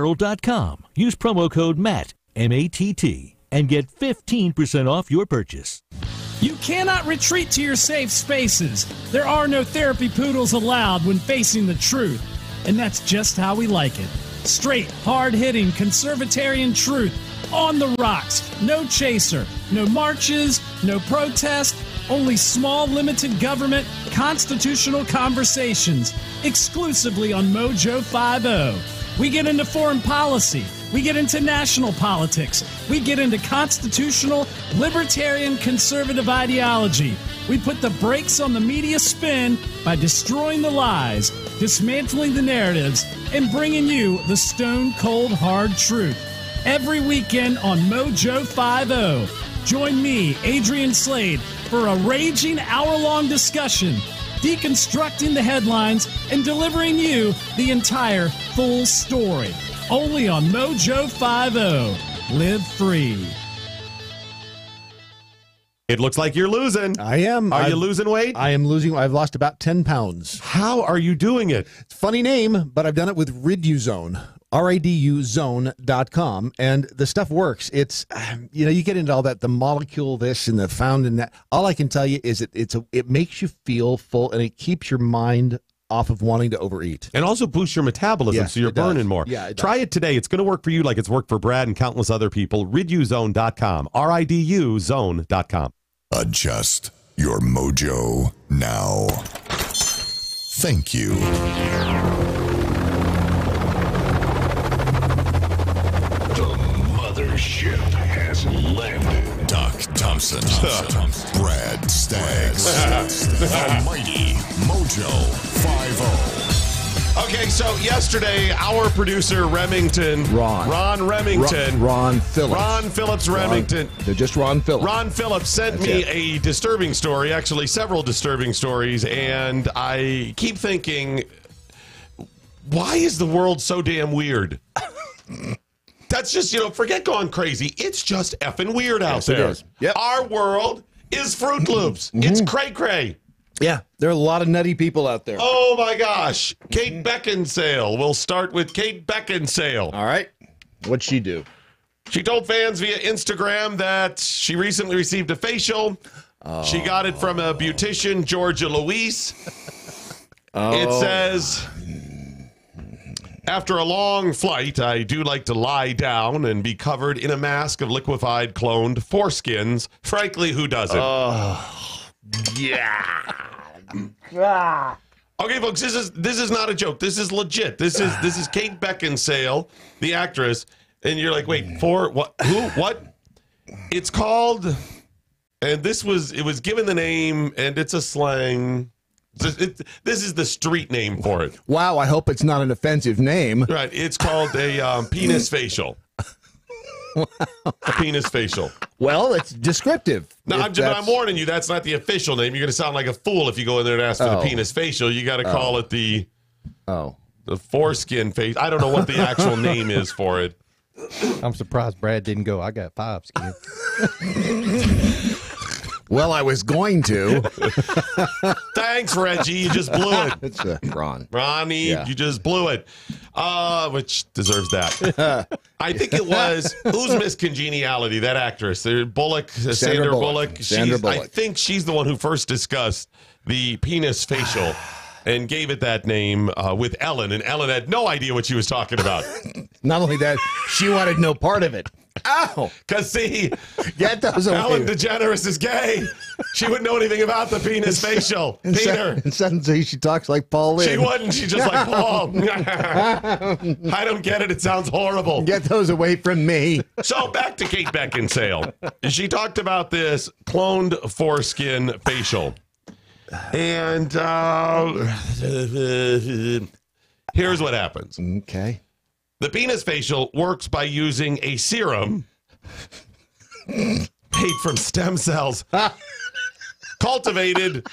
MoJoApparel.com. Use promo code MATT, M-A-T-T, and get 15% off your purchase. You cannot retreat to your safe spaces. There are no therapy poodles allowed when facing the truth. And that's just how we like it. Straight, hard-hitting, conservatarian truth. On the rocks. No chaser. No marches. No protest. Only small, limited government, constitutional conversations. Exclusively on MoJo 50. We get into foreign policy. We get into national politics. We get into constitutional, libertarian, conservative ideology. We put the brakes on the media spin by destroying the lies, dismantling the narratives, and bringing you the stone-cold hard truth. Every weekend on MoJo 50. Join me, Adrian Slade, for a raging hour-long discussion, deconstructing the headlines and delivering you the entire full story. Only on MoJo 50. Live free. It looks like you're losing. I am. Are you losing weight? I am losing. I've lost about 10 pounds. How are you doing it? Funny name, but I've done it with Riduzone. RIDUZone.com, and the stuff works. It's, you get into all that, the molecule this and the found in that. All I can tell you is it makes you feel full, and it keeps your mind off of wanting to overeat. And also boosts your metabolism, so you're burning more. Yeah, Try it today. It's going to work for you like it's worked for Brad and countless other people. Riduzone.com. RIDUZone.com. Adjust your mojo now. Thank you. Ship has landed. Doc Thompson. Brad Staggs. The mighty MoJo 50. Okay, so yesterday, our producer, Remington. Ron Remington. Ron Phillips. Ron Phillips Remington. They're just Ron Phillips. Ron Phillips sent me a disturbing story, actually several disturbing stories, and I keep thinking, why is the world so damn weird? That's just, forget going crazy. It's just effing weird out there. It is. Yep. Our world is Fruit Loops. It's cray-cray. Yeah, there are a lot of nutty people out there. Oh, my gosh. Kate Beckinsale. We'll start with Kate Beckinsale. All right. What'd she do? She told fans via Instagram that she recently received a facial. She got it from a beautician, Georgia Louise. It says... After a long flight, I do like to lie down and be covered in a mask of liquefied cloned foreskins. Frankly, who doesn't? Yeah. Okay, folks, this is not a joke. This is legit. This is Kate Beckinsale, the actress, and you're like, wait, for what? Who? What? It's called, and it was given the name, and it's a slang. This is the street name for it. Wow, I hope it's not an offensive name. Right, it's called a penis facial. A penis facial. Well, it's descriptive. No, I'm warning you, that's not the official name. You're going to sound like a fool if you go in there and ask for the penis facial. You got to call it the foreskin face. I don't know what the actual name is for it. I'm surprised Brad didn't go, I got 5 skin. Well, I was going to. Thanks, Reggie. You just blew it. It's Ron. Ronnie, you just blew it. Which deserves that. I think it was, who's Miss Congeniality, that actress? Bullock, Sandra Bullock. I think she's the one who first discussed the penis facial and gave it that name with Ellen. And Ellen had no idea what she was talking about. Not only that, she wanted no part of it. Ow! Because, see, get those away. Ellen DeGeneres is gay. She wouldn't know anything about the penis facial. Peter. And suddenly she talks like Paul Lynn. She wouldn't. She's just like, Paul. I don't get it. It sounds horrible. Get those away from me. So back to Kate Beckinsale. She talked about this cloned foreskin facial. And here's what happens. Okay. The penis facial works by using a serum made from stem cells cultivated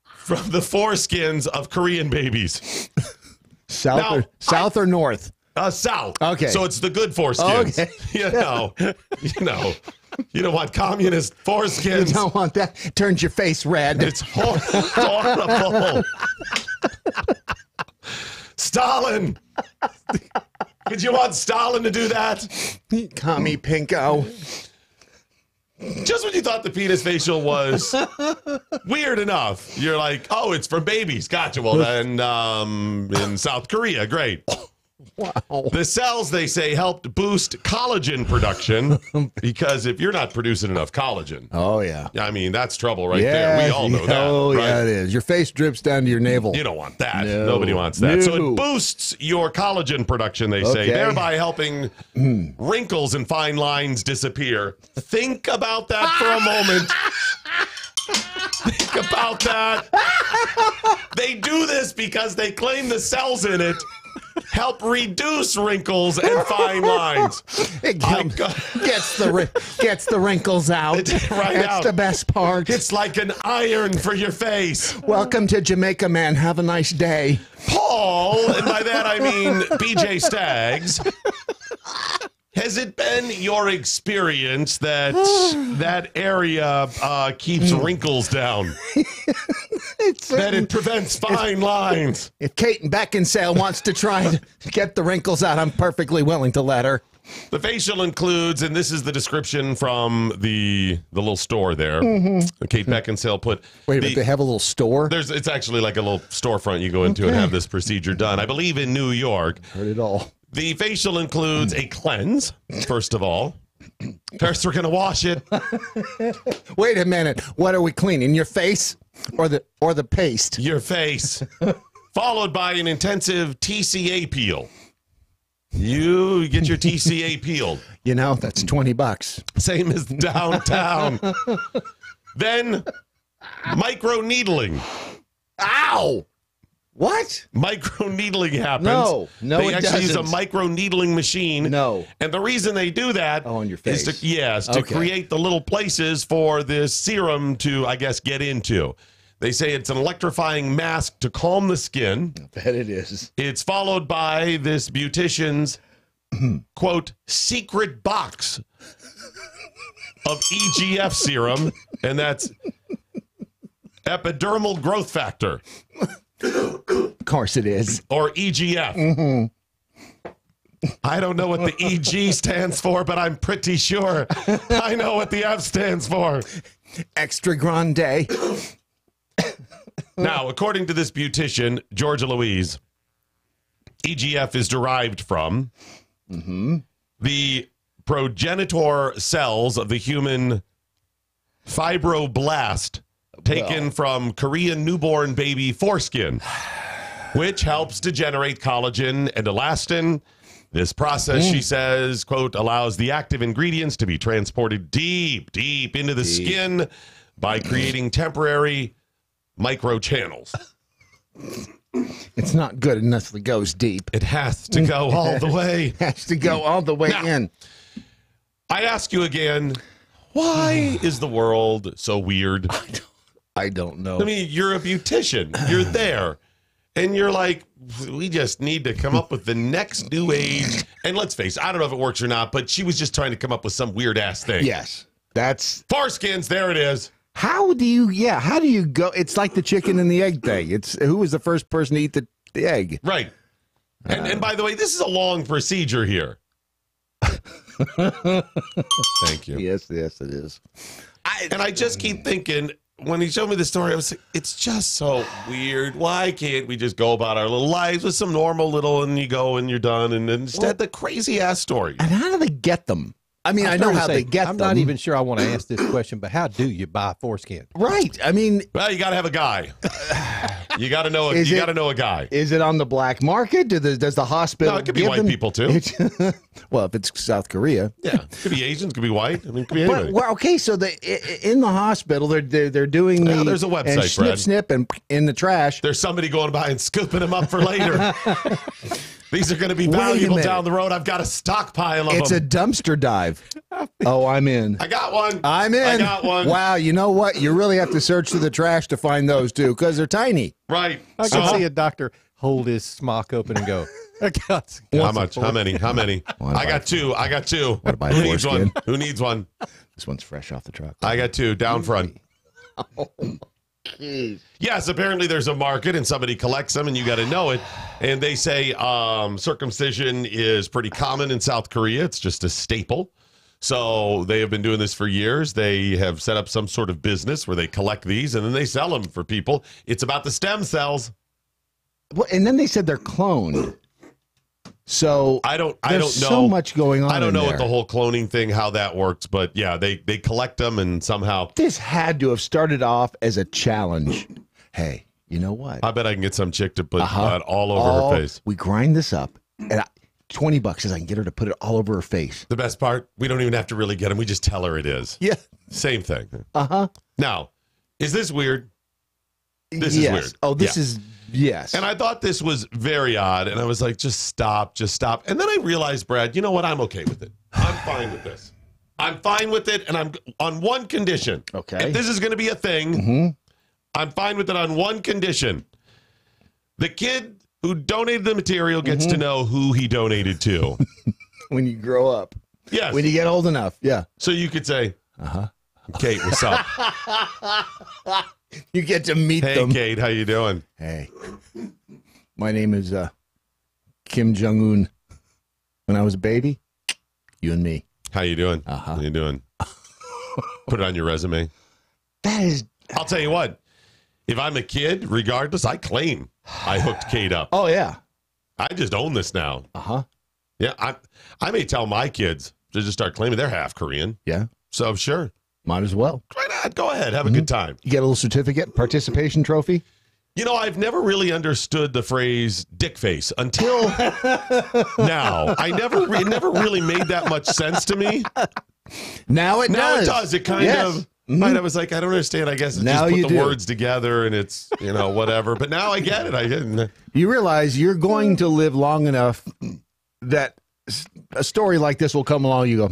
from the foreskins of Korean babies. South or north? South. Okay. So it's the good foreskins. Okay. You don't want communist foreskins. You don't want that. Turns your face red. It's horrible. Stalin. Would you want Stalin to do that? Commie pinko. Just when you thought the penis facial was weird enough, you're like, oh, it's for babies. Gotcha. Well, then in South Korea, great. Wow. The cells, they say, helped boost collagen production because if you're not producing enough collagen, oh, yeah. I mean, that's trouble right there. We all know that. Oh, right? yeah, it is. Your face drips down to your navel. You don't want that. No. Nobody wants that. No. So it boosts your collagen production, they say, thereby helping wrinkles and fine lines disappear. Think about that for a moment. Think about that. They do this because they claim the cells in it help reduce wrinkles and fine lines. It gets the wrinkles out. That's the best part. It's like an iron for your face. Welcome to Jamaica, man. Have a nice day. Paul, and by that I mean BJ Staggs. Has it been your experience that that area keeps wrinkles down? That it prevents fine lines? If Kate Beckinsale wants to try and get the wrinkles out, I'm perfectly willing to let her. The facial includes, and this is the description from the little store there. Kate Beckinsale put. Wait a minute, they have a little store? It's actually like a little storefront you go into and have this procedure done. I believe in New York. Heard it all. The facial includes a cleanse, first of all. First, we're going to wash it. Wait a minute. What are we cleaning? Your face or the paste? Your face. Followed by an intensive TCA peel. You get your TCA peeled. You know, that's $20. Same as downtown. Then, micro needling. Ow! What? Micro needling happens. No, they it actually use a doesn't. micro needling machine. No. And the reason they do that on your is face. to create the little places for this serum to, I guess, get into. They say it's an electrifying mask to calm the skin. I bet it is. It's followed by this beautician's, quote, secret box of EGF serum, and that's epidermal growth factor. Of course it is. Or EGF. I don't know what the EG stands for, but I'm pretty sure I know what the F stands for. Extra grande. Now, according to this beautician, Georgia Louise, EGF is derived from the progenitor cells of the human fibroblast taken from Korean newborn baby foreskin, which helps to generate collagen and elastin. This process, she says, quote, allows the active ingredients to be transported deep into the skin by creating temporary microchannels. It's not good unless it goes deep. It has to go all the way. Has to go all the way in. I ask you again, why is the world so weird? I don't know. I mean, you're a beautician. You're there. And you're like, we just need to come up with the next new age. And let's face it, I don't know if it works or not, but she was just trying to come up with some weird ass thing. Yes. That's Foreskins, there it is. how do you go? It's like the chicken and the egg thing. It's who was the first person to eat the egg? Right. And by the way, this is a long procedure here. Thank you. Yes, it is. I just keep thinking, when he showed me the story, I was like, it's just so weird. Why can't we just go about our little lives with some normal little, and you go and you're done, and instead the crazy ass story. And how do they get them? I mean, I know how they get them. I'm not even sure I want to ask this question, but how do you buy foreskin? Right. I mean, Well, you got to have a guy. You got to know. You got to know a guy. Is it on the black market? Does the hospital? No, it could be white people too. Well, if it's South Korea, Yeah, it could be Asians, could be white. I mean, it could be anybody. Well, okay, so in the hospital, they're doing the there's a website, and snip Brad. snip and in the trash. There's somebody going by and scooping them up for later. These are going to be Wait a valuable minute. down the road. I've got a stockpile of It's them. a dumpster dive. Oh, I'm in. I got one. I'm in. I got one. Wow, you know what? You really have to search through the trash to find those too, because they're tiny. Right. I can see a doctor hold his smock open and go, I got How much? How many? How many? I got two. I got two. Wanna buy Who needs foreskin? one? Who needs one? This one's fresh off the truck. I got two down front. Yes, apparently there's a market and somebody collects them and you got to know it. And they say circumcision is pretty common in South Korea. It's just a staple. So they have been doing this for years. They have set up some sort of business where they collect these and then they sell them for people. It's about the stem cells. Well, and then they said they're cloned. So I don't know so much going on. I don't know there. what the whole cloning thing, how that works, but yeah, they collect them and somehow this had to have started off as a challenge. Hey, you know what? I bet I can get some chick to put that all over her face. We grind this up, and $20 is I can get her to put it all over her face. The best part, we don't even have to really get them. We just tell her it is. Yeah. Same thing. Uh-huh. Now, is this weird? This is weird. Oh, this is, yes. And I thought this was very odd, and I was like, just stop. And then I realized, Brad, you know what? I'm okay with it. I'm fine with this. I'm fine with it, and I'm on one condition. Okay. If this is going to be a thing, I'm fine with it on one condition. The kid who donated the material gets to know who he donated to. When you grow up. Yes. When you get old enough. Yeah. So you could say, Kate, what's up? You get to meet them. Hey, Kate, how you doing? Hey, my name is Kim Jong-un. When I was a baby, you and me. How you doing? How you doing? Put it on your resume. That is... I'll tell you what. If I'm a kid, regardless, I claim I hooked Kate up. Oh, yeah. I just own this now. Uh-huh. Yeah, I may tell my kids to just start claiming they're half Korean. Yeah. So, sure. Might as well. Why not? Go ahead. Have a good time. You get a little certificate, participation trophy. You know, I've never really understood the phrase dick face until now. It never really made that much sense to me. Now it Now does. it does. It kind of... I was like, I don't understand. I guess it's Now just you put the do. words together and it's, whatever. But now I get it. I didn't. You realize you're going to live long enough that a story like this will come along. You go,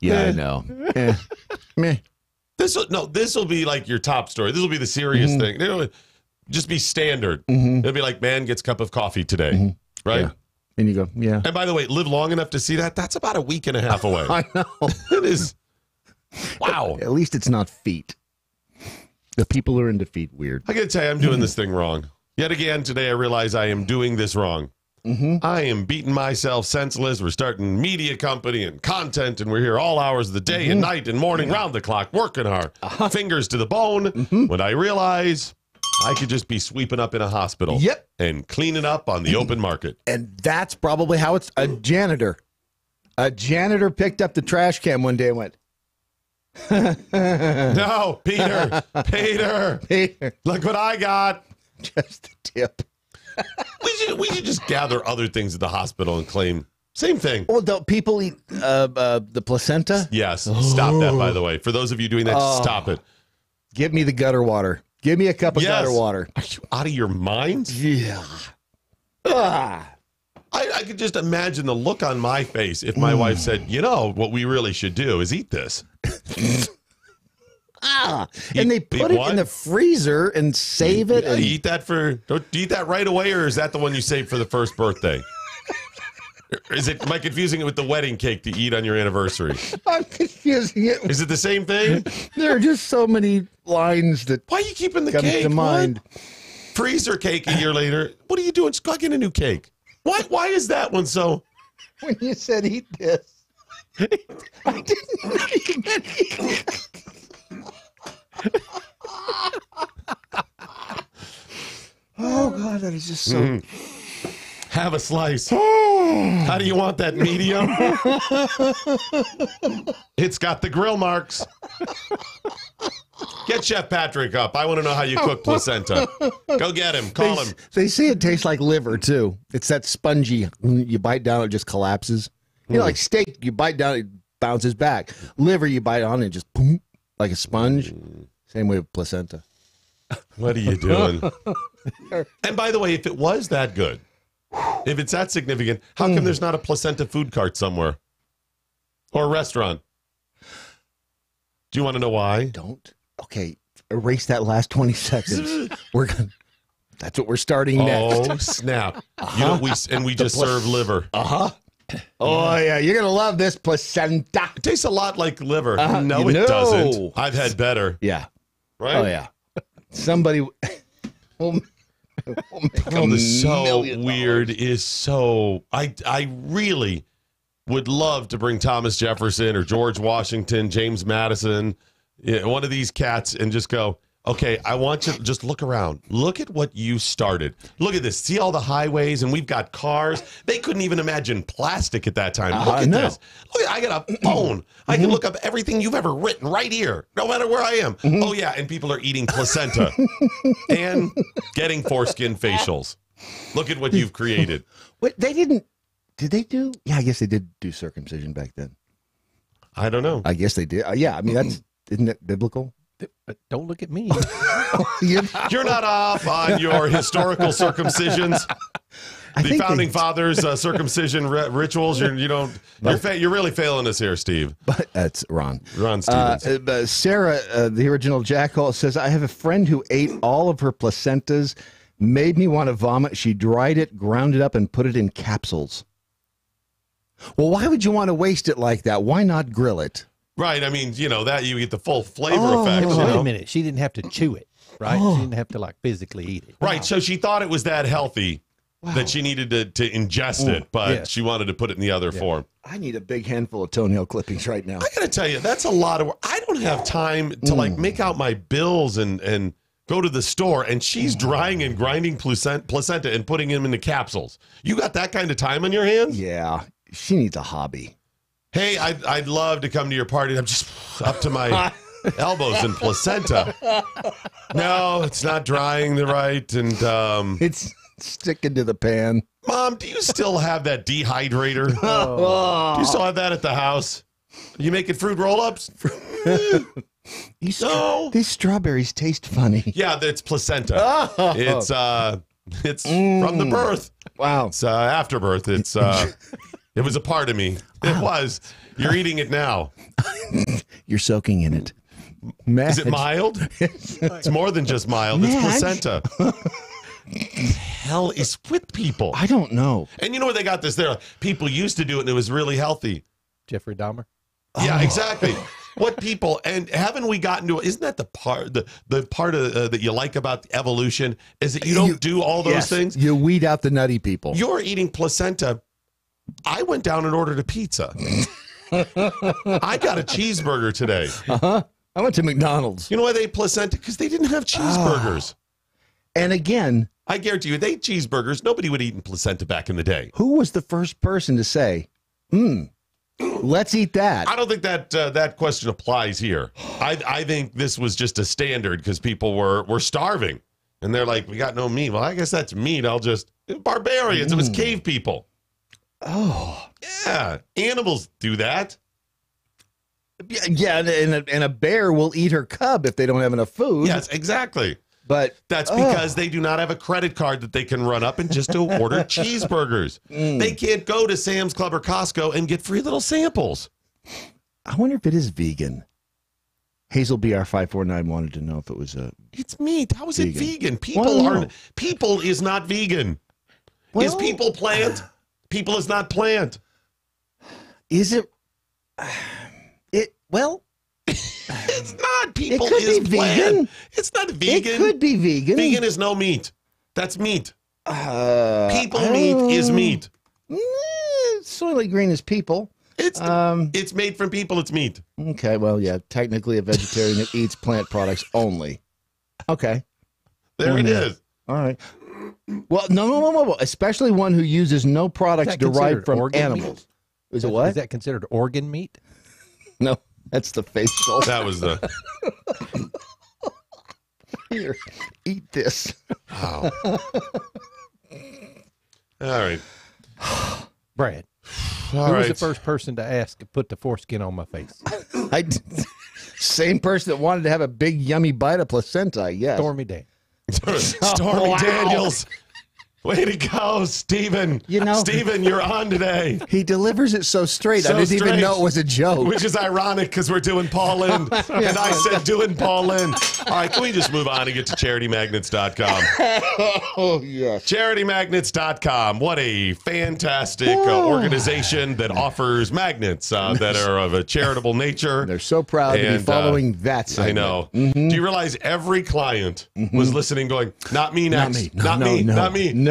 yeah, I know. Meh. This will be like your top story. This will be the serious thing. It'll just be standard. It'll be like, man gets cup of coffee today. Right? Yeah. And you go, yeah. And by the way, live long enough to see that. That's about a week and a half away. I know. It is. Wow. At least it's not feet. The people who are into feet weird. I got to tell you, I'm doing this thing wrong. Yet again, today I realize I am doing this wrong. I am beating myself senseless. We're starting media company and content, and we're here all hours of the day and night and morning, round the clock, working our fingers to the bone. When I realize I could just be sweeping up in a hospital and cleaning up on the open market. And that's probably how it's a janitor. A janitor picked up the trash can one day and went, No, Peter, look what I got. just a tip. We should just gather other things at the hospital and claim same thing. Well, don't people eat the placenta? Yes, stop that, by the way. For those of you doing that, stop it. Give me the gutter water. Give me a cup of gutter water. Are you out of your minds? Yeah. I could just imagine the look on my face if my wife said, what we really should do is eat this. And they put it what? in the freezer and save it. Do you eat that right away, or is that the one you saved for the first birthday? Am I confusing it with the wedding cake to eat on your anniversary? I'm confusing it. Is it the same thing? There are just so many lines that Why are you keeping the come cake? to mind. What? Freezer cake a year later. What are you doing? Just go get a new cake. Why is that one so? When you said eat this, I didn't know you meant eat it. Oh God, that is just so. Have a slice. How do you want that, medium? It's got the grill marks. Get Chef Patrick up. I want to know how you cook placenta. Go get him. Call him. They say it tastes like liver too. It's that spongy. You bite down, it just collapses. Like steak, you bite down, it bounces back. Liver, you bite on, it just boom, like a sponge. Same way with placenta. What are you doing? And by the way, if it was that good, if it's that significant, how come there's not a placenta food cart somewhere? Or a restaurant? Do you want to know why? Don't. Okay, erase that last 20 seconds. That's what we're starting next. Oh, snap. We just serve liver. Oh, yeah, you're going to love this placenta. It tastes a lot like liver. No, it doesn't. I've had better. Yeah. Right? Oh, yeah. Somebody will make so weird is so. I really would love to bring Thomas Jefferson or George Washington, James Madison, one of these cats, and just go, okay, I want you to just look around. Look at what you started. Look at this. See all the highways, and we've got cars. They couldn't even imagine plastic at that time. Look at this. Look, I got a phone. I can look up everything you've ever written right here, no matter where I am. Oh, yeah, and people are eating placenta and getting foreskin facials. Look at what you've created. Wait, they didn't. Did they do? Yeah, I guess they did do circumcision back then. I don't know. I guess they did. Yeah, I mean, isn't that biblical? But don't look at me. You're not off on your historical circumcisions. The founding fathers' circumcision rituals. You're really failing us here, Steve. But that's Ron. Ron Stevens. Sarah, the original Jackhole, says, I have a friend who ate all of her placentas, made me want to vomit. She dried it, ground it up, and put it in capsules. Well, why would you want to waste it like that? Why not grill it? Right. I mean, that you get the full flavor effect. Wait a minute. She didn't have to chew it, right? She didn't have to physically eat it. Right. So she thought it was that healthy that she needed to ingest it, but she wanted to put it in the other form. I need a big handful of toenail clippings right now. I got to tell you, that's a lot of work. I don't have time to make out my bills and go to the store, and she's drying and grinding placenta and putting them into capsules. You got that kind of time on your hands? Yeah. She needs a hobby. Hey, I'd love to come to your party. I'm just up to my elbows in placenta. No, it's not drying right, and it's sticking to the pan. Mom, do you still have that dehydrator? Do you still have that at the house? Are you making fruit roll-ups? These strawberries taste funny. Yeah, it's placenta. It's from the birth. Wow. It's afterbirth. It's it was a part of me. It was. You're eating it now. You're soaking in it. Is it mild? It's more than just mild. It's placenta. Hell is with people. I don't know. And you know where they got this? There, people used to do it, and it was really healthy. Jeffrey Dahmer. Yeah, exactly. What people, and haven't we gotten to? Isn't that the part of that you like about evolution? Is that you don't do all those things? You weed out the nutty people. You're eating placenta. I went down and ordered a pizza. I got a cheeseburger today. I went to McDonald's. You know why they ate placenta? Because they didn't have cheeseburgers. And again, I guarantee you, they ate cheeseburgers. Nobody would eat placenta back in the day. Who was the first person to say, let's eat that? I don't think that question applies here. I think this was just a standard because people were starving. And they're like, we got no meat. Well, I guess that's meat. Barbarians. It was cave people. Oh. Yeah. Animals do that. Yeah, and a bear will eat her cub if they don't have enough food. Yes, exactly. But that's because they do not have a credit card that they can run up and just to order cheeseburgers. They can't go to Sam's Club or Costco and get free little samples. I wonder if it is vegan. Hazel BR549 wanted to know if it was It's meat. How is it vegan? People is not vegan. Well, is people plant? People is not plant. Is it? It's not. People it could is be plant. Vegan. It's not vegan. It could be vegan. Vegan is no meat. That's meat. People meat is meat. Soylent Green is people. It's made from people. It's meat. Okay, well, yeah, technically a vegetarian that eats plant products only. Okay. There it is. All right. Well, no. Especially one who uses no products derived from animals. Is it what? Is that considered organ meat? No, that's the facial. That was the... Here, eat this. Wow. All right. Brad, who was the first person to ask to put the foreskin on my face? Same person that wanted to have a big, yummy bite of placenta, yes. Stormy Dan. Stormy Daniels. Way to go, Steven. Steven, you're on today. He delivers it so straight. I didn't even know it was a joke. Which is ironic because we're doing Paul Lynde. And I said doing Paul Lynde. All right, can we just move on and get to charitymagnets.com? Oh, yes. Charitymagnets.com. What a fantastic organization that offers magnets that are of a charitable nature. They're so proud to be following that segment. I know. Do you realize every client was listening going, not me next. Not me. No.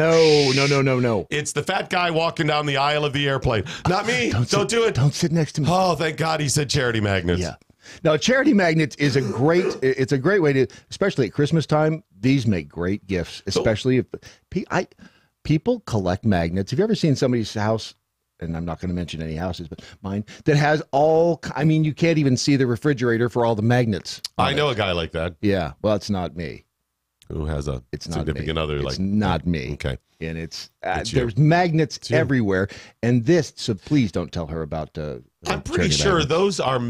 It's the fat guy walking down the aisle of the airplane. Not me. Don't do it. Don't sit next to me. Oh, thank God he said charity magnets. Yeah. Now, charity magnets is a great way to, especially at Christmas time, these make great gifts, especially if people collect magnets. Have you ever seen somebody's house, and I'm not going to mention any houses, but mine, that has you can't even see the refrigerator for all the magnets. I know a guy like that. Yeah. Well, it's not me. Who has a significant other? It's not me. Okay. And there's magnets everywhere. And so please don't tell her about I'm pretty sure those are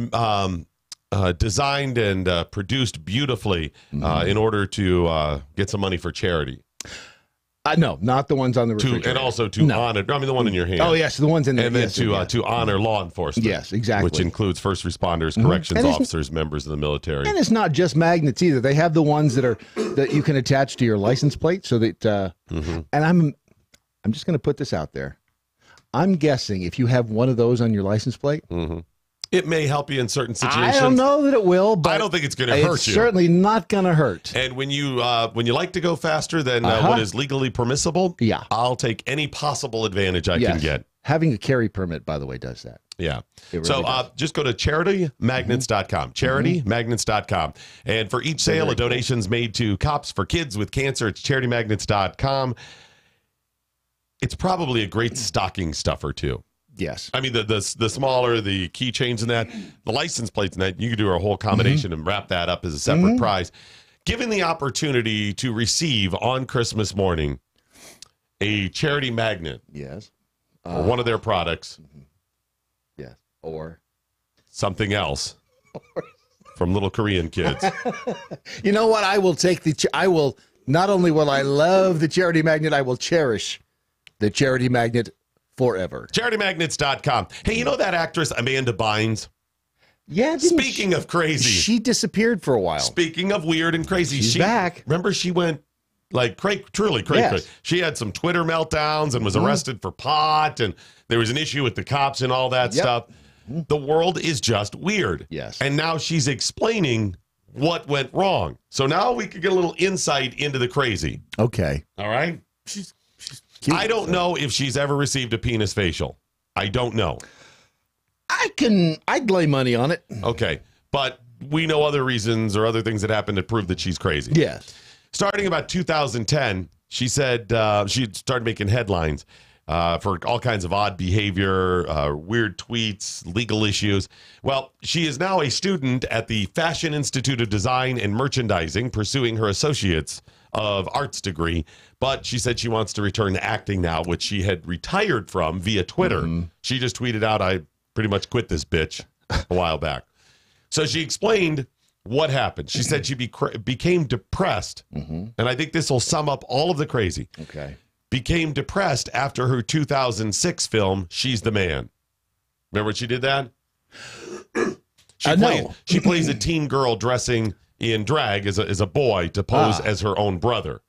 designed and produced beautifully in order to get some money for charity. No, not the ones on the refrigerator. And also to honor, the one in your hand. Oh, yes, the ones in the And then to honor law enforcement. Yes, exactly. Which includes first responders, corrections officers, members of the military. And it's not just magnets either. They have the ones that you can attach to your license plate so that, and I'm just going to put this out there. I'm guessing if you have one of those on your license plate, it may help you in certain situations. I don't know that it will, but I don't think it's going to hurt you. It's certainly not going to hurt. And when you like to go faster than what is legally permissible, I'll take any possible advantage I can get. Having a carry permit, by the way, does that. Yeah. Really so just go to charitymagnets.com, charitymagnets.com. And for each sale, a donation's made to Cops for Kids with Cancer. It's charitymagnets.com. It's probably a great stocking stuffer, too. Yes. I mean, the smaller the keychains and that, the license plates and that, you could do a whole combination and wrap that up as a separate prize. Given the opportunity to receive on Christmas morning a charity magnet. Yes. Or one of their products. Yes. Or something else from little Korean kids. You know what? I will take not only will I love the charity magnet, I will cherish the charity magnet forever. CharityMagnets.com. Hey, you know that actress Amanda Bynes? Yeah. Speaking of crazy. She disappeared for a while. Speaking of weird and crazy. She's back. Remember she went like truly crazy. Yes. She had some Twitter meltdowns and was arrested for pot, and there was an issue with the cops and all that stuff. The world is just weird. Yes. And now she's explaining what went wrong. So now we could get a little insight into the crazy. Okay. All right? She's cute. I don't know if she's ever received a penis facial. I don't know. I'd lay money on it. Okay. But we know other reasons or other things that happen to prove that she's crazy. Yes. Starting about 2010, she said she started making headlines for all kinds of odd behavior, weird tweets, legal issues. Well, she is now a student at the Fashion Institute of Design and Merchandising, pursuing her Associates of Arts degree. But she said she wants to return to acting now, which she had retired from via Twitter. She just tweeted out, I pretty much quit this bitch a while back. So she explained what happened. She said she became depressed. And I think this will sum up all of the crazy. Okay. Became depressed after her 2006 film, She's the Man. Remember when she did that? She plays a teen girl dressing in drag as a boy to pose as her own brother.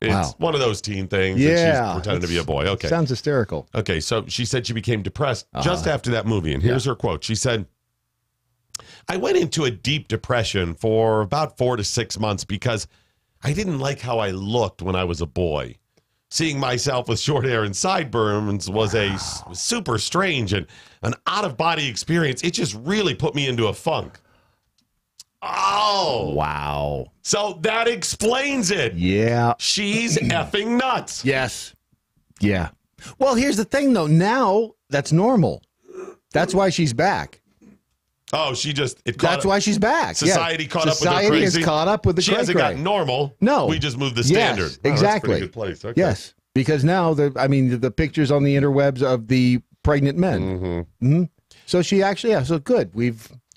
It's one of those teen things. Yeah. She's pretending to be a boy. Okay. Sounds hysterical. Okay, so she said she became depressed just after that movie. And here's her quote. She said, I went into a deep depression for about 4 to 6 months because I didn't like how I looked when I was a boy. Seeing myself with short hair and sideburns was a super strange and an out-of-body experience. It just really put me into a funk. Oh. Wow. So that explains it. Yeah. She's effing nuts. Yes. Yeah. Well, here's the thing, though. Now that's normal. That's why she's back. Oh, that's why she's back. Society caught up with her crazy. Society has caught up with the crazy. She hasn't got normal. No. We just moved the standard. Yes, exactly. That's a pretty good place. Okay. Yes. Because now, the pictures on the interwebs of the pregnant men. So she actually, so good.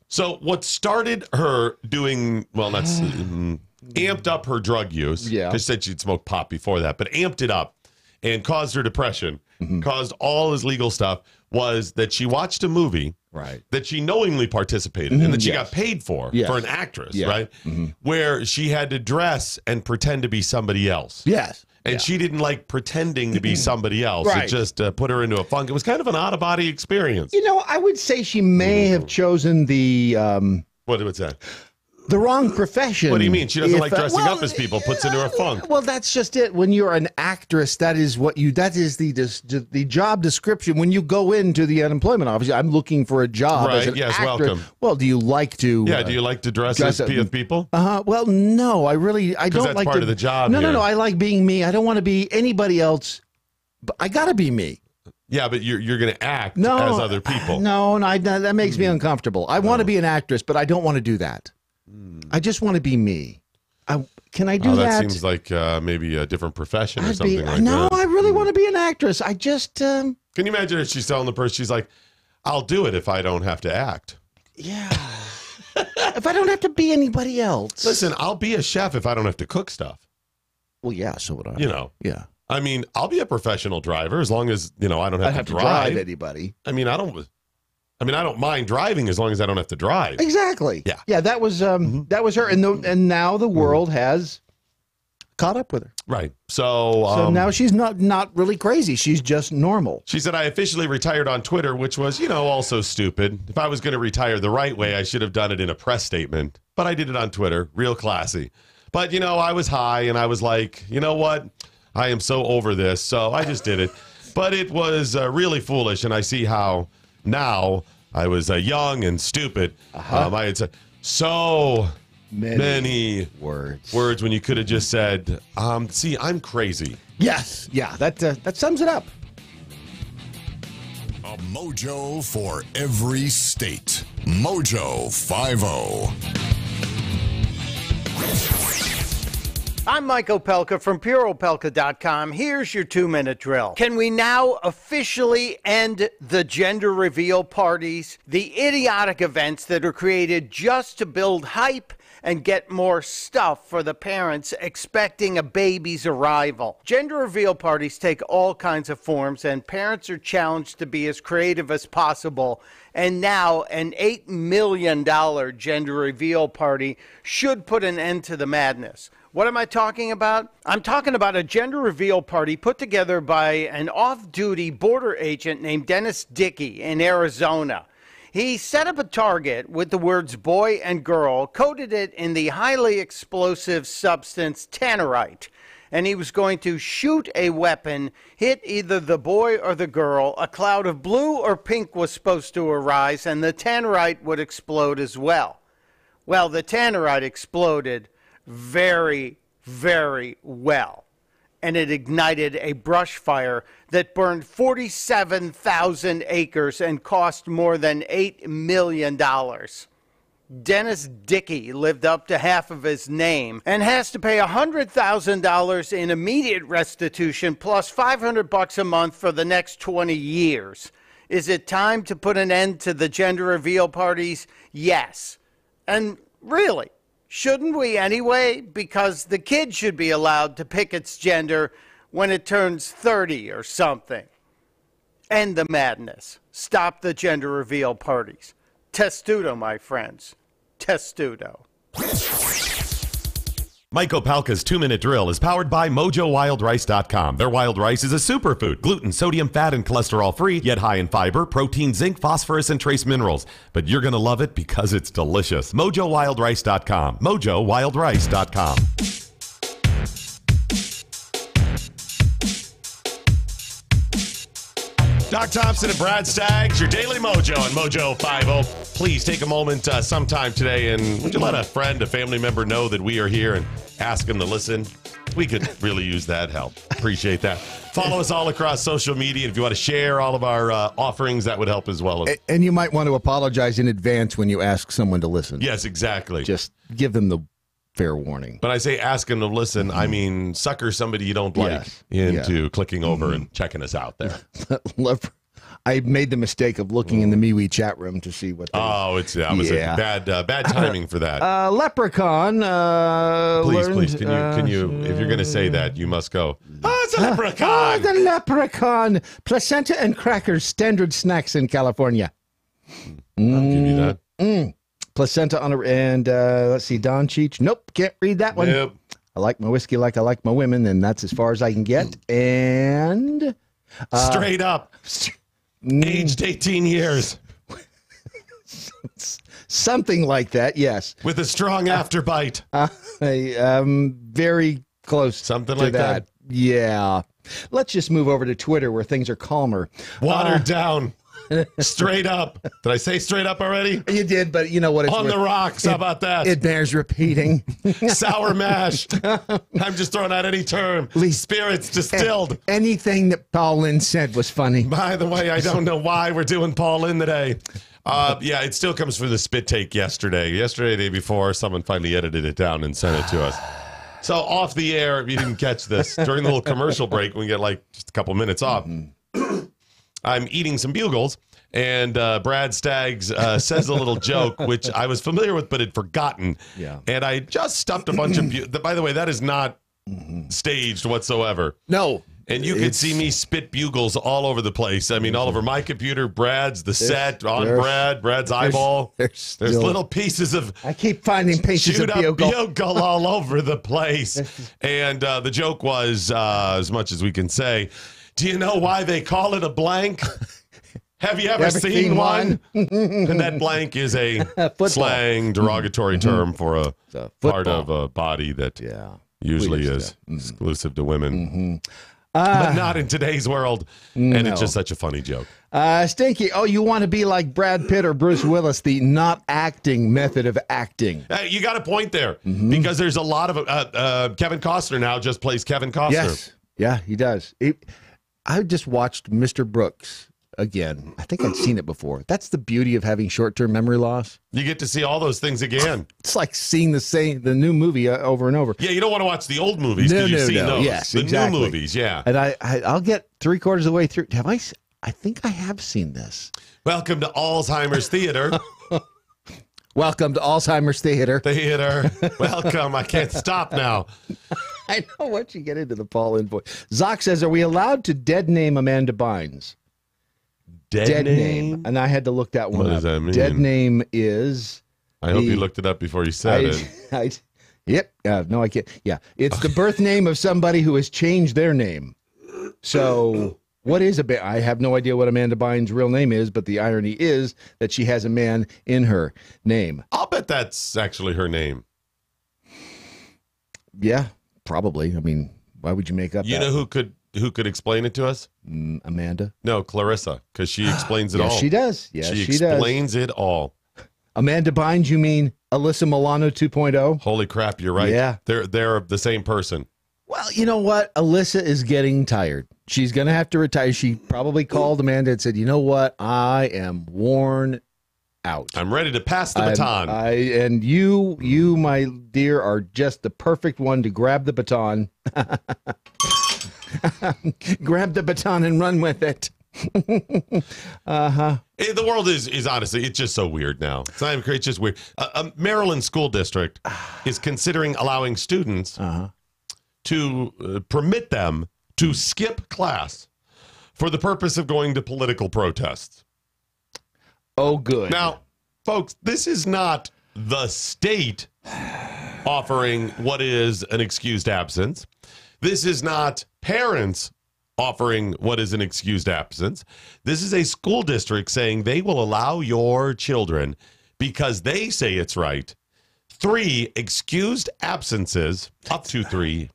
So what started her doing, amped up her drug use. Yeah. Because she said she'd smoked pot before that, but amped it up. and caused her depression, caused all his legal stuff, was that she watched a movie that she knowingly participated in, that she got paid for an actress, right? Where she had to dress and pretend to be somebody else. Yes. And she didn't like pretending to be somebody else. It just put her into a funk. It was kind of an out-of-body experience. You know, I would say she may have chosen the... what was that? The wrong profession. What do you mean? She doesn't like dressing up as people, puts into a funk. Well, that's just it. When you're an actress, that is the job description. When you go into the unemployment office, I'm looking for a job as an actor. Welcome. Well, do you like to... do you like to dress as people? Well, no, I don't like to... that's part of the job No, I like being me. I don't want to be anybody else, but I got to be me. Yeah, but you're going to act as other people. No, that makes me uncomfortable. I want to be an actress, but I don't want to do that. I just want to be me. Can I do that? That seems like maybe a different profession or something like that. No, I really want to be an actress. I just... Can you imagine if she's telling the person, she's like, I'll do it if I don't have to act. Yeah. If I don't have to be anybody else. Listen, I'll be a chef if I don't have to cook stuff. Well, yeah, so would I. You know. Yeah. I mean, I'll be a professional driver as long as, I don't have to drive anybody. I mean, I don't mind driving as long as I don't have to drive. Exactly. Yeah. Yeah, that was her, and now the world has caught up with her. Right. So now she's not really crazy. She's just normal. She said, I officially retired on Twitter, which was, also stupid. If I was going to retire the right way, I should have done it in a press statement. But I did it on Twitter. Real classy. But, I was high and I was like, you know what? I am so over this. So I just did it. But it was really foolish. And I see how now I was young and stupid. I had said so many words when you could have just said, see, I'm crazy. Yes. Yeah, that sums it up. A mojo for every state. MoJo 50. I'm Mike Opelka from PureOpelka.com. Here's your 2-minute drill. Can we now officially end the gender reveal parties, the idiotic events that are created just to build hype and get more stuff for the parents expecting a baby's arrival? Gender reveal parties take all kinds of forms, and parents are challenged to be as creative as possible. And now an $8 million gender reveal party should put an end to the madness. What am I talking about? I'm talking about a gender reveal party put together by an off-duty border agent named Dennis Dickey in Arizona. He set up a target with the words boy and girl, coated it in the highly explosive substance tannerite, and he was going to shoot a weapon, hit either the boy or the girl. A cloud of blue or pink was supposed to arise, and the tannerite would explode as well. Well, the tannerite exploded very, very well. And it ignited a brush fire that burned 47,000 acres and cost more than $8 million. Dennis Dickey lived up to half of his name and has to pay $100,000 in immediate restitution plus $500 a month for the next 20 years. Is it time to put an end to the gender reveal parties? Yes. And really, shouldn't we anyway? Because the kid should be allowed to pick its gender when it turns 30 or something. End the madness. Stop the gender reveal parties. Testudo, my friends. Testudo. Mike Opelka's 2-minute drill is powered by MoJoWildRice.com. Their wild rice is a superfood, gluten, sodium, fat, and cholesterol-free, yet high in fiber, protein, zinc, phosphorus, and trace minerals. But you're going to love it because it's delicious. MoJoWildRice.com. MoJoWildRice.com. Doc Thompson and Brad Staggs, your daily mojo on MoJo 50. Please take a moment sometime today and would you let a friend, a family member know that we are here and ask them to listen? We could really use that help. Appreciate that. Follow us all across social media. If you want to share all of our offerings, that would help as well. And you might want to apologize in advance when you ask someone to listen. Yes, exactly. Just give them the fair warning. When I say ask them to listen, I mean sucker somebody you don't like into clicking over and checking us out there. I made the mistake of looking in the MeWe chat room to see what. It was a bad timing for that. Leprechaun. Please, can you? If you're going to say that, you must go. Oh, it's a leprechaun. The leprechaun. Placenta and crackers, standard snacks in California. I'll give you that. Placenta on and let's see, Don Cheech. Nope, can't read that one. Nope. I like my whiskey like I like my women, and that's as far as I can get. And straight up, aged 18 years, something like that. Yes, with a strong afterbite. Very close. Something to like that. Yeah. Let's just move over to Twitter where things are calmer. Watered down. Straight up. Did I say straight up already? You did, but you know what? It's on the rocks. How about that? It bears repeating. Sour mash. I'm just throwing out any term. Spirits distilled. Anything that Paul Lynn said was funny. By the way, I don't know why we're doing Paul Lynn today. Yeah, it still comes from the spit take yesterday. Yesterday, the day before, someone finally edited it down and sent it to us. So off the air, if you didn't catch this, during the little commercial break, we get like just a couple minutes off. I'm eating some bugles, and Brad Staggs says a little joke, which I was familiar with but had forgotten. Yeah. And I just stuffed a bunch of by the way, that is not staged whatsoever. No. And you could see me spit bugles all over the place. I mean, all over my computer, Brad's, the set, on Brad's eyeball. There's little pieces of... I keep finding pieces of bugle all over the place. And the joke was, as much as we can say, do you know why they call it a blank? Have you ever seen one? And that blank is a slang derogatory term for a part of a body that usually is exclusive to women. But not in today's world. No. And it's just such a funny joke. Stinky, you want to be like Brad Pitt or Bruce Willis, the not acting method of acting. You got a point there. Because there's a lot of... Kevin Costner now just plays Kevin Costner. Yes. Yeah, he does. I just watched Mr. Brooks again. I think I'd seen it before. That's the beauty of having short-term memory loss. You get to see all those things again. It's like seeing the new movie over and over. Yeah, you don't want to watch the old movies because you've seen those. Yes, the exactly. new movies, yeah. And I'll get 3/4 of the way through. I think I have seen this. Welcome to Alzheimer's Theater. Welcome to Alzheimer's Theater. Welcome. I can't stop now. I know once you get into the Paul Lynn voice. Zoc says, are we allowed to dead name Amanda Bynes? Dead name. And I had to look that one up. What does that mean? Dead name is... I hope you looked it up before you said it. Yep. No, I can't. Yeah. It's the birth name of somebody who has changed their name. So what is I have no idea what Amanda Bynes' real name is, but the irony is that she has a man in her name. I'll bet that's actually her name. Yeah, probably. I mean, why would you make up You know who could explain it to us? Amanda? No, Clarissa, because she explains it all. She does. Yes, she explains it all. Amanda Bynes, you mean Alyssa Milano 2.0? Holy crap, you're right. Yeah. They're the same person. Well, you know what? Alyssa is getting tired. She's going to have to retire. She probably called Amanda and said, you know what? I am worn out. I'm ready to pass the baton. And you, my dear, are just the perfect one to grab the baton. Grab the baton and run with it. The world is honestly, it's just so weird now. It's not even great, it's just weird. A Maryland school district is considering allowing students to permit them to skip class for the purpose of going to political protests. Oh, good. Now, folks, this is not the state offering what is an excused absence. This is not parents offering what is an excused absence. This is a school district saying they will allow your children, because they say it's right, 3 excused absences, up to 3,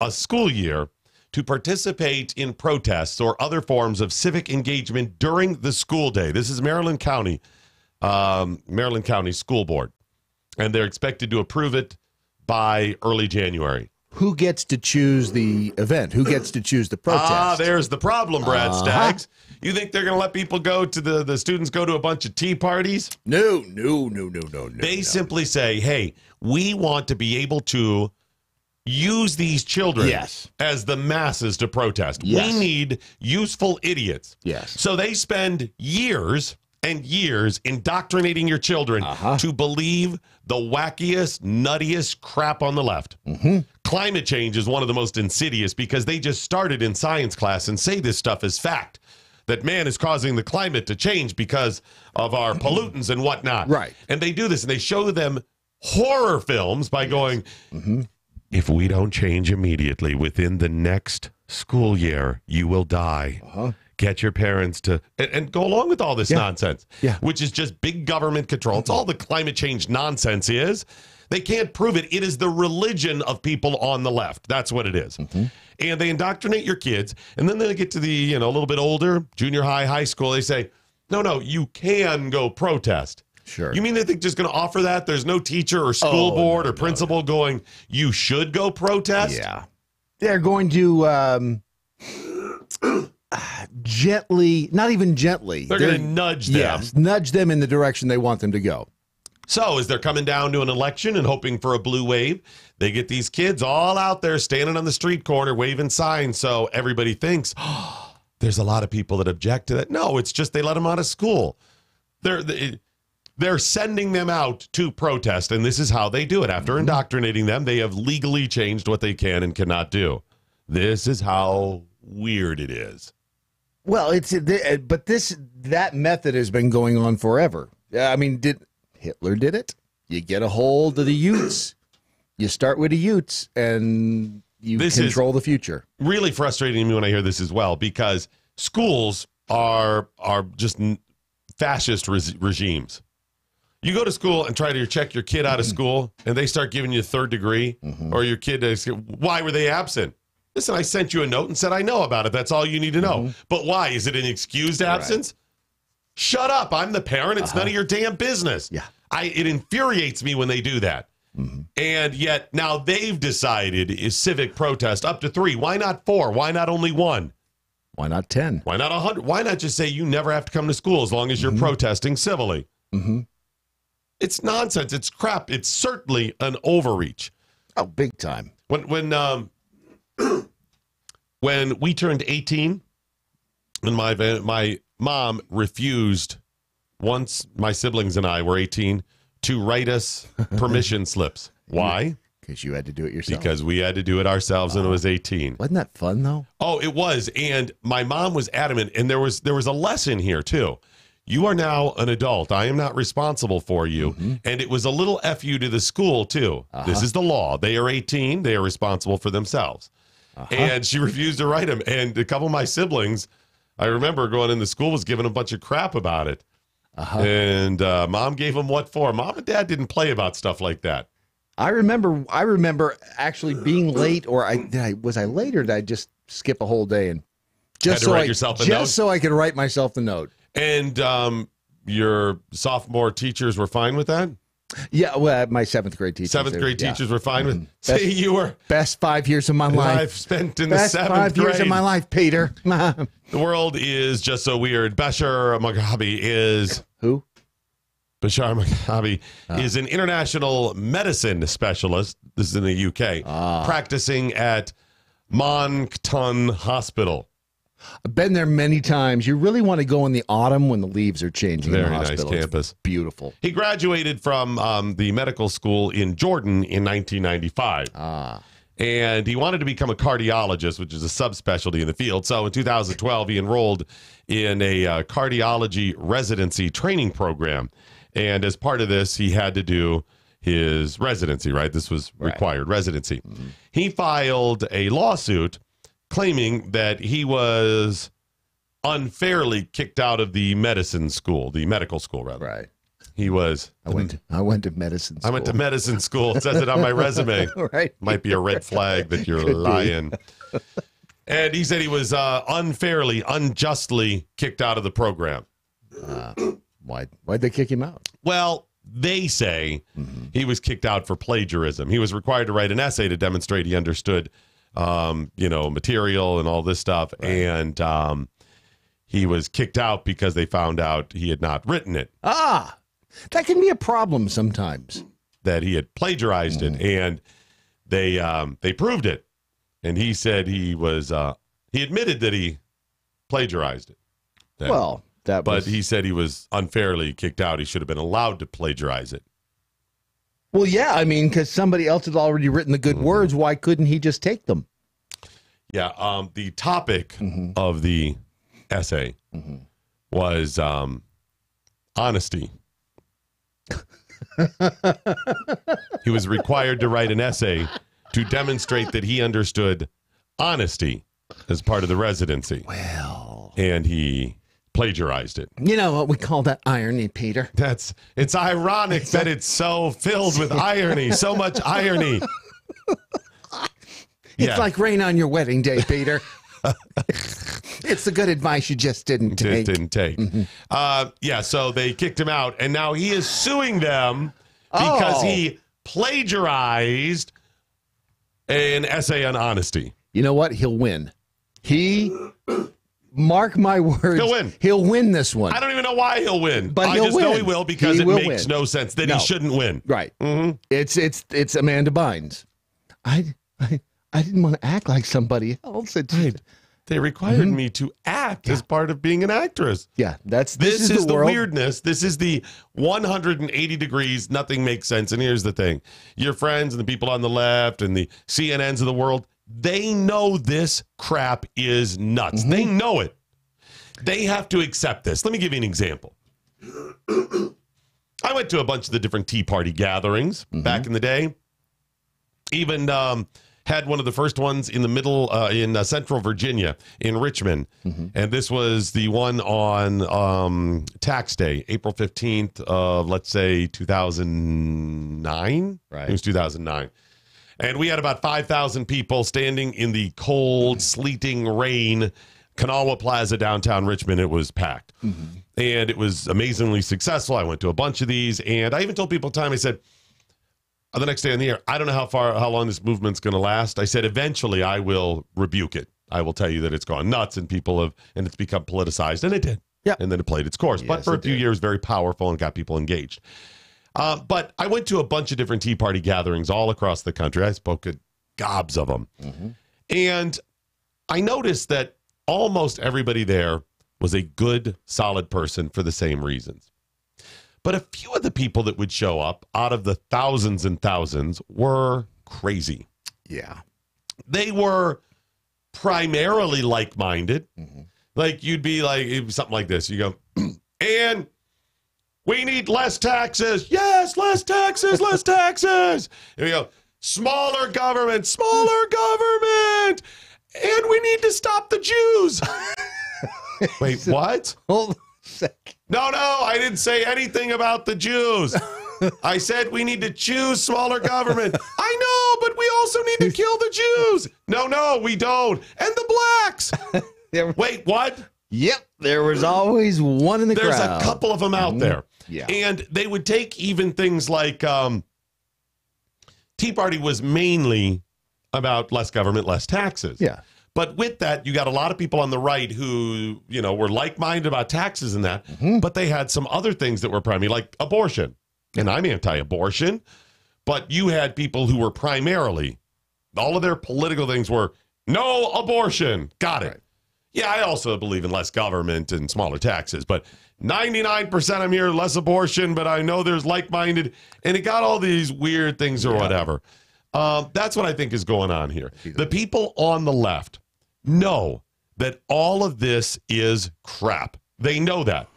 a school year, to participate in protests or other forms of civic engagement during the school day. This is Maryland County School Board, and they're expected to approve it by early January. Who gets to choose the event? Who gets to choose the protest? There's the problem, Brad Staggs. You think they're going to let people go to the students go to a bunch of tea parties? No. They simply say, hey, we want to be able to use these children Yes. as the masses to protest. Yes. We need useful idiots. Yes. So they spend years and years indoctrinating your children to believe the wackiest, nuttiest crap on the left. Climate change is one of the most insidious because they just started in science class and say this stuff is fact, that man is causing the climate to change because of our pollutants and whatnot. Right. And they do this, and they show them horror films by going, if we don't change immediately within the next school year, you will die. Get your parents to and go along with all this nonsense, which is just big government control. It's all the climate change nonsense is. They can't prove it. It is the religion of people on the left. That's what it is. And they indoctrinate your kids, and then they get to the a little bit older, junior high, high school. They say, no, you can go protest. Sure. You mean they're just going to offer that? There's no teacher or school board or principal going, you should go protest? Yeah. They're going to gently, not even gently. They're going to nudge them. Yes, nudge them in the direction they want them to go. So as they're coming down to an election and hoping for a blue wave, they get these kids all out there standing on the street corner waving signs. So everybody thinks, there's a lot of people that object to that. No, it's just they let them out of school. They're sending them out to protest, and this is how they do it. After indoctrinating them, they have legally changed what they can and cannot do. This is how weird it is. Well, that method has been going on forever. I mean, Hitler did it? You get a hold of the Utes. You start with the Utes, and you control the future. Really frustrating to me when I hear this as well, because schools are just fascist regimes. You go to school and try to check your kid out of school, and they start giving you a third degree, or your kid, why were they absent? Listen, I sent you a note and said I know about it. That's all you need to know. But why? Is it an excused absence? Right. Shut up. I'm the parent. It's none of your damn business. Yeah. It infuriates me when they do that. And yet now they've decided is civic protest up to 3. Why not 4? Why not only 1? Why not 10? Why not 100? Why not just say you never have to come to school as long as you're protesting civilly? It's nonsense. It's crap. It's certainly an overreach. Oh, big time. When we turned 18, and my mom refused, once my siblings and I were 18, to write us permission slips. Why? Because you had to do it yourself. Because we had to do it ourselves, and it was 18. Wasn't that fun, though? Oh, it was. And my mom was adamant, and there was a lesson here, too. You are now an adult. I am not responsible for you. And it was a little FU to the school, too. This is the law. They are 18. They are responsible for themselves. And she refused to write them. And a couple of my siblings, I remember going into school, was giving a bunch of crap about it. And mom gave them what for. Mom and dad didn't play about stuff like that. I remember actually being late, or was I late, or did I just skip a whole day and just so I could write myself the note? And your sophomore teachers were fine with that? Yeah, well, my 7th grade teachers. 7th grade teachers were fine with. See, you were best 5 years of my life. I've spent in the 7th grade. Best 5 years of my life, Peter. The world is just so weird. Bashar Mugabe is who? Bashar Mugabe is an international medicine specialist. This is in the UK, practicing at Moncton Hospital. I've been there many times. You really want to go in the autumn when the leaves are changing. Very in the hospital. nice campus. It's beautiful. He graduated from the medical school in Jordan in 1995. And he wanted to become a cardiologist, which is a subspecialty in the field. So in 2012, he enrolled in a cardiology residency training program. And as part of this, he had to do his residency, right? This was required residency. He filed a lawsuit claiming that he was unfairly kicked out of the medical school, rather. Right. He was. I went to medicine school. I went to medicine school. It says it on my resume. Right. Might be a red flag that you're lying. And he said he was unfairly, unjustly kicked out of the program. Why'd they kick him out? Well, they say he was kicked out for plagiarism. He was required to write an essay to demonstrate he understood material and all this stuff. Right. And he was kicked out because they found out he had not written it. That can be a problem sometimes. That he had plagiarized it. And they proved it, and he said he admitted that he plagiarized it. Well, but he said he was unfairly kicked out. He should have been allowed to plagiarize it. Well, yeah, I mean, because somebody else had already written the good words. Why couldn't he just take them? Yeah, the topic of the essay was honesty. He was required to write an essay to demonstrate that he understood honesty as part of the residency. Well, and he plagiarized it. You know what we call that irony, Peter? It's ironic that it's so filled with irony, so much irony. It's like rain on your wedding day, Peter. It's the good advice you just didn't take. So they kicked him out, and now he is suing them because he plagiarized an essay on honesty. You know what? He'll win. Mark my words. He'll win. He'll win this one. I don't even know why he'll win. But I just know he will because it makes no sense that he shouldn't win. Right. It's Amanda Bynes. I didn't want to act like somebody else. They required me to act as part of being an actress. Yeah, this is the weirdness. This is the 180 degrees. Nothing makes sense. And here's the thing: your friends and the people on the left and the CNNs of the world, they know this crap is nuts. They know it. They have to accept this. Let me give you an example. I went to a bunch of the different Tea Party gatherings back in the day. Even had one of the first ones in the middle in Central Virginia in Richmond. And this was the one on tax day, April 15th of, let's say, 2009. Right. It was 2009. And we had about 5,000 people standing in the cold, sleeting rain, Kanawha Plaza, downtown Richmond. It was packed. And it was amazingly successful. I went to a bunch of these, and I even told people at the time, I said, the next day on the air, I don't know how long this movement's going to last. I said, eventually I will rebuke it. I will tell you that it's gone nuts and and it's become politicized. And it did. Yeah. And then it played its course. Yes, but for a few years, very powerful and got people engaged. But I went to a bunch of different Tea Party gatherings all across the country. I spoke at gobs of them. And I noticed that almost everybody there was a good, solid person for the same reasons. But a few of the people that would show up out of the thousands and thousands were crazy. Yeah. They were primarily like-minded. Like you'd be like, something like this. You go, and we need less taxes. Yes, less taxes, less taxes. And we go, smaller government. And we need to stop the Jews. Wait, what? Hold on a second. No, I didn't say anything about the Jews. I said we need to choose smaller government. I know, but we also need to kill the Jews. No, we don't. And the blacks. Wait, what? Yep, there was always one in the crowd. There's a couple of them out there. Yeah. And they would take even things like Tea Party was mainly about less government, less taxes. Yeah. But with that, you got a lot of people on the right who, were like-minded about taxes and that, but they had some other things that were primary, like abortion. And I'm anti-abortion. But you had people who were primarily, all of their political things were, no abortion. Got it. Right. Yeah, I also believe in less government and smaller taxes. But 99% I'm here, less abortion, but I know there's like-minded. And it got all these weird things or whatever. That's what I think is going on here. The people on the left know that all of this is crap. They know that.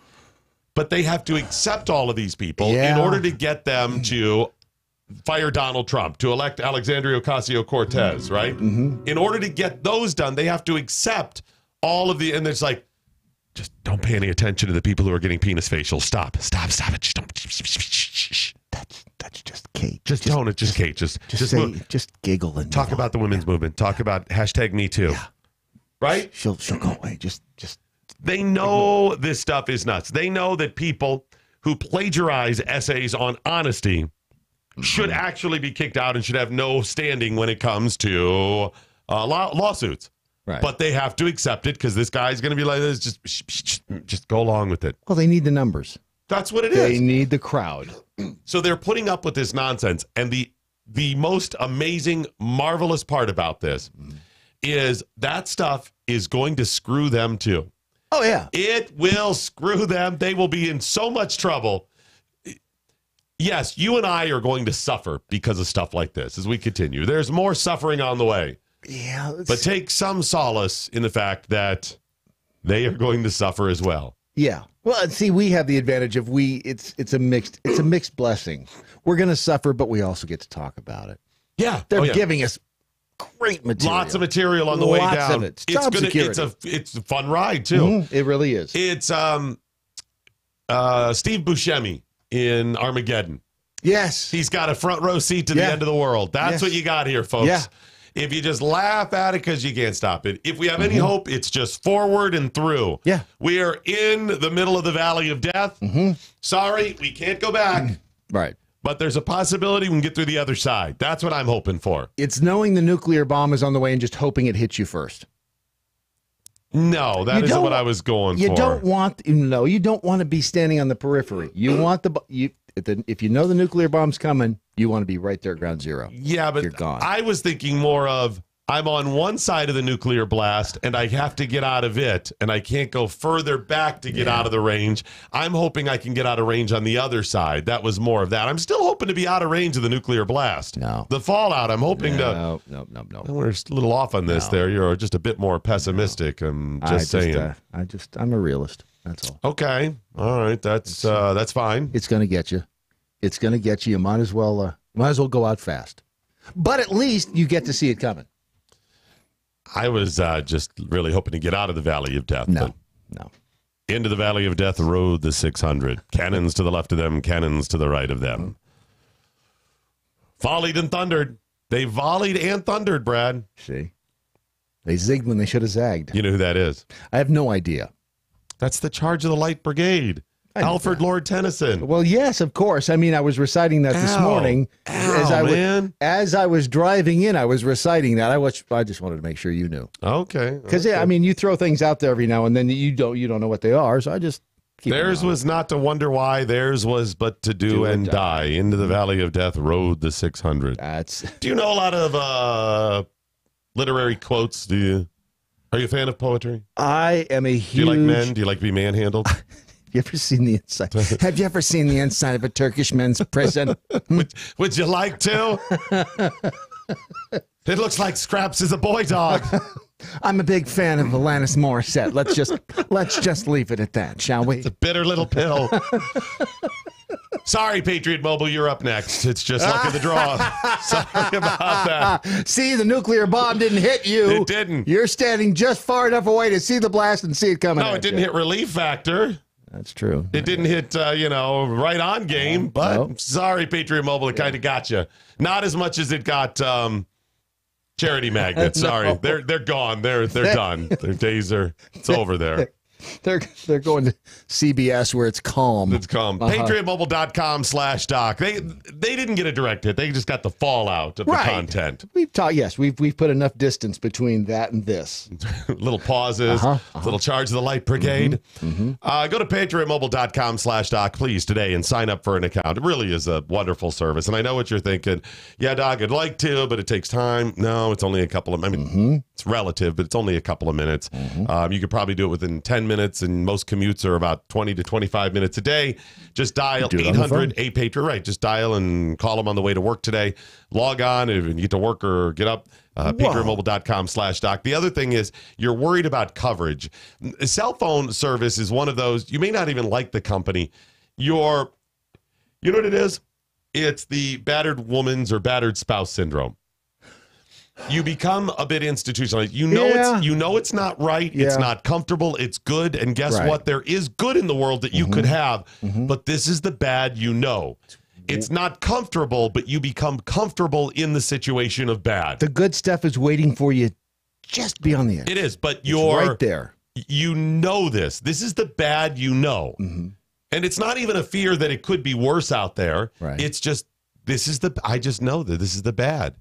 But they have to accept all of these people in order to get them to fire Donald Trump, to elect Alexandria Ocasio-Cortez, right? In order to get those done, they have to accept all of the, and it's like, just don't pay any attention to the people who are getting penis facials. Stop it. Just don't. Shh. That's just Kate. Just Kate. Just giggle and talk about the women's movement. Talk about #MeToo. Yeah. Right? She'll go away. Just. They know this stuff is nuts. They know that people who plagiarize essays on honesty should actually be kicked out and should have no standing when it comes to lawsuits. Right. But they have to accept it because this guy's going to be like this. Just go along with it. Well, they need the numbers. That's what it is. They need the crowd. So they're putting up with this nonsense. And the the most amazing, marvelous part about this is that stuff is going to screw them too. Oh, yeah. It will screw them. They will be in so much trouble. Yes, you and I are going to suffer because of stuff like this as we continue. There's more suffering on the way. Yeah. But take some solace in the fact that they are going to suffer as well. Yeah. Well, see, we have the advantage of it's a mixed blessing. We're going to suffer, but we also get to talk about it. Yeah. They're giving us great material. Lots of material on the way down. Lots of it. It's a fun ride too. It really is. It's Steve Buscemi in Armageddon. Yes. He's got a front row seat to the end of the world. That's what you got here, folks. Yeah. If you just laugh at it because you can't stop it. If we have any hope, it's just forward and through. Yeah. We are in the middle of the valley of death. Sorry, we can't go back. Right. But there's a possibility we can get through the other side. That's what I'm hoping for. It's knowing the nuclear bomb is on the way and just hoping it hits you first. No, that isn't what I was going for. You don't want to be standing on the periphery. You want if you know the nuclear bomb's coming, you want to be right there at ground zero. Yeah, but you're gone. I was thinking more of I'm on one side of the nuclear blast and I have to get out of it and I can't go further back to get out of the range. I'm hoping I can get out of range on the other side. That was more of that. I'm still hoping to be out of range of the nuclear blast. No. The fallout, I'm hoping to... No. We're a little off on this there. You're just a bit more pessimistic. I'm just saying. I'm a realist. That's all. Okay. All right. That's fine. It's going to get you. It's going to get you. You might as well go out fast. But at least you get to see it coming. I was just really hoping to get out of the Valley of Death. No. Into the Valley of Death rode the 600. Cannons to the left of them, cannons to the right of them. Volleyed and thundered. They volleyed and thundered, Brad. See? They zigged when they should have zagged. You know who that is? I have no idea. That's the Charge of the Light Brigade. Alfred Lord Tennyson. Well, yes, of course. I mean, I was reciting that this morning. As I was driving in, I was reciting that. I just wanted to make sure you knew. Okay. Because I mean, you throw things out there every now and then that you don't know what they are. So I just keep theirs was not to wonder why. Theirs was but to do and die. Into the Valley of Death rode the 600. Do you know a lot of literary quotes? Are you a fan of poetry? I am a huge. Do you like men? Do you like to be manhandled? You ever seen the inside? Have you ever seen the inside of a Turkish men's prison? Would you like to? It looks like Scraps is a boy dog. I'm a big fan of Alanis Morissette. Let's just leave it at that, shall we? It's a bitter little pill. Sorry, Patriot Mobile, you're up next. It's just luck of the draw. Sorry about that. See, the nuclear bomb didn't hit you. It didn't. You're standing just far enough away to see the blast and see it coming. No, it didn't hit relief factor. That's true. It didn't hit, right on game, but sorry, Patriot Mobile, it kind of got you. Not as much as it got Charity Magnets. Sorry, they're gone. They're done. Their days it's over there. They're going to CBS where it's calm. It's calm. PatriotMobile.com/doc. They didn't get a direct hit. They just got the fallout of the content. We've put enough distance between that and this. Little pauses. Little Charge of the Light Brigade. Go to PatriotMobile.com/doc, please, today and sign up for an account. It really is a wonderful service. And I know what you're thinking. Yeah, Doc, I'd like to, but it takes time. No, it's only a couple of, it's relative, but it's only a couple of minutes. You could probably do it within 10 minutes, and most commutes are about 20 to 25 minutes a day. Just dial 800-A-PATRIOT. Right, just dial and call them on the way to work today. Log on and you get to work or get up. PatriotMobile.com/doc. The other thing is you're worried about coverage. A cell phone service is one of those. You may not even like the company. You know what it is? It's the battered woman's or battered spouse syndrome. You become a bit institutionalized. You know it's not right. It's not comfortable. It's good. And guess what? There is good in the world that you could have, but this is the bad you know. It's not comfortable, but you become comfortable in the situation of bad. The good stuff is waiting for you just beyond the edge. It is, but you're right there. You know this. This is the bad you know. And it's not even a fear that it could be worse out there. Right. It's just, I just know that this is the bad.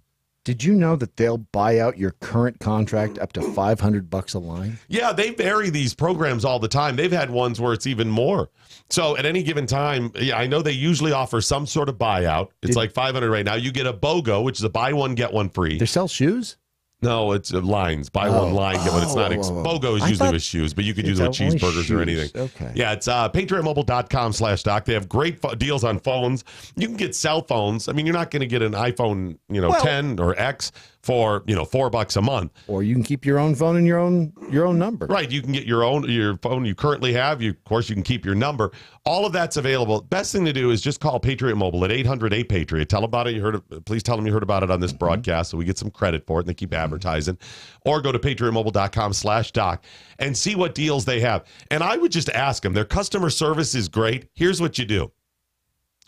Did you know that they'll buy out your current contract up to $500 a line? Yeah, they vary these programs all the time. They've had ones where it's even more. So at any given time, I know they usually offer some sort of buyout. It's like $500 right now. You get a BOGO, which is a buy one, get one free. They sell shoes? No, it's lines. Buy one line, get one. It's not BOGO is usually with shoes, but you could use it with cheeseburgers or anything. Okay. Yeah, it's patriotmobile.com/doc. They have great deals on phones. You can get cell phones. I mean, you're not going to get an iPhone, 10 or X for, $4 a month. Or you can keep your own phone and your own number. Right. You can get your phone you currently have. Of course, you can keep your number. All of that's available. Best thing to do is just call Patriot Mobile at 800-8-PATRIOT. Tell them about it. Please tell them you heard about it on this broadcast so we get some credit for it and they keep advertising. Or go to patriotmobile.com/doc and see what deals they have. And I would just ask them. Their customer service is great. Here's what you do.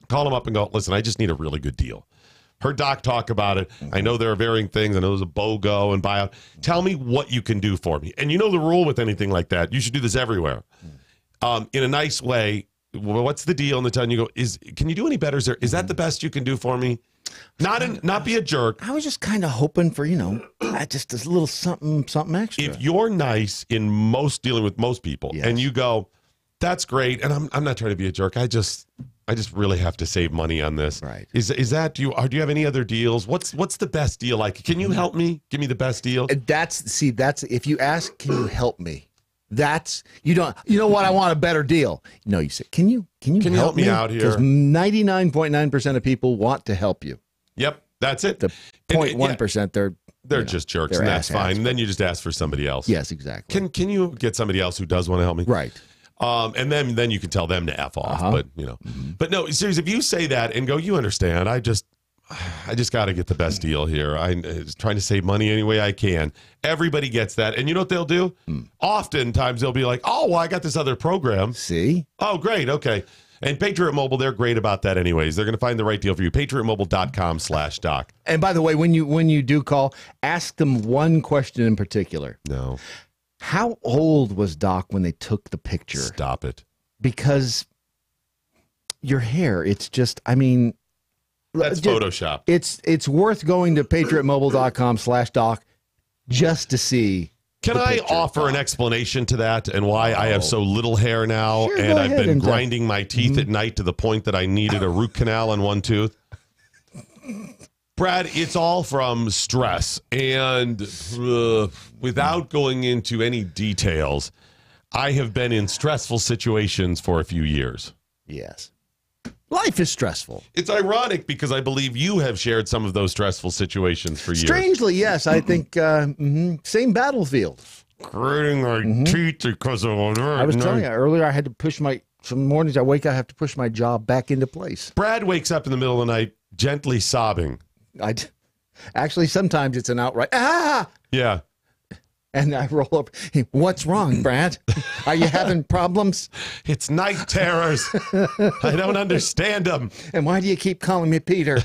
Call them up and go, listen, I just need a really good deal. Heard Doc talk about it. I know there are varying things. I know there's a BOGO and buyout. Tell me what you can do for me. And you know the rule with anything like that. You should do this everywhere. In a nice way. Well, what's the deal? And they tell you, can you do any better? Is that the best you can do for me? Not be a jerk. I was just kind of hoping for, just a little something extra. If you're nice in dealing with most people, and you go, that's great, and I'm not trying to be a jerk. I just really have to save money on this. Right. Is that do you have any other deals? What's the best deal like? Can you help me? Give me the best deal. That's if you ask, can you help me? That's you know what, I want a better deal. No, you say, can you help me out here? Because 99.9% of people want to help you. Yep, that's it. The 0.1%, they're just jerks, and that's fine. And then you just ask for somebody else. Yes, exactly. Can you get somebody else who does want to help me? Right. And then you can tell them to F off. But but no, seriously, if you say that and go, you understand, I just got to get the best deal here. I'm trying to save money any way I can. Everybody gets that. And you know what they'll do? Oftentimes they'll be like, oh, well, I got this other program. See? Oh, great. Okay. And Patriot Mobile, they're great about that anyways. They're going to find the right deal for you. PatriotMobile.com/doc. And by the way, when you do call, ask them one question in particular. No. How old was Doc when they took the picture? Stop it. Because your hair, it's just, that's Photoshop. It's worth going to patriotmobile.com/doc just to see. Can I offer an explanation to that and why I have so little hair now? Sure, and I've been grinding my teeth at night to the point that I needed a root canal on one tooth. Brad, it's all from stress. And without going into any details, I have been in stressful situations for a few years. Yes. Life is stressful. It's ironic because I believe you have shared some of those stressful situations for years. Strangely, yes. I think same battlefield. Grinding my teeth because of I was telling you earlier, I had to push some mornings I wake up, I have to push my jaw back into place. Brad wakes up in the middle of the night gently sobbing. Actually, sometimes it's an outright, ah! Yeah. And I roll up. Hey, what's wrong, Brad? Are you having problems? It's night terrors. I don't understand them. And why do you keep calling me Peter?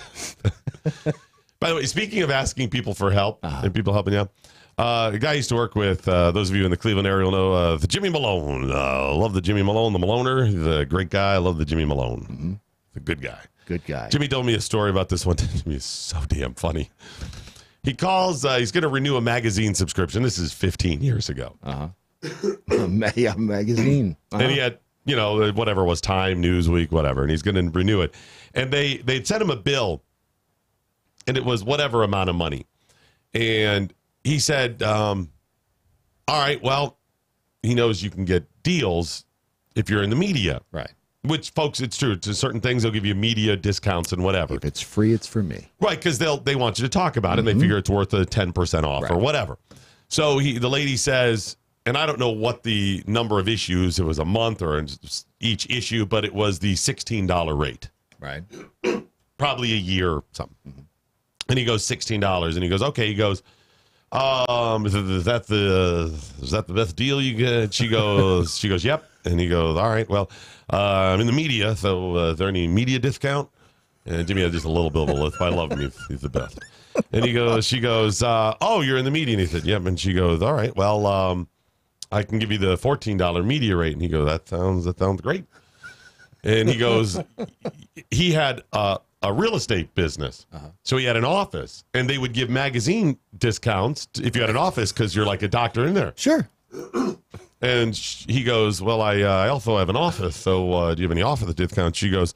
By the way, speaking of asking people for help and people helping you out, a guy I used to work with, those of you in the Cleveland area will know the Jimmy Malone. Love the Jimmy Malone, the Maloner. He's a great guy. I love the Jimmy Malone. The good guy. Good guy. Jimmy told me a story about this one. Jimmy is so damn funny. He calls, he's going to renew a magazine subscription. This is 15 years ago. Yeah, magazine. And he had, whatever it was, Time, Newsweek, whatever, and he's going to renew it. And they'd sent him a bill, and it was whatever amount of money. And he said, all right, well, he knows you can get deals if you're in the media. Right. Which, folks, it's true. To certain things, they'll give you media discounts and whatever. If it's free, it's for me. Right, because they want you to talk about it, and they figure it's worth a 10% off or whatever. So the lady says, and I don't know what the number of issues, it was a month or each issue, but it was the $16 rate. Right. Probably a year or something. And he goes, $16. And he goes, okay. He goes, is that the best deal you get? She goes, yep. And he goes, all right, well, I'm in the media, so is there any media discount? And Jimmy had just a little bit of a lisp. I love him. He's the best. And she goes, oh, you're in the media? And he said, yep. And she goes, all right, well, I can give you the $14 media rate. And he goes, that sounds great. And he goes, he had a a real estate business. So he had an office, and they would give magazine discounts if you had an office because you're like a doctor in there. Sure. And he goes, well, I also have an office, so do you have any office discounts? She goes,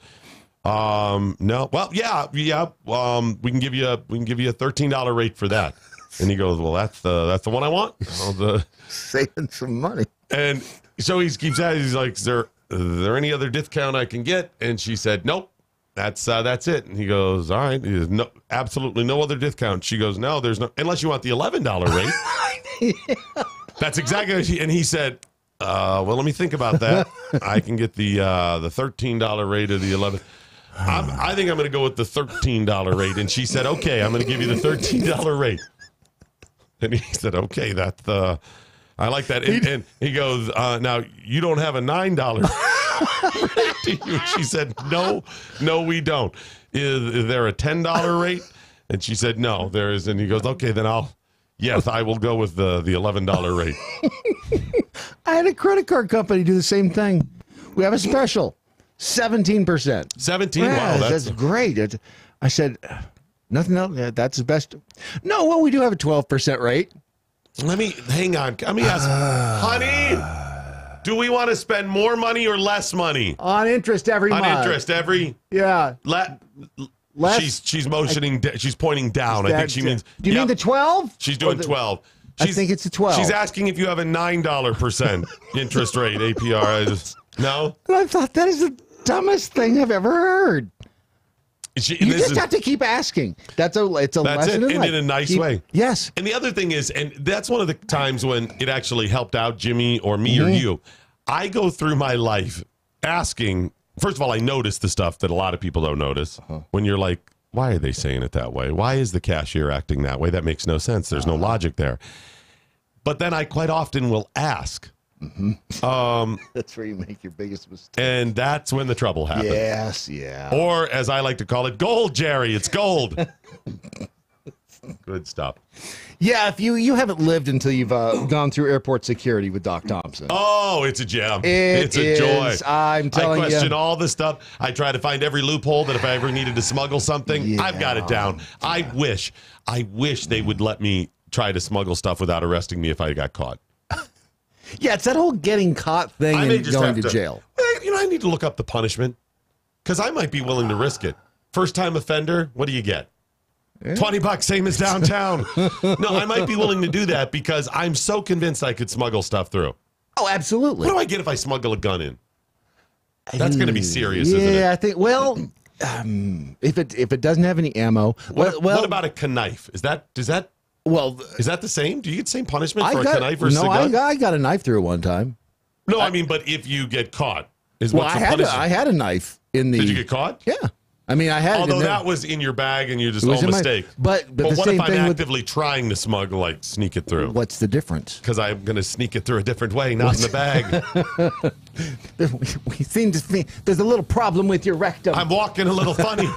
no. Well, yeah. We can give you a $13 rate for that. And he goes, well, that's the one I want. Saving some money. And so he keeps asking, he's like, is there any other discount I can get? And she said, nope, that's it. And he goes, all right. He goes, no, absolutely no other discount. She goes, no, there's no, unless you want the $11 rate. Yeah. That's exactly what and he said, well, let me think about that. I can get the $13 rate or the $11. I think I'm going to go with the $13 rate. And she said, okay, I'm going to give you the $13 rate. And he said, okay, I like that. And he goes, now, you don't have a $9 rate. She said, no, we don't. Is there a $10 rate? And she said, no, there is. And he goes, okay, then yes, I will go with the $11 rate. I had a credit card company do the same thing. We have a special, 17%. 17? Yeah, Wow, that's great. I said, nothing else. Yeah, that's the best. No, well, we do have a 12% rate. Hang on. Let me ask, honey, do we want to spend more money or less money? On interest every month. On interest every. Yeah. Less. She's motioning. She's pointing down. I think she means. Do you mean the 12? She's doing 12. I think it's a 12. She's asking if you have a $9% interest rate APR. No. I thought that is the dumbest thing I've ever heard. You just have to keep asking. It's a lesson in life. In a nice way. Yes. And the other thing is, and that's one of the times when it actually helped out Jimmy or me or you. I go through my life asking. First of all, I notice the stuff that a lot of people don't notice. When you're like, why are they saying it that way? Why is the cashier acting that way? That makes no sense. There's no logic there. But then I quite often will ask. That's where you make your biggest mistake. And that's when the trouble happens. Yes, yeah. Or, as I like to call it, gold, Jerry. It's gold. Good stuff. Yeah, if you haven't lived until you've gone through airport security with Doc Thompson. Oh, it's a gem. It's a joy. I'm telling you. I question all the stuff. I try to find every loophole that if I ever needed to smuggle something, I've got it down. I wish they would let me try to smuggle stuff without arresting me if I got caught. Yeah, it's that whole getting caught thing and going to jail. I need to look up the punishment because I might be willing to risk it. First time offender, what do you get? $20, same as downtown. No, I might be willing to do that because I'm so convinced I could smuggle stuff through. Oh, absolutely. What do I get if I smuggle a gun in? That's going to be serious, isn't it? Yeah, I think. Well, if it doesn't have any ammo. What about a knife? Is that the same? Do you get the same punishment for a knife versus a gun? I got a knife through one time. No, I mean, but if you get caught, I had a knife in the. Did you get caught? Yeah. I mean, I had. Although that was in your bag and you just mistake. But what if I'm actively trying to smuggle, like sneak it through? What's the difference? Because I'm going to sneak it through a different way, not in the bag. We seem to think there's a little problem with your rectum. I'm walking a little funny.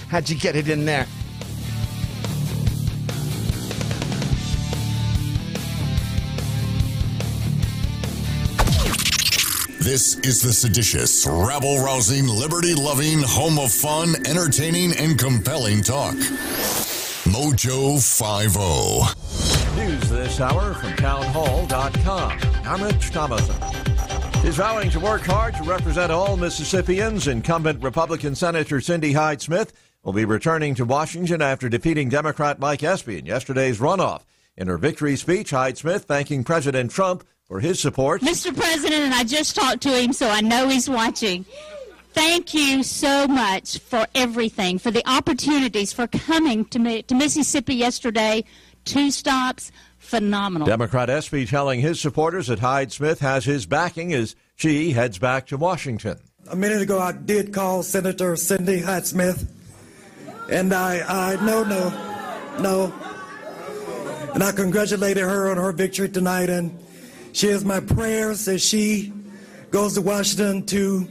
How'd you get it in there? This is the seditious, rabble-rousing, liberty-loving, home of fun, entertaining, and compelling talk. MoJo 50. News this hour from townhall.com. I'm Rich Thomason. He's vowing to work hard to represent all Mississippians. Incumbent Republican Senator Cindy Hyde-Smith will be returning to Washington after defeating Democrat Mike Espy in yesterday's runoff. In her victory speech, Hyde-Smith thanking President Trump for his support. Mr. President, and I just talked to him, so I know he's watching. Thank you so much for everything, for the opportunities, for coming to Mississippi yesterday. 2 stops, phenomenal. Democrat Espy telling his supporters that Hyde-Smith has his backing as she heads back to Washington. A minute ago, I did call Senator Cindy Hyde-Smith, and I no. And I congratulated her on her victory tonight, and she has my prayers as she goes to Washington to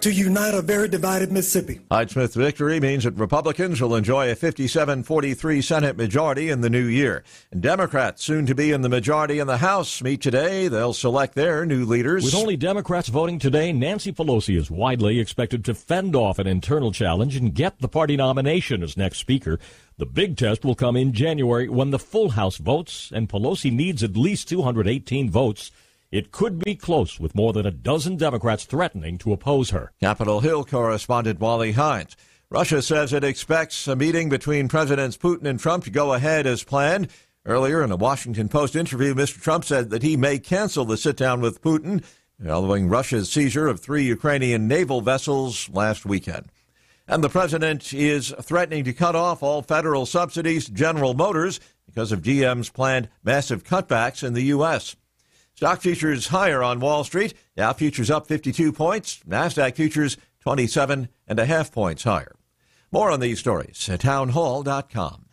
to unite a very divided Mississippi. Hyde-Smith's victory means that Republicans will enjoy a 57-43 Senate majority in the new year. And Democrats, soon to be in the majority in the House, meet today. They'll select their new leaders. With only Democrats voting today, Nancy Pelosi is widely expected to fend off an internal challenge and get the party nomination as next speaker. The big test will come in January when the full House votes, and Pelosi needs at least 218 votes. It could be close, with more than a dozen Democrats threatening to oppose her. Capitol Hill correspondent Wally Hines. Russia says it expects a meeting between Presidents Putin and Trump to go ahead as planned. Earlier in a Washington Post interview, Mr. Trump said that he may cancel the sit-down with Putin following Russia's seizure of 3 Ukrainian naval vessels last weekend. And the president is threatening to cut off all federal subsidies to General Motors because of GM's planned massive cutbacks in the U.S. Stock futures higher on Wall Street. Dow futures up 52 points. NASDAQ futures 27.5 points higher. More on these stories at townhall.com.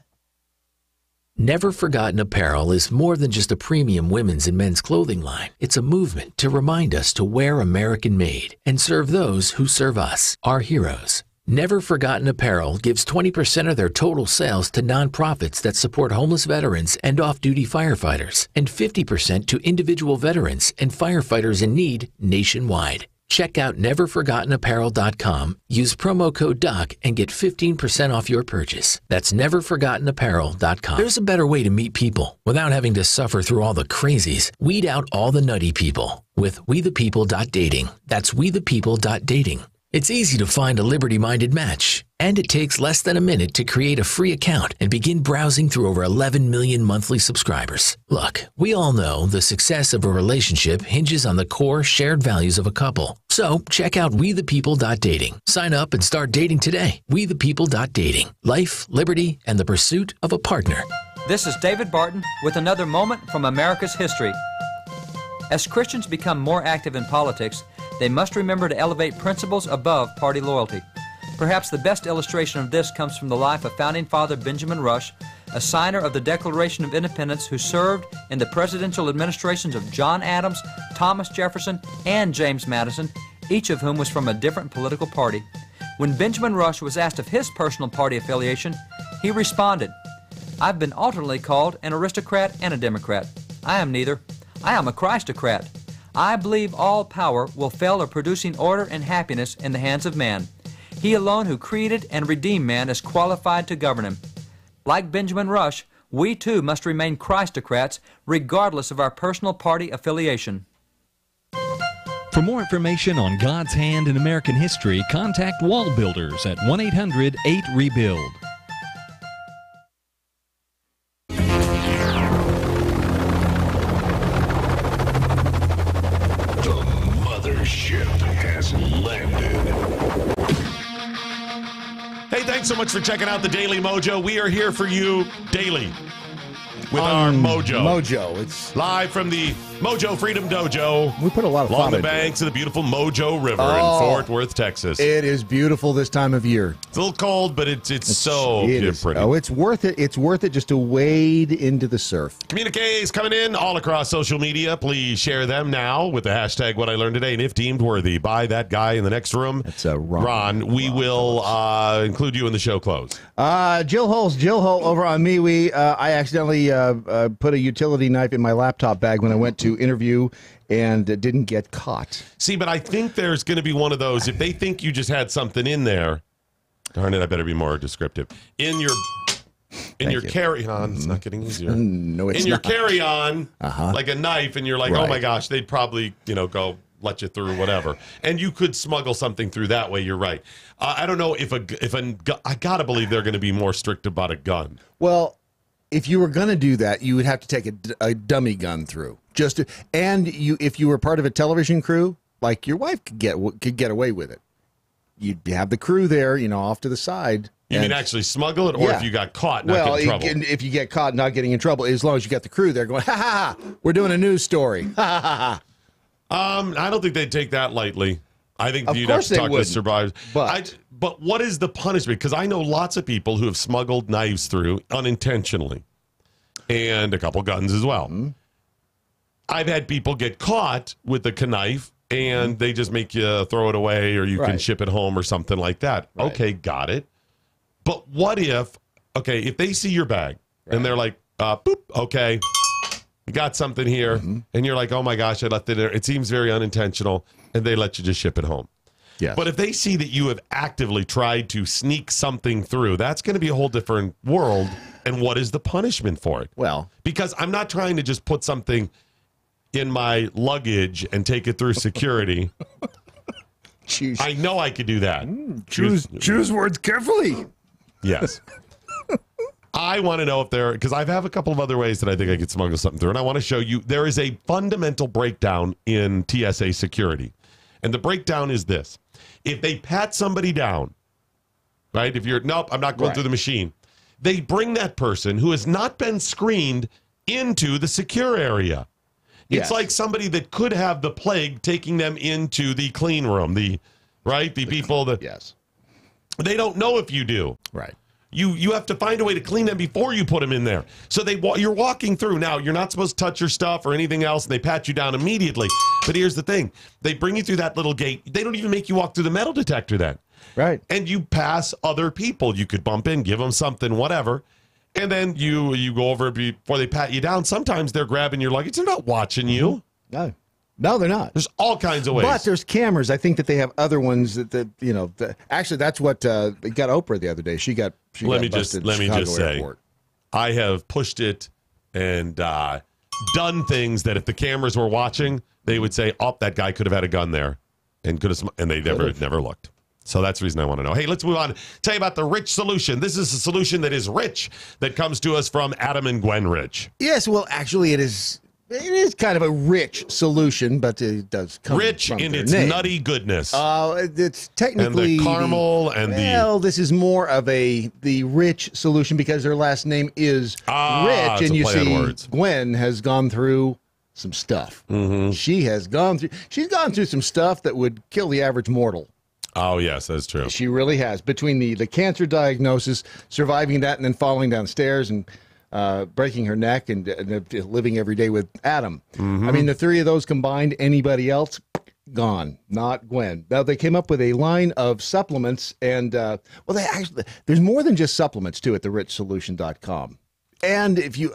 Never Forgotten Apparel is more than just a premium women's and men's clothing line. It's a movement to remind us to wear American-made and serve those who serve us, our heroes. Never Forgotten Apparel gives 20% of their total sales to nonprofits that support homeless veterans and off-duty firefighters, and 50% to individual veterans and firefighters in need nationwide. Check out neverforgottenapparel.com, use promo code DOC, and get 15% off your purchase. That's neverforgottenapparel.com. There's a better way to meet people without having to suffer through all the crazies. Weed out all the nutty people with wethepeople.dating. That's wethepeople.dating. It's easy to find a liberty-minded match, and it takes less than a minute to create a free account and begin browsing through over 11 million monthly subscribers. Look, we all know the success of a relationship hinges on the core shared values of a couple. So check out wethepeople.dating. Sign up and start dating today. Wethepeople.dating. Life, liberty, and the pursuit of a partner. This is David Barton with another moment from America's history. As Christians become more active in politics, they must remember to elevate principles above party loyalty. Perhaps the best illustration of this comes from the life of Founding Father Benjamin Rush, a signer of the Declaration of Independence who served in the presidential administrations of John Adams, Thomas Jefferson, and James Madison, each of whom was from a different political party. When Benjamin Rush was asked of his personal party affiliation, he responded, "I've been alternately called an aristocrat and a Democrat. I am neither. I am a Christocrat. I believe all power will fail of producing order and happiness in the hands of man. He alone who created and redeemed man is qualified to govern him." Like Benjamin Rush, we too must remain Christocrats regardless of our personal party affiliation. For more information on God's hand in American history, contact Wall Builders at 1-800-8-REBUILD. Hey, thanks so much for checking out the Daily Mojo. We are here for you daily with our MoJo. MoJo. It's live from the MoJo Freedom Dojo. We put a lot of along thought the into banks of the beautiful MoJo River in Fort Worth, Texas. It is beautiful this time of year. It's a little cold, but it's so pretty. Oh, it's worth it. It's worth it just to wade into the surf. Communiques coming in all across social media. Please share them now with the hashtag What I Learned Today. And if deemed worthy by that guy in the next room, that's Ron. We will include you in the show close. Jill Hull over on MeWe. I accidentally put a utility knife in my laptop bag when I went to interview and didn't get caught. See, but I think there's going to be one of those. If they think you just had something in there, darn it, I better be more descriptive. In your carry-on, it's not getting easier. No, it's in your not. carry-on, like a knife, and you're like, oh my gosh, they'd probably, go let you through whatever, and you could smuggle something through that way. You're right. I don't know if I gotta believe they're going to be more strict about a gun. Well, if you were going to do that, you would have to take a dummy gun through. If you were part of a television crew, like your wife could get away with it. You'd have the crew there, off to the side. You mean actually smuggle it, or if you got caught, not get in trouble? If you get caught not getting in trouble, as long as you got the crew there going, ha ha ha, we're doing a news story. Ha ha ha. I don't think they'd take that lightly. I think you'd have to talk to survivors. But what is the punishment? Because I know lots of people who have smuggled knives through unintentionally, and a couple guns as well. Mm-hmm. I've had people get caught with a knife and they just make you throw it away, or you can ship it home or something like that. Right. Okay, got it. But what if they see your bag and they're like, boop, okay, you got something here, and you're like, oh my gosh, I left it there. It seems very unintentional, and they let you just ship it home. Yes. But if they see that you have actively tried to sneak something through, that's going to be a whole different world. And what is the punishment for it? Well, because I'm not trying to just put something in my luggage and take it through security. I know I could do that. Choose words carefully. Yes. I want to know if because I have a couple of other ways that I think I could smuggle something through, and I want to show you there is a fundamental breakdown in TSA security. And the breakdown is this. If they pat somebody down, right? If you're, nope, I'm not going through the machine. They bring that person who has not been screened into the secure area. It's like somebody that could have the plague taking them into the clean room, the people that they don't know if you do. Right. You have to find a way to clean them before you put them in there. So you're walking through. Now, you're not supposed to touch your stuff or anything else, and they pat you down immediately. But here's the thing. They bring you through that little gate. They don't even make you walk through the metal detector then. Right. And you pass other people. You could bump in, give them something, whatever. And then you go over before they pat you down. Sometimes they're grabbing your luggage. They're not watching you. No, they're not. There's all kinds of ways. But there's cameras. I think that they have other ones that actually, that's what got Oprah the other day. She got let me just say, airport. I have pushed it and done things that if the cameras were watching, they would say, "Oh, that guy could have had a gun there," and they never looked. So that's the reason I want to know. Hey, let's move on. Tell you about the Rich Solution. This is a solution that is rich that comes to us from Adam and Gwen Rich. Yes, well, actually, it is kind of a rich solution, but it does come rich from in their its name. nutty goodness. It's technically and the caramel this is more of the rich solution because their last name is Rich, and you see, Gwen has gone through some stuff. She's gone through some stuff that would kill the average mortal. Oh, yes, that's true. She really has. Between the cancer diagnosis, surviving that, and then falling downstairs and breaking her neck and living every day with Adam. I mean, the three of those combined, anybody else, gone. Not Gwen. Now, they came up with a line of supplements, and, there's more than just supplements, too, at therichsolution.com. And if you,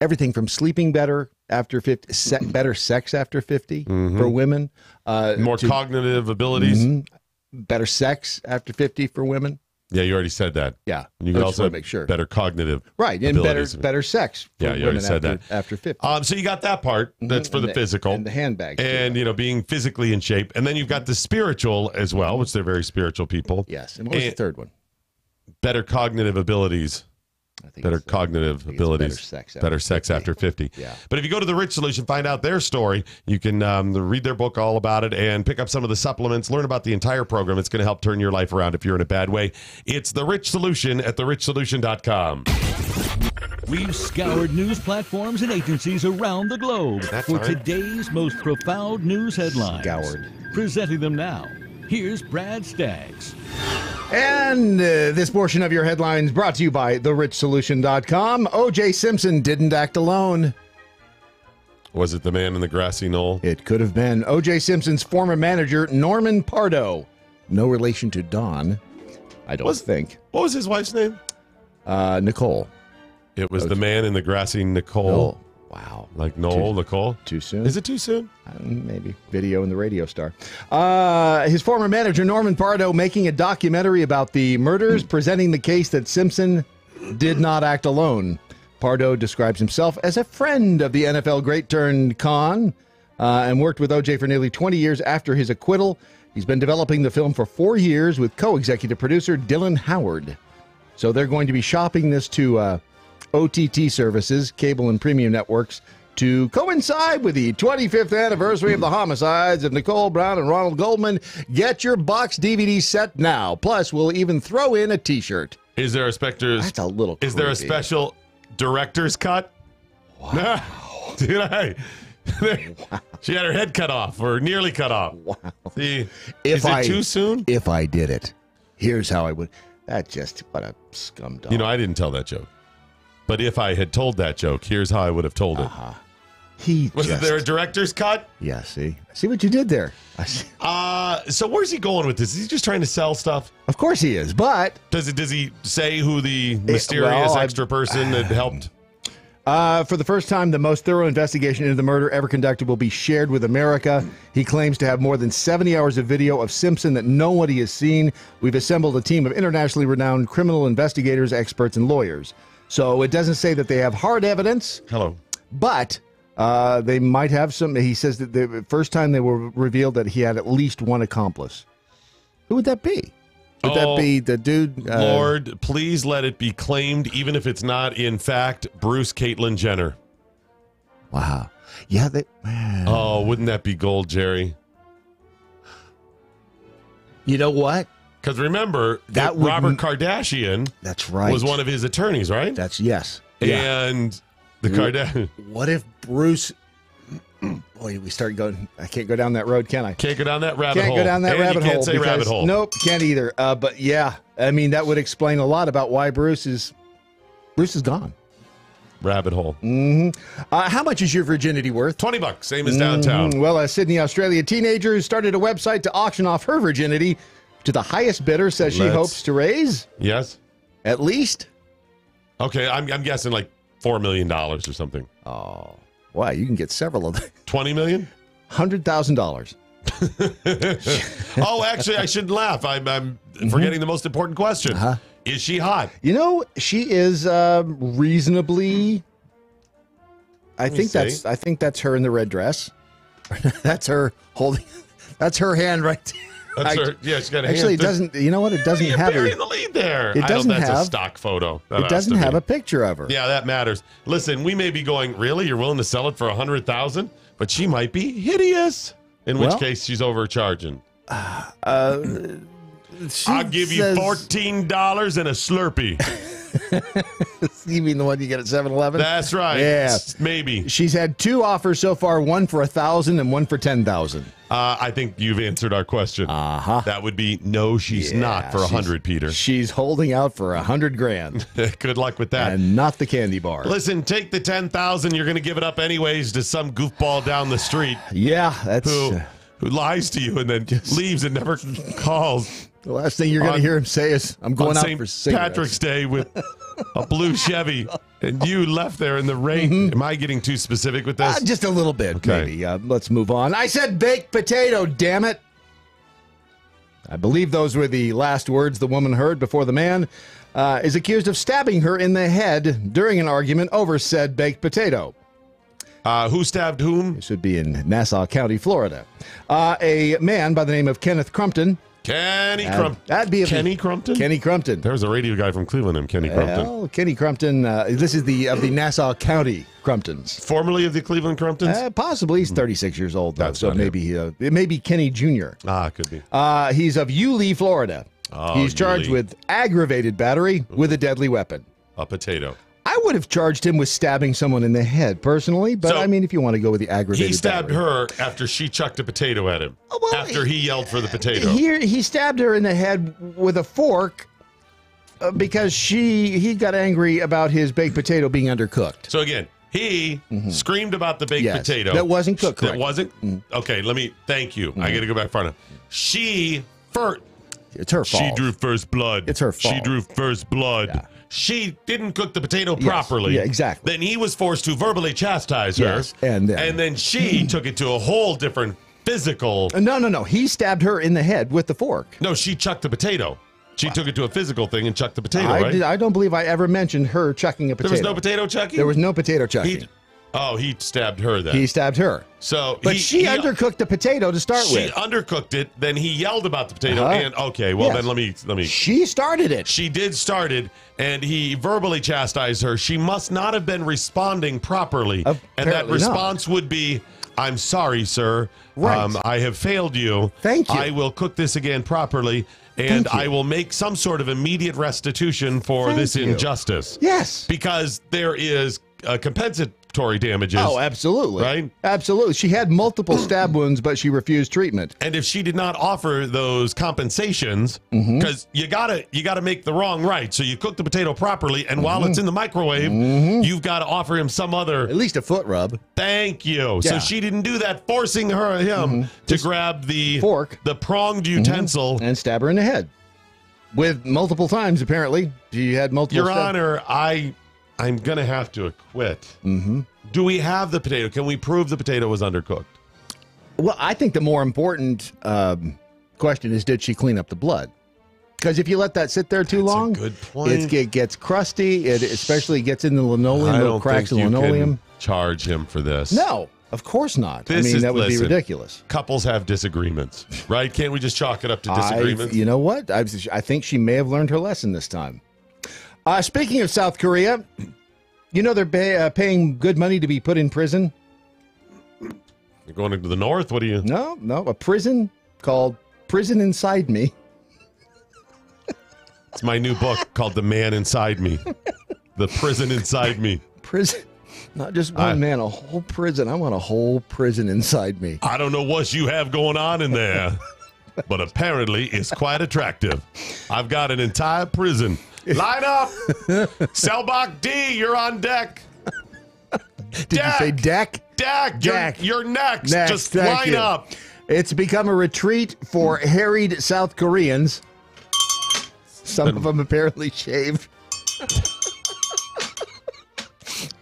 everything from sleeping better after 50, better sex after 50 for women. More cognitive abilities. Better sex after 50 for women. Yeah, you already said that. Yeah. And you can I also make sure. better cognitive right, and abilities. better sex for you already said that. After 50. So you got that part. That's for the physical. And the handbag. And, being physically in shape. And then you've got the spiritual as well, which they're very spiritual people. Yes. And what was the third one? Better cognitive abilities. Better cognitive abilities. Better sex after 50. Yeah. But if you go to The Rich Solution, find out their story. You can read their book all about it and pick up some of the supplements, learn about the entire program. It's going to help turn your life around if you're in a bad way. It's The Rich Solution at therichsolution.com. We've scoured news platforms and agencies around the globe for today's most profound news headlines. Scoured. Presenting them now, here's Brad Staggs. And this portion of your headlines brought to you by therichsolution.com. O.J. Simpson didn't act alone. Was it the man in the grassy knoll? It could have been. O.J. Simpson's former manager, Norman Pardo. No relation to Don, I don't think. What was his wife's name? Nicole. It was the man in the grassy Nicole. Wow. Like Noel, Nicole? Too soon? Is it too soon? Maybe. Video and the radio star. His former manager, Norman Pardo, making a documentary about the murders, presenting the case that Simpson did not act alone. Pardo describes himself as a friend of the NFL great turned con and worked with O.J. for nearly 20 years after his acquittal. He's been developing the film for 4 years with co-executive producer Dylan Howard. So they're going to be shopping this to OTT services, cable and premium networks, to coincide with the 25th anniversary of the homicides of Nicole Brown and Ronald Goldman. Get your box DVD set now. Plus, we'll even throw in a T-shirt. Is there a specter's? That's a little Is there a creepy. special director's cut? Wow. She had her head cut off or nearly cut off. Wow. See, is it too soon? If I did it, here's how I would. That's just what a scumdog. I didn't tell that joke. But if I had told that joke, here's how I would have told it. Was there a director's cut? Yeah, see what you did there. So where's he going with this? Is he just trying to sell stuff? Of course he is, but does he say who the mysterious extra person that helped? For the first time, the most thorough investigation into the murder ever conducted will be shared with America. He claims to have more than 70 hours of video of Simpson that nobody has seen. We've assembled a team of internationally renowned criminal investigators, experts, and lawyers. So it doesn't say that they have hard evidence. But they might have some. He says that the first time they were revealed that he had at least one accomplice. Who would that be? Would that be the dude? Lord, please let it be claimed, even if it's not, in fact, Bruce Caitlyn Jenner. Wow. Yeah. Oh, wouldn't that be gold, Jerry? You know what? Because remember, that Robert Kardashian that's right. was one of his attorneys, right? Yes. And the Kardashian. What if Bruce... Boy, we start going. I can't go down that road, can I? Can't go down that rabbit hole. Can't go down that rabbit hole. You can't say rabbit hole. Nope, can't either. But yeah, I mean that would explain a lot about why Bruce is gone. Rabbit hole. How much is your virginity worth? $20, same as downtown. Well, a Sydney, Australia teenager who started a website to auction off her virginity to the highest bidder says she hopes to raise. Yes. At least. Okay, I'm guessing like $4 million or something. Oh. Wow, you can get several of them. 20 million? $100,000. Oh, actually, I shouldn't laugh. I'm forgetting the most important question. Is she hot? You know, she is reasonably. I think that's her in the red dress. That's her holding. That's her hand right there. That's her. Yeah, she's got a hand. Actually, it doesn't. You know what? It doesn't have burying the lead there. It doesn't that's have a stock photo. It doesn't have a picture of her. Yeah, that matters. Listen, we may be going. Really, you're willing to sell it for $100,000? But she might be hideous. In which case, she's overcharging. I'll give you $14 and a Slurpee. You mean the one you get at 7-Eleven? That's right. Yeah, maybe. She's had 2 offers so far: one for $1,000 and one for $10,000. I think you've answered our question. That would be no. She's not for 100, Peter. She's holding out for $100,000. Good luck with that. And not the candy bar. Listen, take the $10,000. You're going to give it up anyways to some goofball down the street. Yeah, that's who lies to you and then leaves and never calls. The last thing you're going to hear him say is, "I'm going out for cigarettes." Patrick's Day with a blue Chevy, and you left there in the rain. Am I getting too specific with this? Just a little bit, maybe. Let's move on. I said baked potato, damn it. I believe those were the last words the woman heard before the man is accused of stabbing her in the head during an argument over said baked potato. Who stabbed whom? This would be in Nassau County, Florida. A man by the name of Kenneth Crumpton. That'd be Kenny Crumpton? Kenny Crumpton. There's a radio guy from Cleveland named Kenny Crumpton. Well, Kenny Crumpton, this is of the Nassau County Crumptons. Formerly of the Cleveland Crumptons? Possibly. He's 36 years old, though, so maybe it may be Kenny Jr. Could be. He's of Yulee, Florida. He's charged with aggravated battery with a deadly weapon. A potato. I would have charged him with stabbing someone in the head, personally, but I mean, if you want to go with the aggravated He stabbed battery. her after she chucked a potato at him. After he yelled for the potato. He stabbed her in the head with a fork because he got angry about his baked potato being undercooked. So again, he screamed about the baked potato. That wasn't cooked correctly. That wasn't? Okay, thank you. I got to go back far enough. It's her fault. She drew first blood. It's her fault. She drew first blood. Yeah. She didn't cook the potato properly. Yeah, exactly. Then he was forced to verbally chastise her. Yes, and then she took it to a whole different physical. No. He stabbed her in the head with the fork. No, she chucked the potato. She took it to a physical thing and chucked the potato, right? I don't believe I ever mentioned her chucking a potato. There was no potato chucking? There was no potato chucking. He stabbed her then. He stabbed her. But she undercooked the potato to start with. She undercooked it, then he yelled about the potato, and then let me. She started it. She did start it, and he verbally chastised her. She must not have been responding properly, and that response would be, "I'm sorry, sir. Right. I have failed you. Thank you. I will cook this again properly, and I will make some sort of immediate restitution for this injustice." Yes, because there is a compensatory respiratory damages. Oh, absolutely. Right? Absolutely. She had multiple stab wounds, but she refused treatment. And if she did not offer those compensations, because you gotta make the wrong right. So you cook the potato properly, and while it's in the microwave, you've got to offer him some other, at least a foot rub. Thank you. Yeah. So she didn't do that, forcing him to grab the fork, the pronged utensil, and stab her in the head with multiple times. Apparently, she had multiple. Your Honor, I'm gonna have to acquit. Do we have the potato? Can we prove the potato was undercooked? Well, I think the more important question is, did she clean up the blood? Because if you let that sit there too long, good point. It gets crusty. It especially gets in the linoleum, I little don't cracks in think you linoleum. can charge him for this. No, of course not. That would be ridiculous. Couples have disagreements, right? Can't we just chalk it up to disagreements? You know what? I think she may have learned her lesson this time. Speaking of South Korea, you know they're paying good money to be put in prison. You're going to the north? What do you? No, a prison called Prison Inside Me. It's my new book called The Man Inside Me. The Prison Inside Me. Prison. Not just one man, a whole prison. I want a whole prison inside me. I don't know what you have going on in there, but apparently it's quite attractive. I've got an entire prison. Line up! Cell block D, you're on deck. Did you say deck? Deck. You're next. Just line up. It's become a retreat for harried South Koreans. Some of them apparently shaved.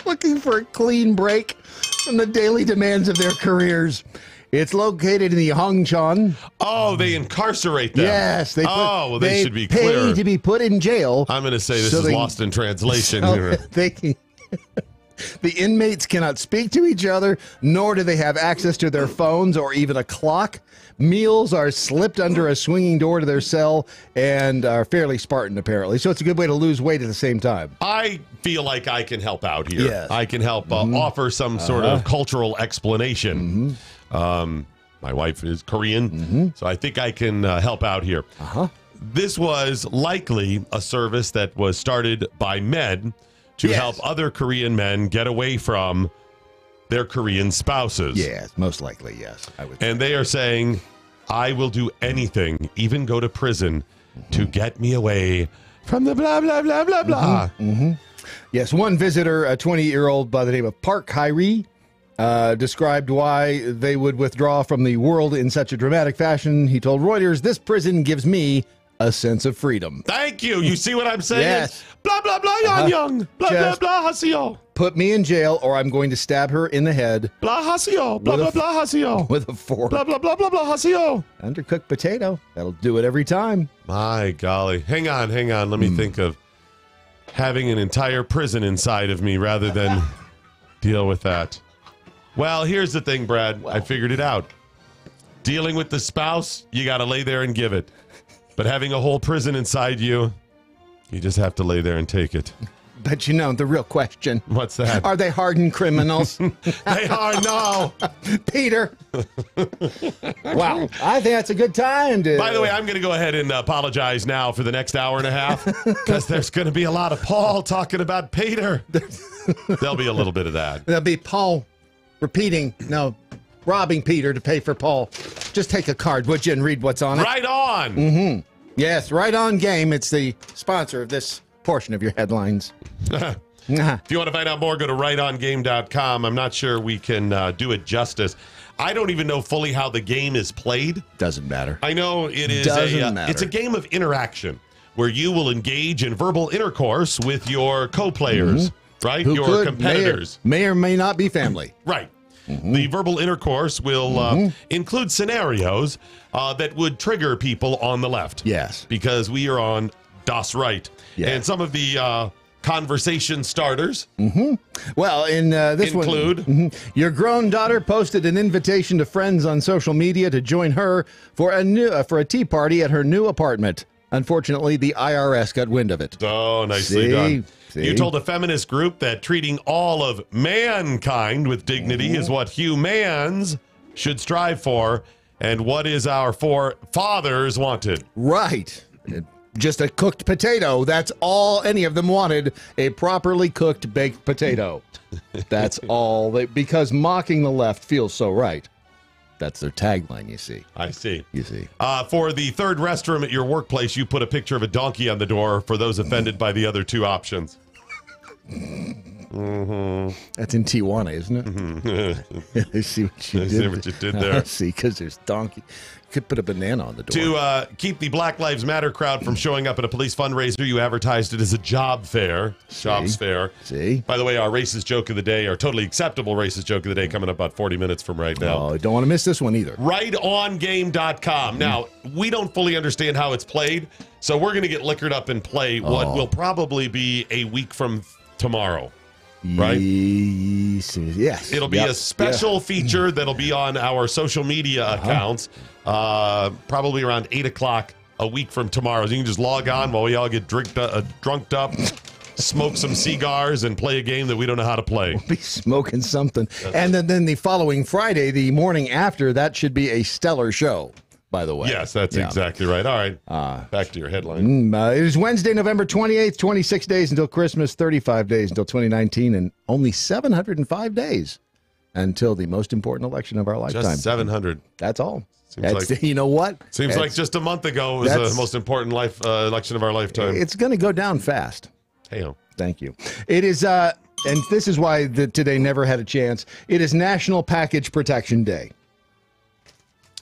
Looking for a clean break from the daily demands of their careers. It's located in the Hongchon. Oh, they incarcerate them. Yes. They should be pay clear. to be put in jail. I'm going to say this is lost in translation here. The inmates cannot speak to each other, nor do they have access to their phones or even a clock. Meals are slipped under a swinging door to their cell and are fairly Spartan, apparently. So it's a good way to lose weight at the same time. I feel like I can help out here. Yes. I can help offer some sort of cultural explanation. My wife is Korean, so I think I can help out here. This was likely a service that was started by men to help other Korean men get away from their Korean spouses. Yes, most likely, yes. And they are saying, I will do anything, even go to prison, to get me away from the blah, blah, blah, blah, blah. Yes, one visitor, a 20-year-old by the name of Park Hairi, described why they would withdraw from the world in such a dramatic fashion. He told Reuters, "This prison gives me a sense of freedom." Thank you. You see what I'm saying? Yes. Blah, blah, blah, young. Blah, Just blah, blah, hasio. Put me in jail or I'm going to stab her in the head. Blah, hasio. Blah, blah, blah, hasio. With a fork. Blah, blah, blah, blah, blah, hasio. Undercooked potato. That'll do it every time. My golly. Hang on. Let me think of having an entire prison inside of me rather than deal with that. Well, here's the thing, Brad. I figured it out. Dealing with the spouse, you got to lay there and give it. But having a whole prison inside you, you just have to lay there and take it. But you know, the real question. What's that? Are they hardened criminals? They are, no. Peter. Wow. I think that's a good time to... By the way, I'm going to go ahead and apologize now for the next hour and a half because there's going to be a lot of Paul talking about Peter. There'll be a little bit of that. There'll be Paul robbing Peter to pay for Paul. Just take a card, would you, and read what's on it? Right on. Yes, Right On Game. It's the sponsor of this portion of your headlines. If you want to find out more, go to rightongame.com. I'm not sure we can do it justice. I don't even know fully how the game is played. Doesn't matter. I know it is matter. It's a game of interaction where you will engage in verbal intercourse with your co-players, right? Your competitors. May or may not be family. Right. The verbal intercourse will include scenarios that would trigger people on the left. Yes. Because we are on Das Right. Yes. And some of the conversation starters well, in this include one, your grown daughter posted an invitation to friends on social media to join her for a tea party at her new apartment. Unfortunately, the IRS got wind of it. Oh, nicely done. You told a feminist group that treating all of mankind with dignity is what humans should strive for and what is our forefathers wanted. Right. just a cooked potato. That's all any of them wanted, a properly cooked baked potato. That's all. Because mocking the left feels so right. That's their tagline, you see. I see. You see. For the third restroom at your workplace, you put a picture of a donkey on the door for those offended by the other two options. Mm-hmm. That's in Tijuana, isn't it? Mm-hmm. I see what you did. See what you did there. See, because there's donkey. Could put a banana on the door. To keep the Black Lives Matter crowd from showing up at a police fundraiser, you advertised it as a job fair. Jobs fair. See? By the way, our racist joke of the day, our totally acceptable racist joke of the day, coming up about 40 minutes from right now. Oh, don't want to miss this one either. RightOnGame.com. Now, we don't fully understand how it's played, so we're going to get liquored up and play what will probably be a week from tomorrow. Right? Yes. It'll be a special feature that'll be on our social media accounts, probably around 8 o'clock a week from tomorrow. So you can just log on while we all get drunked up, smoke some cigars, and play a game that we don't know how to play. We'll be smoking something. And then the following Friday, the morning after, that should be a stellar show. By the way. Yes, that's exactly right. All right. Back to your headline. It is Wednesday, November 28th, 26 days until Christmas, 35 days until 2019, and only 705 days until the most important election of our lifetime. Just 700. That's all. Like, you know what? Seems like just a month ago was the most important election of our lifetime. It's going to go down fast. Hey-o. Thank you. It is, and this is why today never had a chance. It is National Package Protection Day.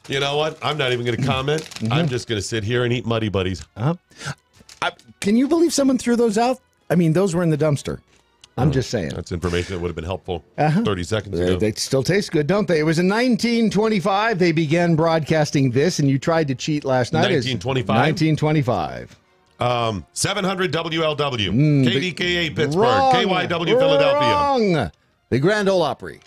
You know what? I'm not even going to comment. I'm just going to sit here and eat Muddy Buddies. Can you believe someone threw those out? I mean, those were in the dumpster. I'm just saying. That's information that would have been helpful 30 seconds ago. They still taste good, don't they? It was in 1925 they began broadcasting this, and you tried to cheat last night. 1925? 1925. 700 WLW, KDKA Pittsburgh, KYW Philadelphia. Wrong. The Grand Ole Opry.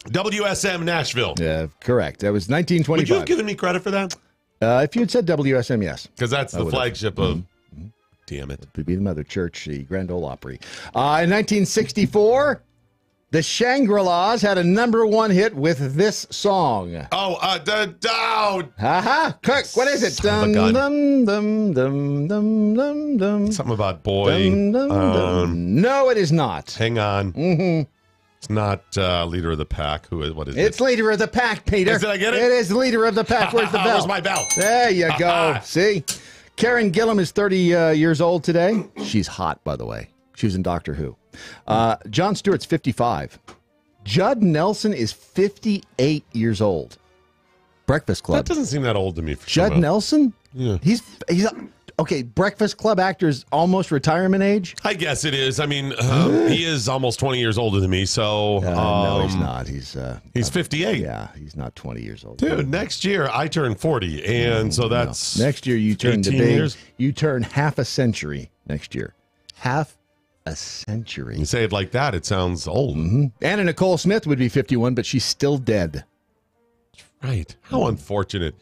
WSM Nashville. Yeah, correct. That was 1925. Would you have given me credit for that? If you had said WSM, yes. Because that's the flagship of... Damn it. It would be the mother church, the Grand Ole Opry. In 1964, the Shangri-Las had a number one hit with this song. Kirk, what is it? Dum, dum, dum, dum, dum, dum, dum. Something about boy. No, it is not. Hang on. It's not Leader of the Pack. What is it? It's Leader of the Pack, Peter. Did I get it? It is Leader of the Pack. Where's the bell? Where's my bell? There you go. See? Karen Gillan is 30 years old today. She's hot, by the way. She was in Doctor Who. Jon Stewart's 55. Judd Nelson is 58 years old. Breakfast Club. That doesn't seem that old to me. Judd Nelson? Yeah. He's okay, Breakfast Club actor's almost retirement age? I guess it is. I mean, he is almost 20 years older than me, so... no, he's not. He's 58. Yeah, he's not 20 years old. Dude, next year I turn 40, and so that's... No. Next year you turn 18 years. You turn half a century next year. Half a century. You say it like that, it sounds old. Anna Nicole Smith would be 51, but she's still dead. Right. How unfortunate.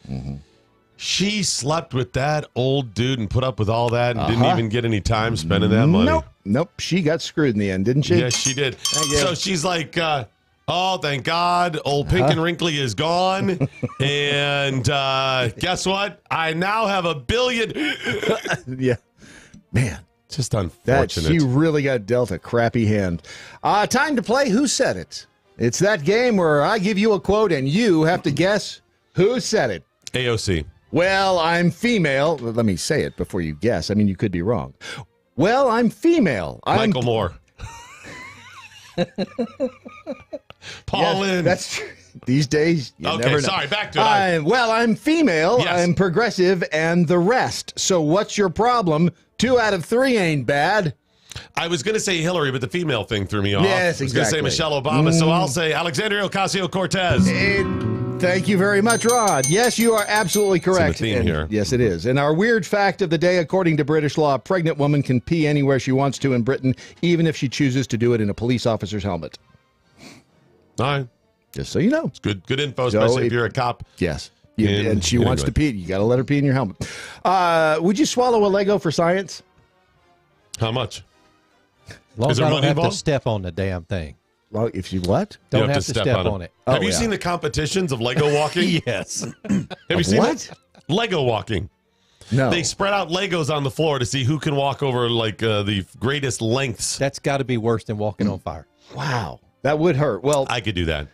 She slept with that old dude and put up with all that and didn't even get any time spending that money. Nope. She got screwed in the end, didn't she? Yes, she did. So she's like, oh, thank God, old Pink and Wrinkly is gone. And guess what? I now have $1 billion. Yeah. Man. Just unfortunate. She really got dealt a crappy hand. Time to play Who Said It? It's that game where I give you a quote and you have to guess who said it. AOC. Well, I'm female. Let me say it before you guess. I mean, you could be wrong. Well, I'm female. Michael Moore. Paul Lynn. That's true. These days, you never know. Sorry, back to it. Well, I'm female. Yes. I'm progressive, and the rest. So what's your problem? 2 out of 3 ain't bad. I was going to say Hillary, but the female thing threw me off. Yes, I was going to say Michelle Obama, so I'll say Alexandria Ocasio-Cortez. Thank you very much, Rod. Yes, you are absolutely correct. It's a theme here. Yes, it is. And our weird fact of the day, according to British law, a pregnant woman can pee anywhere she wants to in Britain, even if she chooses to do it in a police officer's helmet. All right. Just so you know. It's good info, especially if you're a cop. Yes. And she wants to pee. You got to let her pee in your helmet. Would you swallow a Lego for science? How much? Long as I don't have to step on the damn thing. Well, if you what? Don't have to step on it. Have you seen the competitions of Lego walking? Yes. Have you seen what? Lego walking. No. They spread out Legos on the floor to see who can walk over like the greatest lengths. That's got to be worse than walking on fire. Wow. That would hurt. Well, I could do that.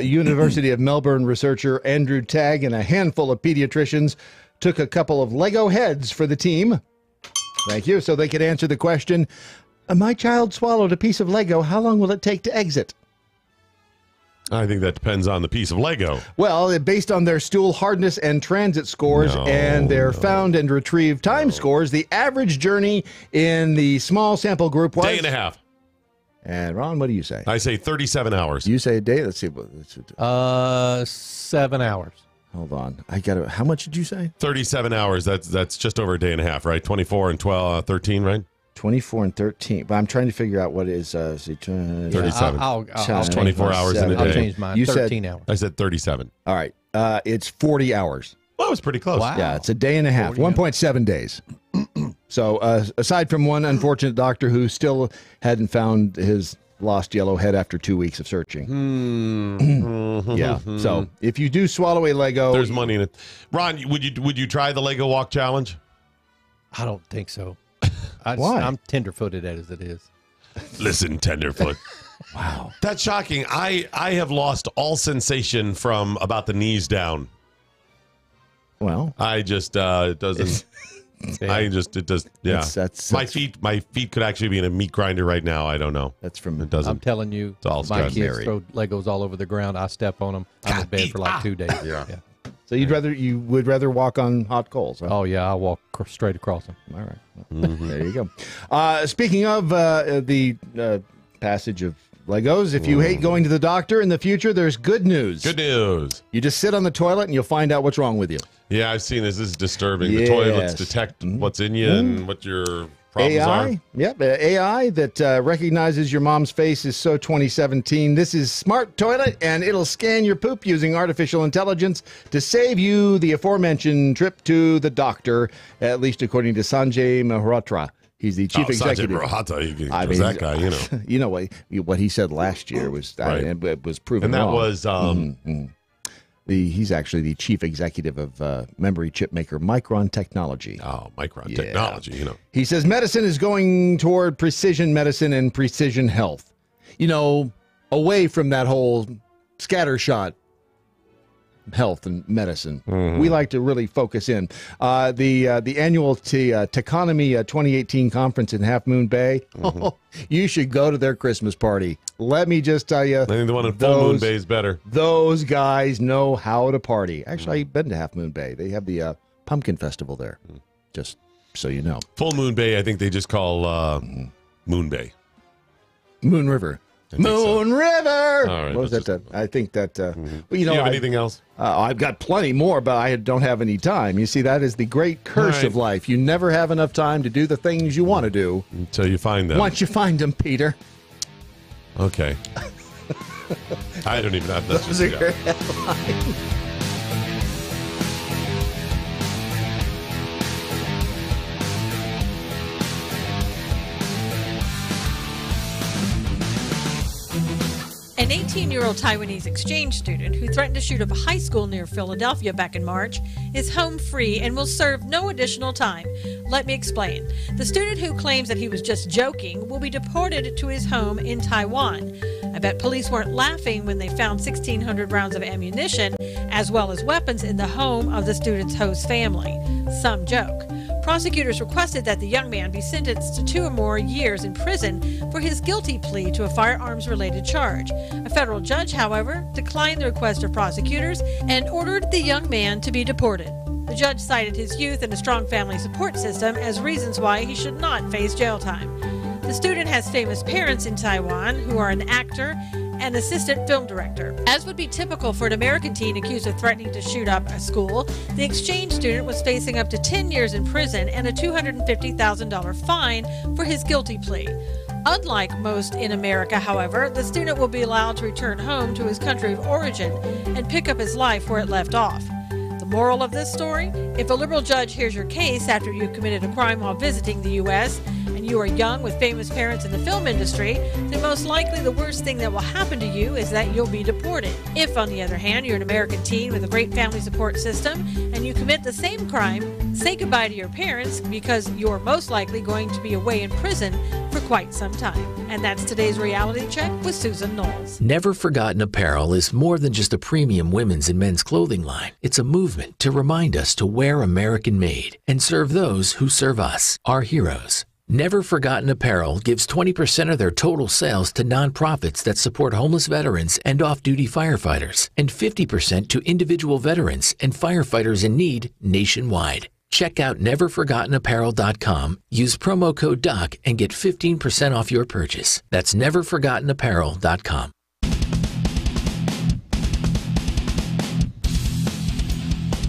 University of Melbourne researcher Andrew Tagg and a handful of pediatricians took a couple of Lego heads for the team. Thank you. So they could answer the question, my child swallowed a piece of Lego. How long will it take to exit? I think that depends on the piece of Lego. Well, based on their stool hardness and transit scores and their found and retrieved time scores, the average journey in the small sample group was... Day and a half. And Ron, what do you say? I say 37 hours. You say a day? Let's see. 7 hours. Hold on. How much did you say? 37 hours. That's just over a day and a half, right? 24 and 12, 13, right? 24 and 13. But I'm trying to figure out what is 37. I'll 24 hours in a day. I'll change mine. 13 hours. I said 37. All right. It's 40 hours. Well, that was pretty close. Wow. Yeah, it's a day and a half. 1.7 days. So aside from one unfortunate doctor who still hadn't found his lost yellow head after 2 weeks of searching. Yeah. So if you do swallow a Lego, there's money in it. Ron, would you try the Lego Walk Challenge? I don't think so. Why? I'm tender-footed as it is. Listen, tenderfoot. Wow. That's shocking. I have lost all sensation from about the knees down. Well, I just it doesn't. It does. Yeah, that's my feet could actually be in a meat grinder right now. I don't know. That's from it. Doesn't. I'm telling you, it's all my kids throw Legos all over the ground. I step on them. I'm in bed for like 2 days. Yeah. So you would rather walk on hot coals? Huh? Oh yeah, I walk straight across them. All right. There you go. Speaking of the passage of Legos, if you hate going to the doctor in the future, there's good news. Good news. You just sit on the toilet and you'll find out what's wrong with you. Yeah, I've seen this. This is disturbing. Yes. The toilets detect what's in you and what your problems are. Yep, AI that recognizes your mom's face is so 2017. This is Smart Toilet, and it'll scan your poop using artificial intelligence to save you the aforementioned trip to the doctor, at least according to Sanjay Mehrotra. He's the chief executive. Sanjay Mehrotra, that guy, you know. You know what he said last year was it was proven and that wrong. Was he's actually the chief executive of memory chip maker Micron Technology. Oh, Micron Technology, you know. He says medicine is going toward precision medicine and precision health. You know, away from that whole scattershot health and medicine. We like to really focus in. The annual Techonomy 2018 conference in Half Moon Bay. You should go to their Christmas party. Let me just tell you. I think the one in Full Moon Bay is better. Those guys know how to party. Actually, I've been to Half Moon Bay. They have the Pumpkin Festival there. Just so you know. Full Moon Bay, I think they just call Moon Bay. Moon River. Moon River. All right, what was that? I think that. Well, you know, do you have anything else? I've got plenty more, but I don't have any time. You see, that is the great curse of life. You never have enough time to do the things you want to do until you find them. Once you find them, Peter. Okay. I don't even have that. That was a great headline. An 18-year-old Taiwanese exchange student who threatened to shoot up a high school near Philadelphia back in March is home free and will serve no additional time. Let me explain. The student who claims that he was just joking will be deported to his home in Taiwan. I bet police weren't laughing when they found 1,600 rounds of ammunition as well as weapons in the home of the student's host family. Some joke. Prosecutors requested that the young man be sentenced to 2 or more years in prison for his guilty plea to a firearms-related charge. A federal judge, however, declined the request of prosecutors and ordered the young man to be deported. The judge cited his youth and a strong family support system as reasons why he should not face jail time. The student has famous parents in Taiwan who are an actor and assistant film director. As would be typical for an American teen accused of threatening to shoot up a school, the exchange student was facing up to 10 years in prison and a $250,000 fine for his guilty plea. Unlike most in America, however, the student will be allowed to return home to his country of origin and pick up his life where it left off. The moral of this story? If a liberal judge hears your case after you committed a crime while visiting the U.S., and you are young with famous parents in the film industry, then most likely the worst thing that will happen to you is that you'll be deported. If, on the other hand, you're an American teen with a great family support system and you commit the same crime, say goodbye to your parents because you're most likely going to be away in prison for quite some time. And that's today's Reality Check with Susan Knowles. Never Forgotten Apparel is more than just a premium women's and men's clothing line. It's a movement to remind us to wear American made and serve those who serve us, our heroes. Never Forgotten Apparel gives 20% of their total sales to nonprofits that support homeless veterans and off-duty firefighters, and 50% to individual veterans and firefighters in need nationwide. Check out neverforgottenapparel.com, use promo code DOC, and get 15% off your purchase. That's neverforgottenapparel.com.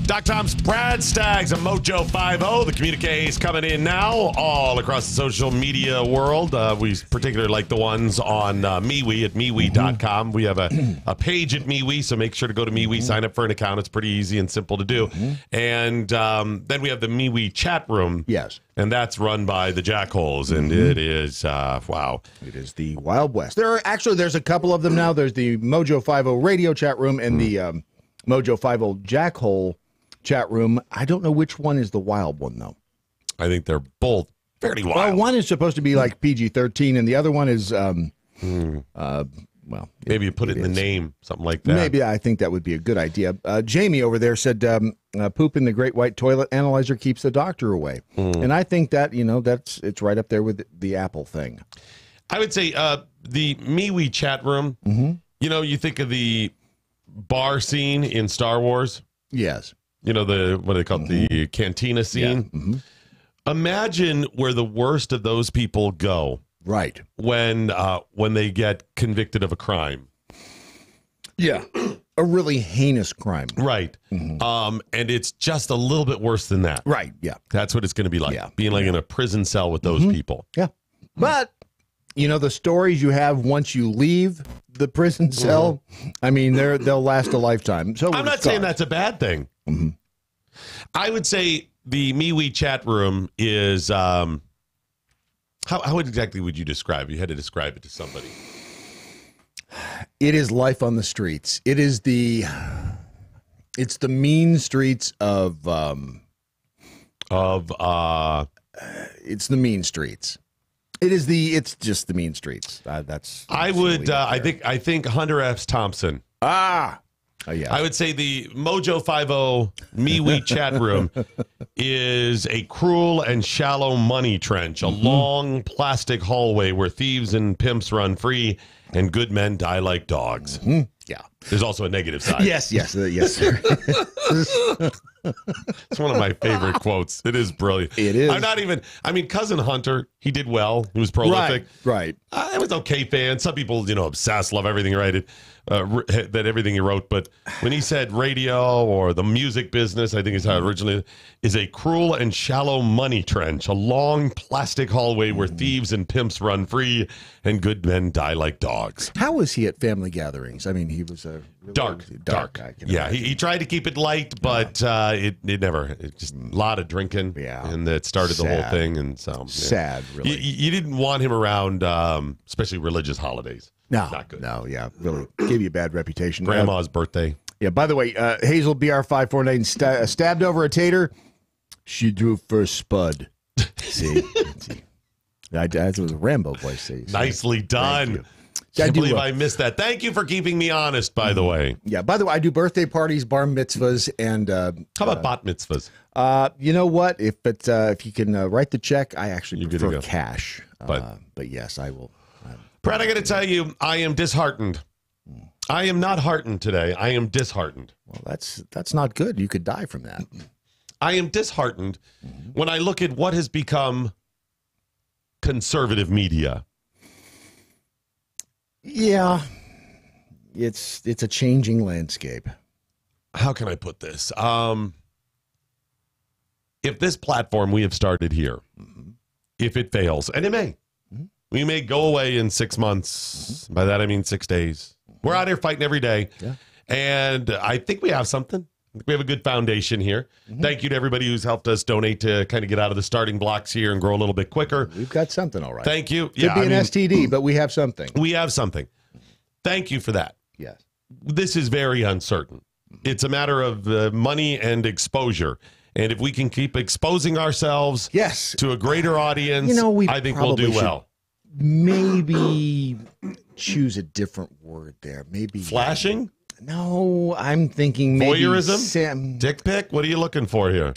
Doc Tom's Brad Staggs of MoJo 50. The communique is coming in now all across the social media world. We particularly like the ones on MeWe at MeWe.com. We have a page at MeWe, so make sure to go to MeWe, sign up for an account. It's pretty easy and simple to do. And then we have the MeWe chat room. Yes. And that's run by the Jackholes, and it is, wow. It is the Wild West. There's a couple of them now. There's the MoJo 50 radio chat room and the MoJo 50 Jackhole chat room. I don't know which one is the wild one, though. I think they're both fairly wild. Well, one is supposed to be like PG-13, and the other one is, maybe you put it in the name, something like that. Maybe I think that would be a good idea. Jamie over there said, poop in the great white toilet analyzer keeps the doctor away. And I think that, it's right up there with the Apple thing. I would say the MeWe chat room, you think of the bar scene in Star Wars. Yes. What do they call it? The cantina scene. Yeah. Imagine where the worst of those people go. Right. When they get convicted of a crime. Yeah. A really heinous crime. Right. And it's just a little bit worse than that. Right. Yeah. That's what it's going to be like. Being like in a prison cell with those people. Yeah. But, the stories you have once you leave the prison cell, I mean, they'll last a lifetime. So I'm not saying that's a bad thing. I would say the MeWe chat room is, how exactly would you describe it? You had to describe it to somebody. It is life on the streets. It's the mean streets of it's the mean streets. It's just the mean streets. I think Hunter F. Thompson. Oh, yeah. I would say the MoJo 50 MeWe chat room is a cruel and shallow money trench, a long plastic hallway where thieves and pimps run free and good men die like dogs. Yeah. There's also a negative side. Yes, sir. It's one of my favorite quotes. It is brilliant. It is. Cousin Hunter, he did well. He was prolific. Right. It was okay fan. Some people, obsess, love everything he everything he wrote. But when he said radio or the music business, I think is how it originally is a cruel and shallow money trench, a long plastic hallway where thieves and pimps run free and good men die like dogs. How was he at family gatherings? I mean, he was a dark. Yeah, he tried to keep it light, but just a lot of drinking. Yeah, and that started the whole thing. And so sad. Really, you didn't want him around, especially religious holidays. No, not good. No, yeah, really gave you a bad reputation. Grandma's birthday. Yeah. By the way, Hazel BR549 stabbed over a tater. She drew first spud. See. That was a Rambo voice. Nicely done. Can't believe I missed that. Thank you for keeping me honest, by the way. Yeah, by the way, I do birthday parties, bar mitzvahs, and... how about bat mitzvahs? You know what? If you can write the check, I actually prefer cash. But yes, I will. Brad, I got to tell you, I am disheartened. I am not heartened today. I am disheartened. Well, that's not good. You could die from that. I am disheartened when I look at what has become conservative media. Yeah, it's a changing landscape. How can I put this? If this platform we have started here, if it fails, and it may, we may go away in 6 months. By that I mean 6 days. We're out here fighting every day, and I think we have something. We have a good foundation here. Thank you to everybody who's helped us donate to kind of get out of the starting blocks here and grow a little bit quicker. We've got something, all right. Thank you. Could be an STD, but we have something. We have something. Thank you for that. Yes. This is very uncertain. It's a matter of money and exposure. And if we can keep exposing ourselves to a greater audience, I think we'll do well. Maybe choose a different word there. Maybe flashing? No, I'm thinking maybe voyeurism? Dick pic? What are you looking for here?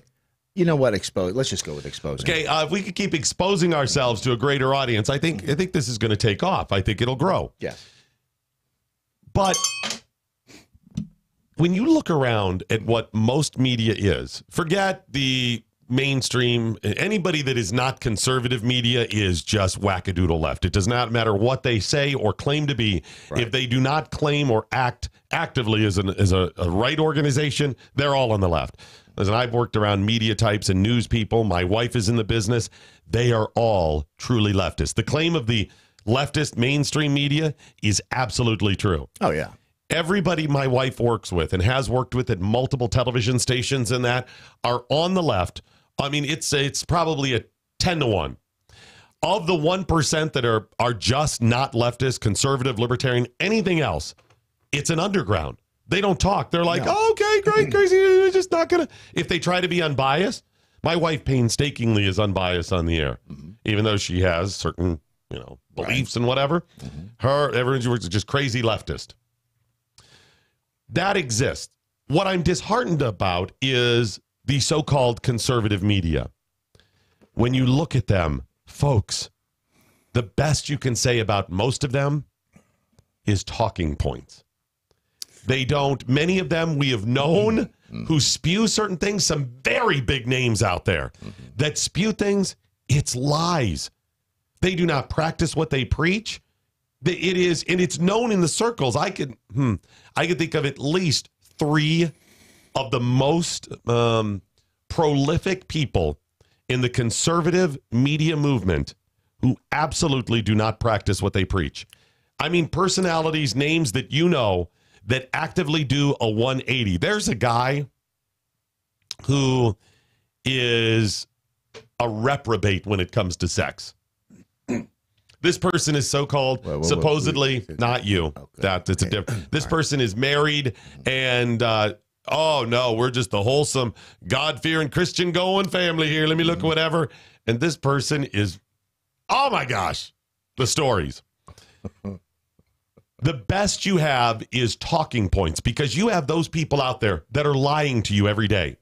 You know what? Let's just go with exposing. Okay, if we could keep exposing ourselves to a greater audience, I think this is going to take off. I think it'll grow. Yes. But when you look around at what most media is, forget the mainstream, anybody that is not conservative media is just wackadoodle left. It does not matter what they say or claim to be. Right. If they do not claim or act actively as a right organization, they're all on the left. Listen, I've worked around media types and news people. My wife is in the business. They are all truly leftist. The claim of the leftist mainstream media is absolutely true. Oh, yeah. Everybody my wife works with and has worked with at multiple television stations and that are on the left. I mean, it's probably a 10-1. Of the 1% that are just not leftist, conservative, libertarian, anything else, it's an underground. They don't talk. They're like, oh, okay, great, crazy. You're just not going to. If they try to be unbiased, my wife painstakingly is unbiased on the air, even though she has certain, beliefs and whatever. Everyone's just crazy leftist. That exists. What I'm disheartened about is the so-called conservative media. When you look at them, folks, the best you can say about most of them is talking points. They don't, many of them we have known who spew certain things, some very big names out there that spew things, it's lies. They do not practice what they preach. It is, and it's known in the circles. I could think of at least 3 of the most prolific people in the conservative media movement who absolutely do not practice what they preach. I mean, personalities, names that that actively do a 180. There's a guy who is a reprobate when it comes to sex. This person is so-called, supposedly, not you. Okay. It's a different. This person is married and, oh, no, we're just a wholesome, God-fearing, Christian-going family here. Let me look at whatever. And this person is, oh, my gosh, the stories. The best you have is talking points because you have those people out there that are lying to you every day.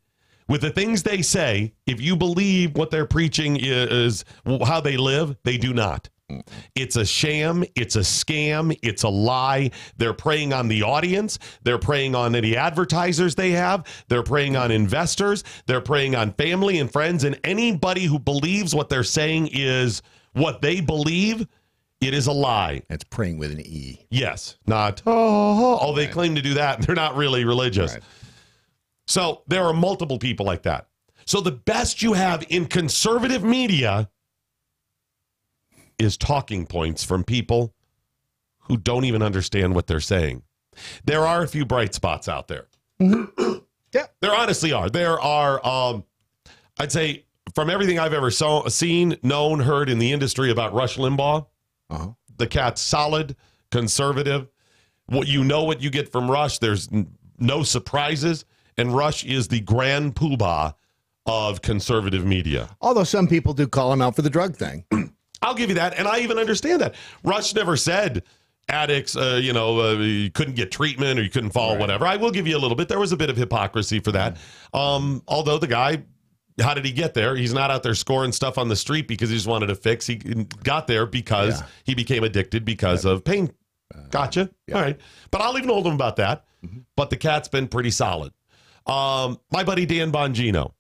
With the things they say, if you believe what they're preaching is how they live, they do not. It's a sham. It's a scam. It's a lie. They're preying on the audience. They're preying on any advertisers they have. They're preying on investors. They're preying on family and friends. And anybody who believes what they're saying is what they believe, it is a lie. It's praying with an E. Yes. Not, oh, they claim to do that. They're not really religious. Right. So there are multiple people like that. So the best you have in conservative media is talking points from people who don't even understand what they're saying. There are a few bright spots out there. Yeah, there honestly are. There are, I'd say, from everything I've ever seen, known, heard in the industry about Rush Limbaugh, the cat's solid, conservative. What you get from Rush, there's no surprises, and Rush is the grand poobah of conservative media. Although some people do call him out for the drug thing. I'll give you that, and I even understand that. Rush never said addicts, you couldn't get treatment or you couldn't follow whatever. I will give you a little bit. There was a bit of hypocrisy for that. Although the guy, how did he get there? He's not out there scoring stuff on the street because he just wanted to fix. He got there because he became addicted because of pain. Gotcha. All right. But I'll even hold him about that. But the cat's been pretty solid. My buddy Dan Bongino.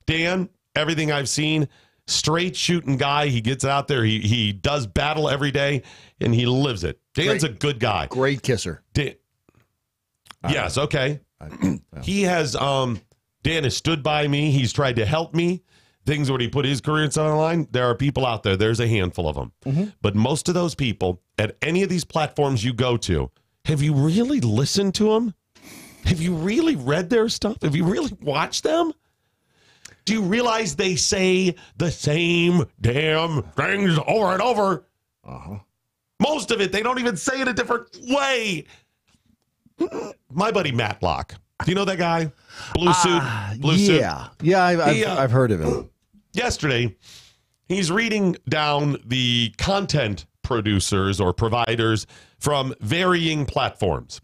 Dan, everything I've seen, straight shooting guy. He gets out there. He does battle every day, and he lives it. Dan's a good guy. Great kisser. Yes, okay. He has, Dan has stood by me. He's tried to help me. Things where he put his career on the line. There are people out there. There's a handful of them. But most of those people, at any of these platforms you go to, have you really listened to them? Have you really read their stuff? Have you really watched them? Do you realize they say the same damn things over and over? Most of it, they don't even say it a different way. My buddy Matlock. Do you know that guy? Blue suit? Blue suit? Yeah, I've heard of him. Yesterday, he's reading down the content producers or providers from varying platforms.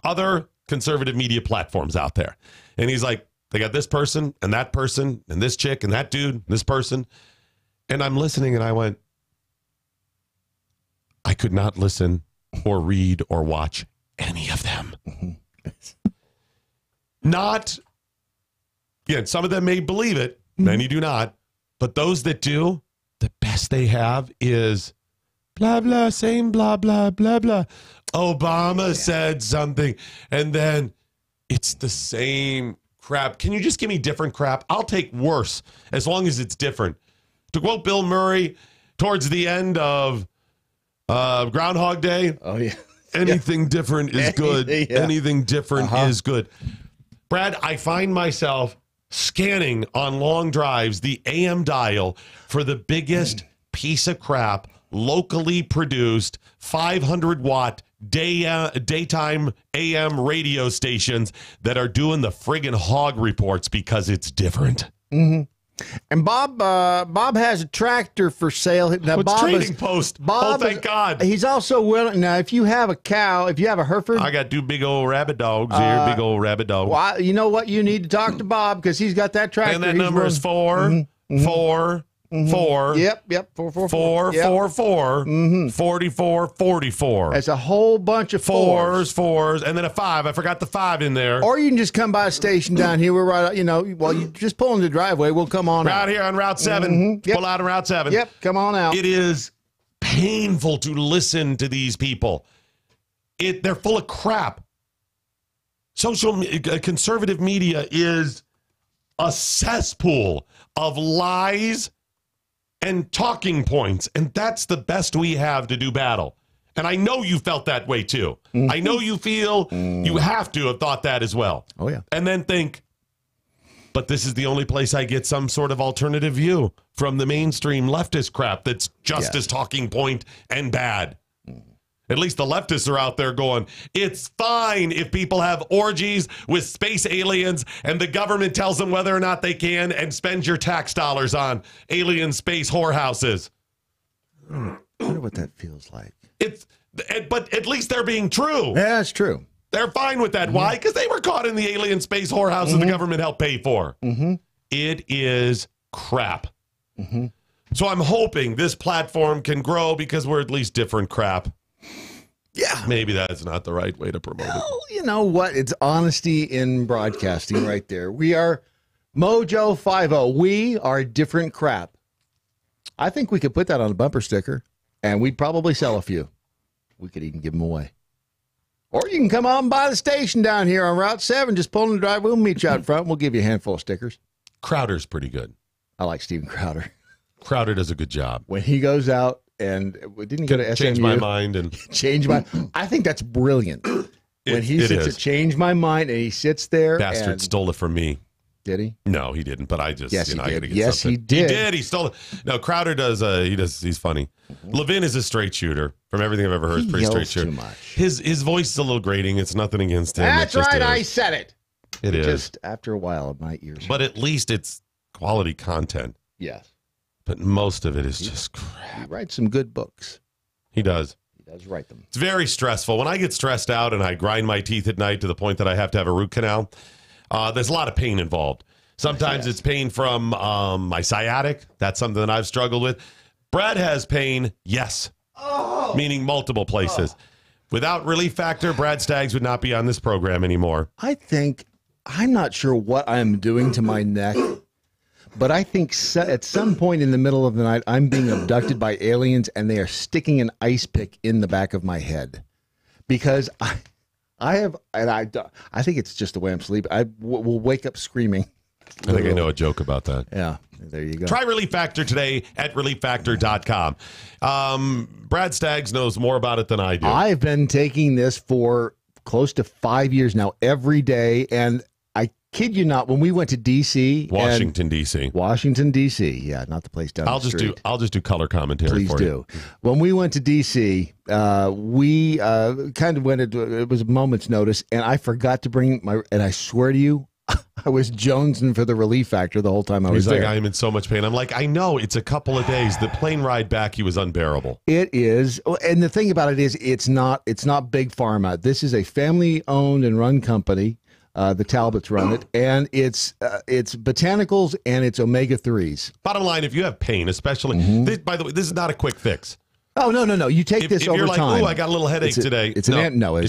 Other conservative media platforms out there. And he's like, they got this person and this chick and that dude, this person. And I'm listening and I went, I could not listen or read or watch any of them. Not, again, some of them may believe it, many do not. But those that do, the best they have is blah, blah, same blah, blah, blah, blah. Obama said something. And then it's the same crap. Can you just give me different crap? I'll take worse as long as it's different. To quote Bill Murray towards the end of Groundhog Day. Oh, yeah. Anything different is good. Anything different is good. Brad, I find myself scanning on long drives the AM dial for the biggest piece of crap, locally produced, 500-watt daytime AM radio stations that are doing the friggin' hog reports because it's different. And Bob has a tractor for sale. Now, What's Trading Post? Bob Thank God. He's also willing. Now, if you have a cow, if you have a Hereford. I got two big old rabbit dogs here, big old rabbit dogs. Well, you know what? You need to talk to Bob because he's got that tractor. And that number is 4. Yep. 44 44. That's a whole bunch of fours, and then a 5. I forgot the 5 in there. Or you can just come by a station down here. We're right, you just pull in the driveway. We'll come on out. Here on Route 7. Pull out on Route 7. Yep, come on out. It is painful to listen to these people. They're full of crap. Conservative media is a cesspool of lies and talking points, and that's the best we have to do battle. And I know you felt that way too. I know you feel you have to have thought that as well. Oh yeah. And then think, but this is the only place I get some sort of alternative view from the mainstream leftist crap that's just as talking point and bad. At least the leftists are out there going, it's fine if people have orgies with space aliens and the government tells them whether or not they can and spend your tax dollars on alien space whorehouses. I wonder what that feels like. But at least they're being true. Yeah, that's true. They're fine with that. Why? Because they were caught in the alien space whorehouses the government helped pay for. It is crap. So I'm hoping this platform can grow because we're at least different crap. Yeah. Maybe that's not the right way to promote it. You know what? It's honesty in broadcasting right there. We are MoJo 50. We are different crap. I think we could put that on a bumper sticker, and we'd probably sell a few. We could even give them away. Or you can come out and buy the station down here on Route 7. Just pull in the driveway. We'll meet you out front. We'll give you a handful of stickers. Crowder's pretty good. I like Steven Crowder. Crowder does a good job. When he goes out, and didn't go to SMU. Change my mind and change my. I think that's brilliant. When he sits at Change My Mind and he sits there. Bastard stole it from me. Did he? No, he didn't. But I just he did. I gotta get yes, something. he did. He did. He stole it. No, Crowder does. He's funny. Levin is a straight shooter. From everything I've ever heard, pretty straight shooter. Too much. His voice is a little grating. It's nothing against him. That's right. I said it. It is. Just after a while, my ears. But at least it's quality content. Yes. But most of it is just crap. He writes some good books. He does. He does write them. It's very stressful. When I get stressed out and I grind my teeth at night to the point that I have to have a root canal, there's a lot of pain involved. Sometimes it's pain from my sciatic. That's something that I've struggled with. Brad has pain, yes, meaning multiple places. Without Relief Factor, Brad Staggs would not be on this program anymore. I'm not sure what I'm doing to my neck. But I think at some point in the middle of the night, I'm being abducted by aliens, and they are sticking an ice pick in the back of my head. Because I think it's just the way I'm sleeping. I will wake up screaming. I think I know a joke about that. Yeah, there you go. Try Relief Factor today at relieffactor.com. Brad Staggs knows more about it than I do. I've been taking this for close to 5 years now, every day. And I kid you not, when we went to D.C. Washington, D.C. Washington, D.C. Yeah, not the place down the street. I'll just do color commentary Please for you. do. When we went to D.C., we kind of went it was a moment's notice, and I forgot to bring and I swear to you, I was jonesing for the relief factor the whole time I was there. He's like, I am in so much pain. I'm like, I know, it's a couple of days. The plane ride back, he was unbearable. It is. And the thing about it is, it's not big pharma. This is a family-owned and run company. The Talbots run it, and it's botanicals and it's omega-3s. Bottom line, if you have pain, especially, by the way, this is not a quick fix. Oh, no. You take this over time. If you're like, oh, I got a little headache today. It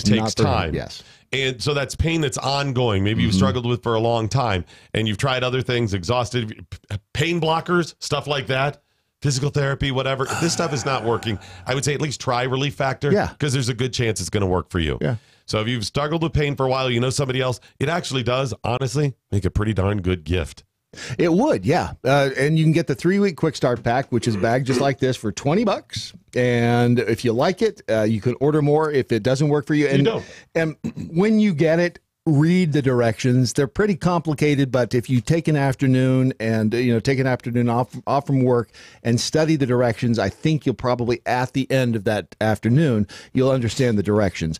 takes time. Yes. And so that's pain that's ongoing. Maybe you've struggled with for a long time, and you've tried other things, exhausted, pain blockers, stuff like that, physical therapy, whatever. If this stuff is not working, I would say at least try Relief Factor. Yeah. Because there's a good chance it's going to work for you. Yeah. So if you've struggled with pain for a while, you know somebody else, it actually does, honestly, make a pretty darn good gift. It would, yeah. And you can get the 3-week quick start pack, which is bagged just like this for $20. And if you like it, you can order more if it doesn't work for you. And, and when you get it, read the directions. They're pretty complicated, but if you take an afternoon and take an afternoon off from work and study the directions, I think you'll probably at the end of that afternoon, you'll understand the directions.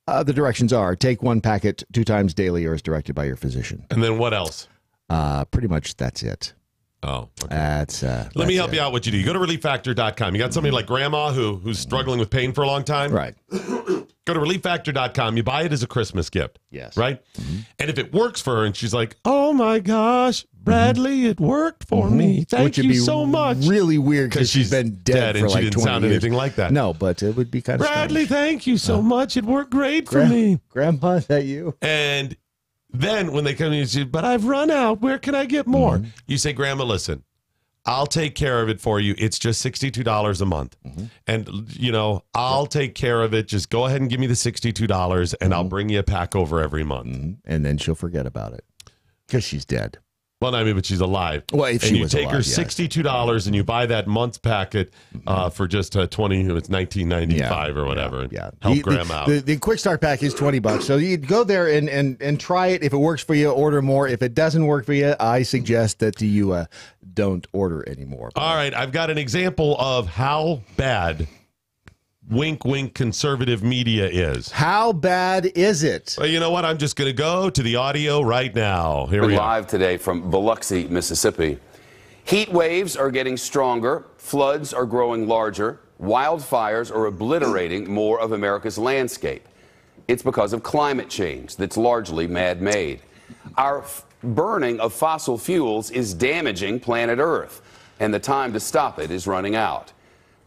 The directions are take 1 packet 2 times daily or as directed by your physician. And then what else? Pretty much that's it. Oh, okay. Let me help you out what you do. You go to relieffactor.com. You got somebody like grandma who's struggling with pain for a long time. Right. Go to relieffactor.com. You buy it as a Christmas gift. Yes. Right? And if it works for her and she's like, oh my gosh, Bradley, it worked for me. Thank you so much. Really weird because she's been dead for and like she didn't 20 sound years. anything like that. No, but it would be kind of Bradley, thank you so much. It worked great for me. Grandpa, is that you? And then when they come in and say, but I've run out, where can I get more? You say, Grandma, listen, I'll take care of it for you. It's just $62 a month. And, I'll take care of it. Just go ahead and give me the $62 and I'll bring you a pack over every month. And then she'll forget about it because she's dead. Well, I mean, but she's alive. Well, if she was alive, you take her $62 and you buy that month's packet for just it's $19.95 or whatever. And help Grandma out. The quick start pack is $20. So you go there and try it. If it works for you, order more. If it doesn't work for you, I suggest that you don't order anymore. All right, I've got an example of how bad wink, wink, conservative media is. How bad is it? Well, you know what? I'm just going to go to the audio right now. Here we are. Live today from Biloxi, Mississippi. Heat waves are getting stronger. Floods are growing larger. Wildfires are obliterating more of America's landscape. It's because of climate change that's largely man-made. Our burning of fossil fuels is damaging planet Earth, and the time to stop it is running out.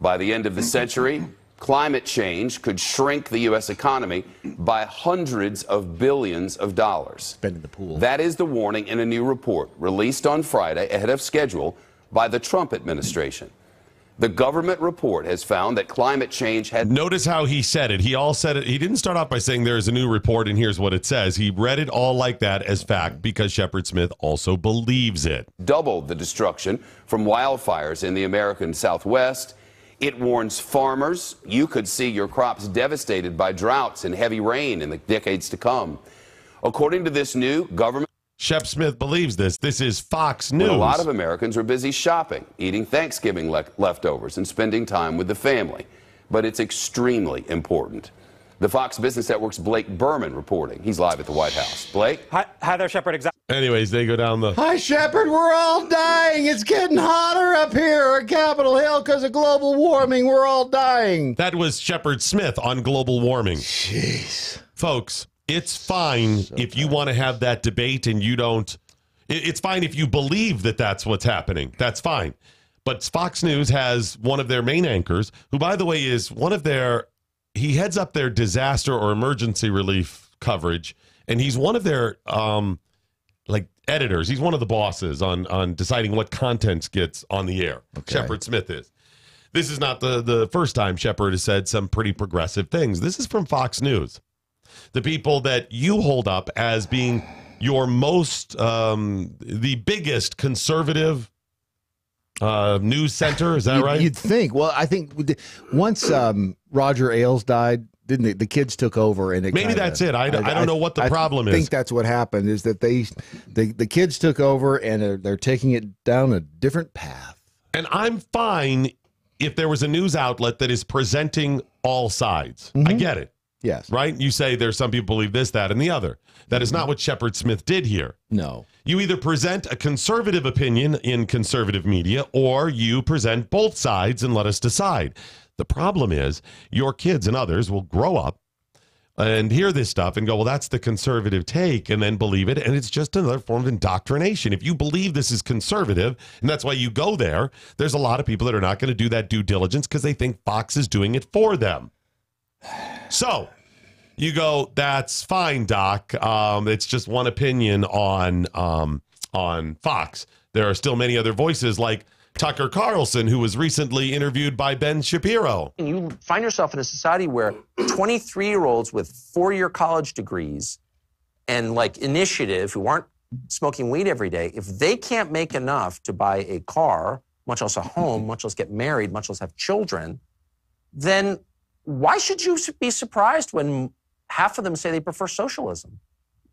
By the end of the century, climate change could shrink the U.S. economy by hundreds of billions of dollars. Spending the pool. That is the warning in a new report released on Friday ahead of schedule by the Trump administration. The government report has found that climate change had... Notice how he said it. He all said it. He didn't start off by saying there's a new report and here's what it says. He read it all like that as fact because Shepard Smith also believes it. Doubled the destruction from wildfires in the American Southwest. It warns farmers you could see your crops devastated by droughts and heavy rain in the decades to come. According to this new government... Shep Smith believes this. This is Fox News. A lot of Americans are busy shopping, eating Thanksgiving leftovers, and spending time with the family. But it's extremely important. The Fox Business Network's Blake Berman reporting. He's live at the White House. Blake? Hi there, Shepard. Anyways, they go down the... Hi, Shepard. We're all dying. It's getting hotter up here at Capitol Hill because of global warming. We're all dying. That was Shepard Smith on global warming. Jeez. Folks, it's fine if you want to have that debate and you don't... It's fine if you believe that that's what's happening. That's fine. But Fox News has one of their main anchors, who, by the way, is one of their... He heads up their disaster or emergency relief coverage, and he's one of their editors. He's one of the bosses on deciding what content gets on the air. Okay. Shepard Smith is. This is not the first time Shepard has said some pretty progressive things. This is from Fox News. The people that you hold up as being your most, the biggest conservative news center. Is that right? You'd think. Well, I think once Roger Ailes died, didn't the kids took over, and maybe that's it. I don't know what the problem is. I think that's what happened is that the kids took over, and they're taking it down a different path. And I'm fine if there was a news outlet that is presenting all sides. I get it. Yes. Right? You say there's some people believe this, that, and the other. That is not what Shepard Smith did here. No. You either present a conservative opinion in conservative media, or you present both sides and let us decide. The problem is your kids and others will grow up and hear this stuff and go, well, that's the conservative take, and then believe it. And it's just another form of indoctrination. If you believe this is conservative, and that's why you go there, there's a lot of people that are not going to do that due diligence because they think Fox is doing it for them. So you go, that's fine, Doc. It's just one opinion on Fox. There are still many other voices like Tucker Carlson, who was recently interviewed by Ben Shapiro. And you find yourself in a society where 23-year-olds with 4-year college degrees and like initiative who aren't smoking weed every day, if they can't make enough to buy a car, much less a home, much less get married, much less have children, then why should you be surprised when half of them say they prefer socialism?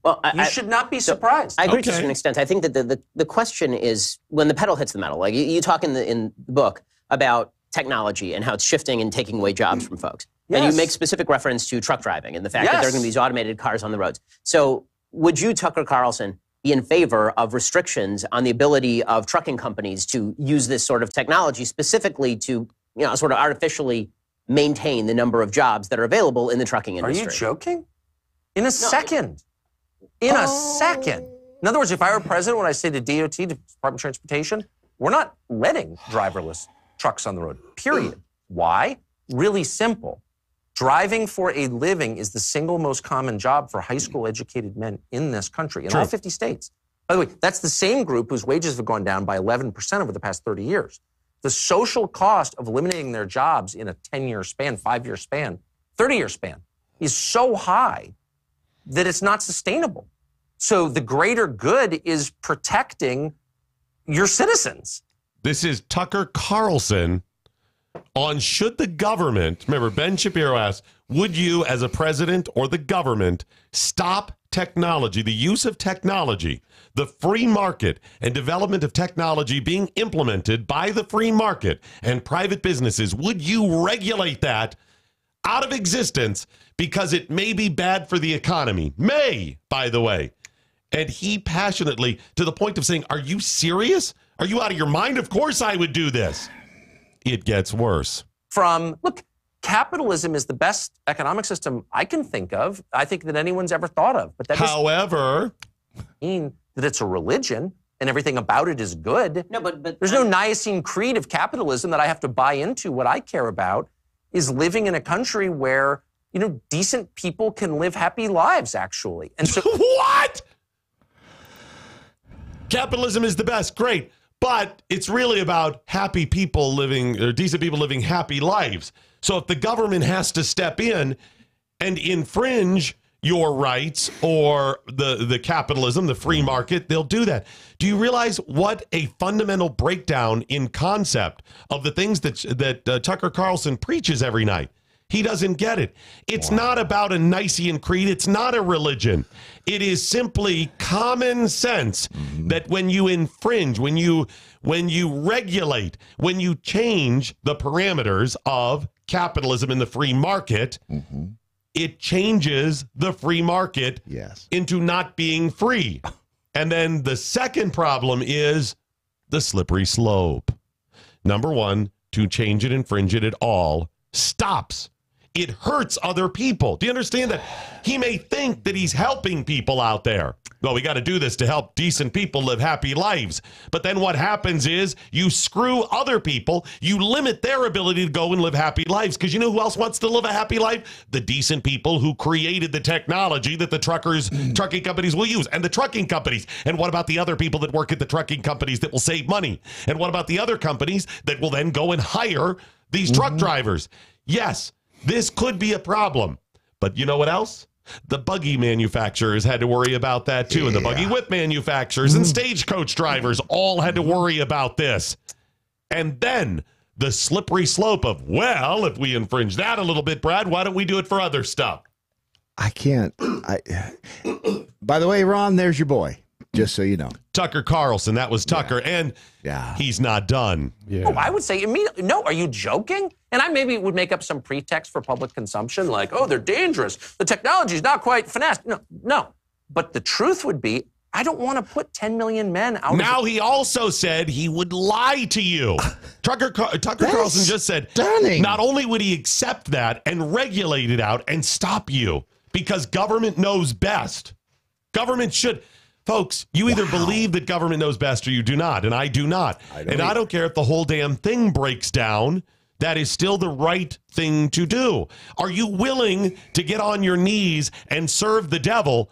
Well, you should not be surprised. I agree to an extent. I think that the question is when the pedal hits the metal. Like you talk in the book about technology and how it's shifting and taking away jobs from folks. Yes. And you make specific reference to truck driving and the fact that there are going to be these automated cars on the roads. So would you, Tucker Carlson, be in favor of restrictions on the ability of trucking companies to use this sort of technology specifically to, sort of artificially maintain the number of jobs that are available in the trucking industry? Are you joking? In a second. In a second. In other words, if I were president, when I say to DOT, to Department of Transportation, we're not letting driverless trucks on the road, period. Why? Really simple. Driving for a living is the single most common job for high school educated men in this country, in all 50 states. By the way, that's the same group whose wages have gone down by 11% over the past 30 years. The social cost of eliminating their jobs in a 10-year span, 5-year span, 30-year span is so high that it's not sustainable. So the greater good is protecting your citizens. This is Tucker Carlson on should the government, remember Ben Shapiro asked, would you as a president or the government stop technology, the use of technology, the free market and development of technology being implemented by the free market and private businesses? Would you regulate that out of existence because it may be bad for the economy? May, by the way. And he passionately, to the point of saying, are you serious? Are you out of your mind? Of course I would do this. It gets worse. Look, capitalism is the best economic system I can think of, I think that anyone's ever thought of. But that however, doesn't mean that it's a religion and everything about it is good. No, but there's no Nicene Creed of capitalism that I have to buy into. What I care about is living in a country where, decent people can live happy lives, actually. And so what? Capitalism is the best. Great. But it's really about happy people living, or decent people living happy lives. So if the government has to step in and infringe your rights or the capitalism, the free market, they'll do that. Do you realize what a fundamental breakdown in concept of the things that Tucker Carlson preaches every night? He doesn't get it. It's not about a Nicene Creed. It's not a religion. It is simply common sense that when you infringe, when you regulate, when you change the parameters of capitalism in the free market, it changes the free market into not being free. And then the second problem is the slippery slope. Number one, to change it, infringe it at all, stops. It hurts other people. Do you understand that? He may think that he's helping people out there. Well, we got to do this to help decent people live happy lives. But then what happens is you screw other people. You limit their ability to go and live happy lives. Because you know who else wants to live a happy life? The decent people who created the technology that the trucking companies will use. And the trucking companies. And what about the other people that work at the trucking companies that will save money? And what about the other companies that will then go and hire these truck drivers? Yes. This could be a problem, but you know what else? The buggy manufacturers had to worry about that too, and the buggy whip manufacturers and stagecoach drivers all had to worry about this. And then the slippery slope of, well, if we infringe that a little bit, Brad, why don't we do it for other stuff? I can't. By the way, Ron, there's your boy. Just so you know. Tucker Carlson, that was Tucker, and he's not done. Yeah. Oh, I would say immediately, no, are you joking? And I maybe would make up some pretext for public consumption, like, oh, they're dangerous. The technology's not quite finessed. No. But the truth would be, I don't want to put 10 million men out. Now, he also said he would lie to you. Tucker Carlson just said, stunning. Not only would he accept that and regulate it out and stop you, because government knows best. Government should... Folks, you either believe that government knows best or you do not, and I do not. I don't care if the whole damn thing breaks down. That is still the right thing to do. Are you willing to get on your knees and serve the devil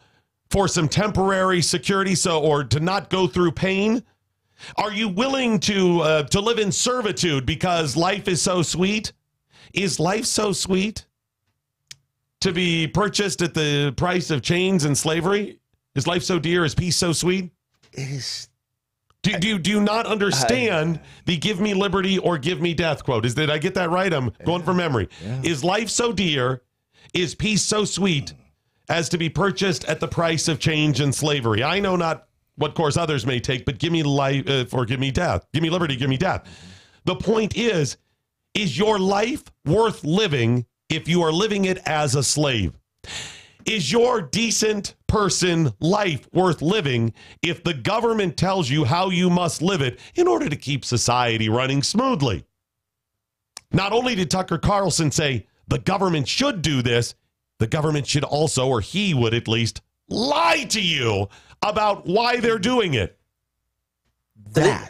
for some temporary security or to not go through pain? Are you willing to live in servitude because life is so sweet? Is life so sweet to be purchased at the price of chains and slavery? Is life so dear? Is peace so sweet? It is. Do you not understand the give me liberty or give me death quote? Did I get that right? I'm going from memory. Yeah. Is life so dear? Is peace so sweet as to be purchased at the price of change and slavery? I know not what course others may take, but give me life or give me death. Give me liberty, give me death. The point is your life worth living if you are living it as a slave? Is your decent person life worth living if the government tells you how you must live it in order to keep society running smoothly? Not only did Tucker Carlson say the government should do this, the government should also, or he would at least, lie to you about why they're doing it.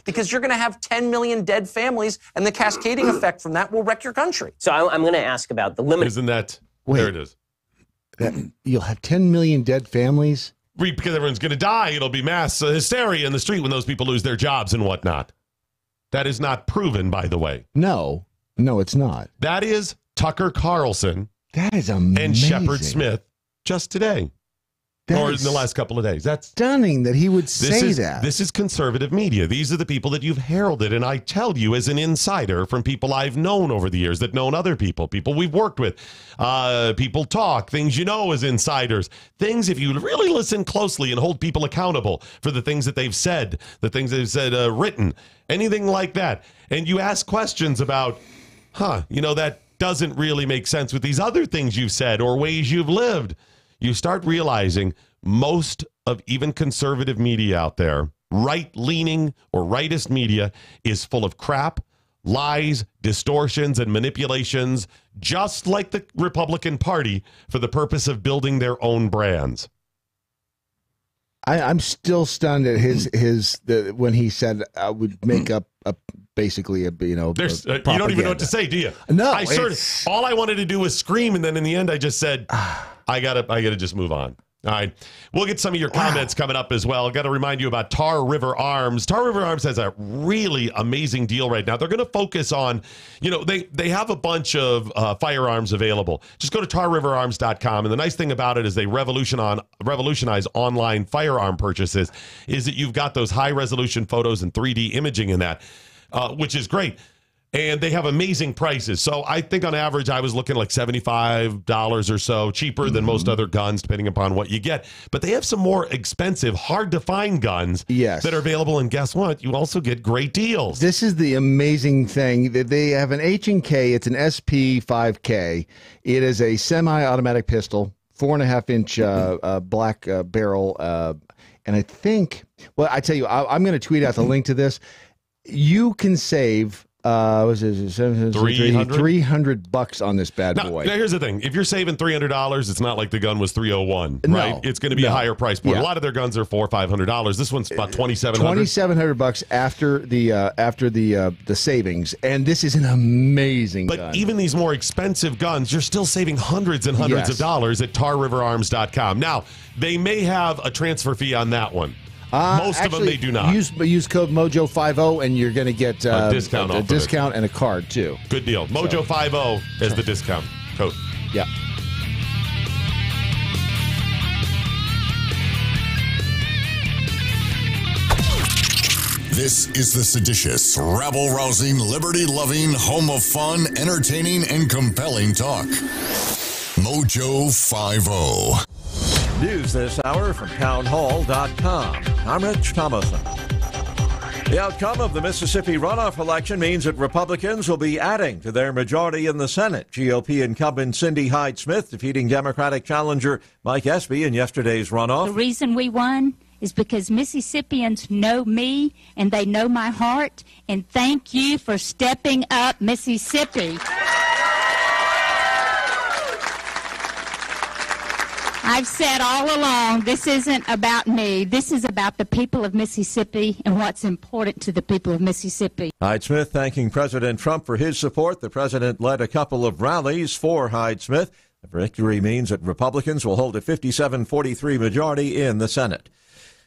Because you're going to have 10 million dead families, and the cascading effect from that will wreck your country. So I'm going to ask about the limit. Isn't that... There it is. You'll have 10 million dead families? Because everyone's going to die. It'll be mass hysteria in the street when those people lose their jobs and whatnot. That is not proven, by the way. No, it's not. That is Tucker Carlson. That is amazing. And Shepard Smith just today. Or in the last couple of days. That's stunning that he would say that. This is conservative media. These are the people that you've heralded. And I tell you as an insider from people I've known over the years that known other people we've worked with, people talk, things you know as insiders, things if you really listen closely and hold people accountable for the things that they've said, the things they've said, written, anything like that. And you ask questions about, that doesn't really make sense with these other things you've said or ways you've lived. You start realizing most of even conservative media out there, right-leaning or rightist media, is full of crap, lies, distortions, and manipulations, just like the Republican Party, for the purpose of building their own brands. I'm still stunned at when he said I would make up basically a you don't even know what to say, do you? No, all I wanted to do was scream, and then in the end I just said I gotta just move on. All right, we'll get some of your comments coming up as well. Got to remind you about Tar River Arms. Tar River Arms has a really amazing deal right now. They're going to focus on, they have a bunch of firearms available. Just go to tarriverarms.com, and the nice thing about it is they revolutionize online firearm purchases. Is that you've got those high resolution photos and 3D imaging in that, which is great. And they have amazing prices. So I think on average, I was looking like $75 or so, cheaper than most other guns, depending upon what you get. But they have some more expensive, hard to find guns that are available. And guess what? You also get great deals. This is the amazing thing that they have an H&K. It's an SP5K. It is a semi-automatic pistol, 4.5-inch black barrel. And I think, I tell you, I'm going to tweet out the link to this. You can save... was it $300 on this bad boy? Now here's the thing: if you're saving $300, it's not like the gun was $301, right? No, it's going to be a higher price point. Yeah. A lot of their guns are $400 or $500. This one's about $2,700. $2,700 after the savings, and this is an amazing gun. But even these more expensive guns, you're still saving hundreds and hundreds of dollars at tarriverarms.com. Now they may have a transfer fee on that one. Most of them they do not. Use code MoJo50 and you're going to get a discount and a card too. Good deal. MoJo50 is the discount code. Yeah. This is the seditious, rabble-rousing, liberty-loving, home of fun, entertaining, and compelling talk. MoJo 50. News this hour from townhall.com. I'm Rich Thompson. The outcome of the Mississippi runoff election means that Republicans will be adding to their majority in the Senate. GOP incumbent Cindy Hyde-Smith defeating Democratic challenger Mike Espy in yesterday's runoff. The reason we won is because Mississippians know me and they know my heart. And thank you for stepping up, Mississippi. I've said all along, this isn't about me. This is about the people of Mississippi and what's important to the people of Mississippi. Hyde-Smith thanking President Trump for his support. The president led a couple of rallies for Hyde-Smith. The victory means that Republicans will hold a 57-43 majority in the Senate.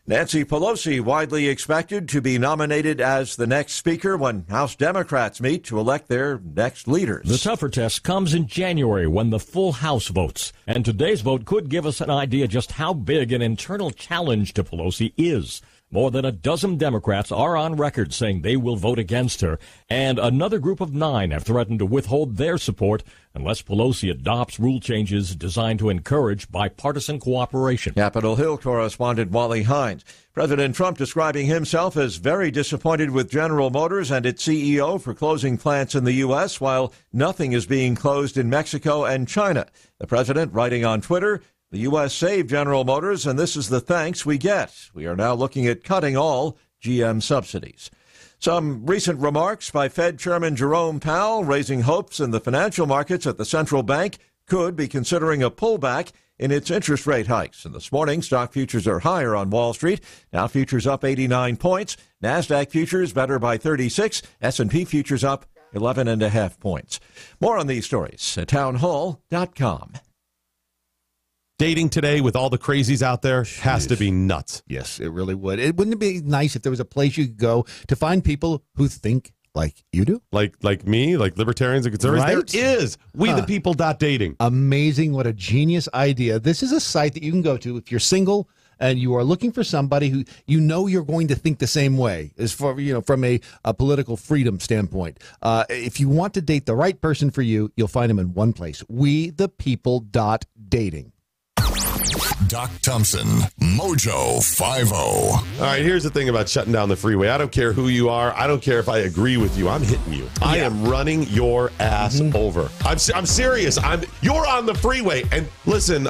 Nancy Pelosi widely expected to be nominated as the next speaker when House Democrats meet to elect their next leaders. The tougher test comes in January when the full House votes. And today's vote could give us an idea just how big an internal challenge to Pelosi is. More than a dozen Democrats are on record saying they will vote against her, and another group of 9 have threatened to withhold their support unless Pelosi adopts rule changes designed to encourage bipartisan cooperation. Capitol Hill correspondent Wally Hines. President Trump describing himself as very disappointed with General Motors and its CEO for closing plants in the U.S., while nothing is being closed in Mexico and China. The president writing on Twitter, "The U.S. saved General Motors, and this is the thanks we get. We are now looking at cutting all GM subsidies." Some recent remarks by Fed Chairman Jerome Powell raising hopes in the financial markets at the central bank could be considering a pullback in its interest rate hikes. And this morning, stock futures are higher on Wall Street. Dow futures up 89 points. NASDAQ futures better by 36. S&P futures up 11.5 points. More on these stories at townhall.com. Dating today with all the crazies out there has to be nuts. Yes, it really would. Wouldn't it be nice if there was a place you could go to find people who think like you do? Like me, like libertarians and conservatives? Right? There is. WeThePeople.dating. Amazing. What a genius idea. This is a site that you can go to if you're single and you are looking for somebody who you know you're going to think the same way, as far, from a political freedom standpoint. If you want to date the right person for you, you'll find them in one place. WeThePeople.dating. Doc Thompson, MoJo 50. All right, here's the thing about shutting down the freeway. I don't care who you are. I don't care if I agree with you. I'm hitting you. I am running your ass over. I'm serious. You're on the freeway. And listen,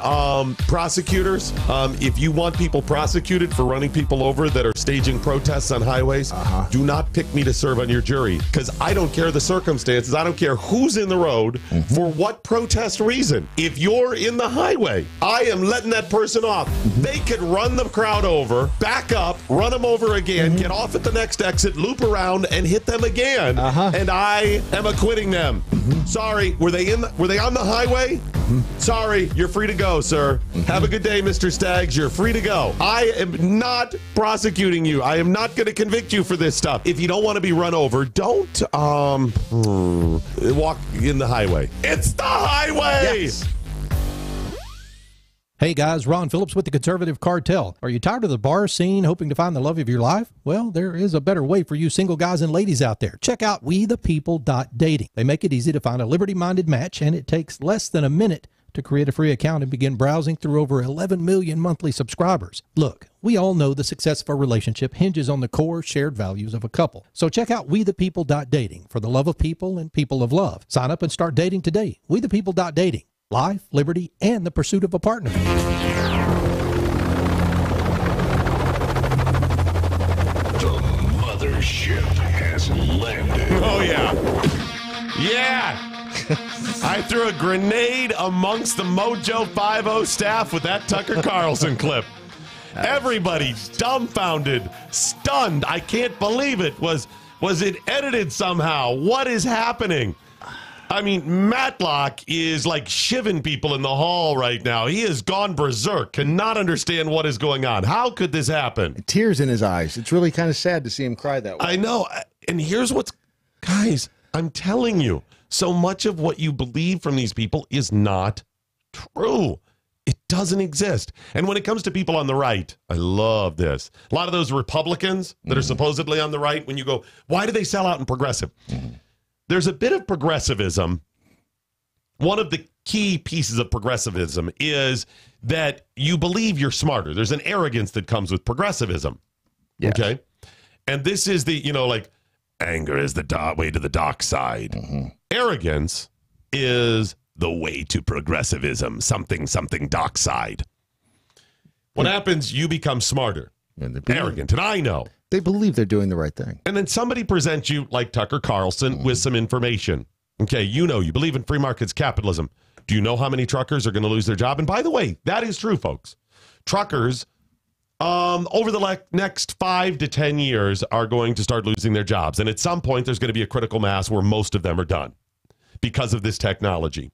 prosecutors, if you want people prosecuted for running people over that are staging protests on highways, do not pick me to serve on your jury, because I don't care the circumstances. I don't care who's in the road for what protest reason. If you're in the highway, I am letting that person off. They could run the crowd over, back up, run them over again, get off at the next exit, loop around, and hit them again. And I am acquitting them. Sorry, were they on the highway? Sorry, you're free to go, sir. Have a good day, Mr. Staggs. You're free to go. I am not prosecuting you. I am not going to convict you for this stuff. If you don't want to be run over, don't walk in the highway. It's the highway. Yes. Hey guys, Ron Phillips with the Conservative Cartel. Are you tired of the bar scene, hoping to find the love of your life? Well, there is a better way for you single guys and ladies out there. Check out WeThePeople.dating. They make it easy to find a liberty-minded match, and it takes less than a minute to create a free account and begin browsing through over 11 million monthly subscribers. Look, we all know the success of a relationship hinges on the core shared values of a couple. So check out WeThePeople.dating for the love of people and people of love. Sign up and start dating today. WeThePeople.dating. Life, liberty, and the pursuit of a partner. The mothership has landed. Oh, yeah. Yeah. I threw a grenade amongst the MoJo 50 staff with that Tucker Carlson clip. Everybody dumbfounded, stunned. I can't believe it. Was it edited somehow? What is happening? I mean, Matlock is like shivving people in the hall right now. He has gone berserk, cannot understand what is going on. How could this happen? Tears in his eyes. It's really kind of sad to see him cry that way. I know. And here's what's... Guys, I'm telling you, so much of what you believe from these people is not true. It doesn't exist. And when it comes to people on the right, I love this. A lot of those Republicans that are supposedly on the right, when you go, why do they sell out in progressive? There's a bit of progressivism. One of the key pieces of progressivism is that you believe you're smarter. There's an arrogance that comes with progressivism. Yes. Okay? And this is the, like, anger is the way to the dark side. Arrogance is the way to progressivism, something dark side. What happens? You become smarter, arrogant, and I know. They believe they're doing the right thing. And then somebody presents you, like Tucker Carlson, with some information. Okay, you believe in free markets capitalism. Do you know how many truckers are going to lose their job? And by the way, that is true, folks. Truckers, over the next 5 to 10 years, are going to start losing their jobs. And at some point, there's going to be a critical mass where most of them are done because of this technology.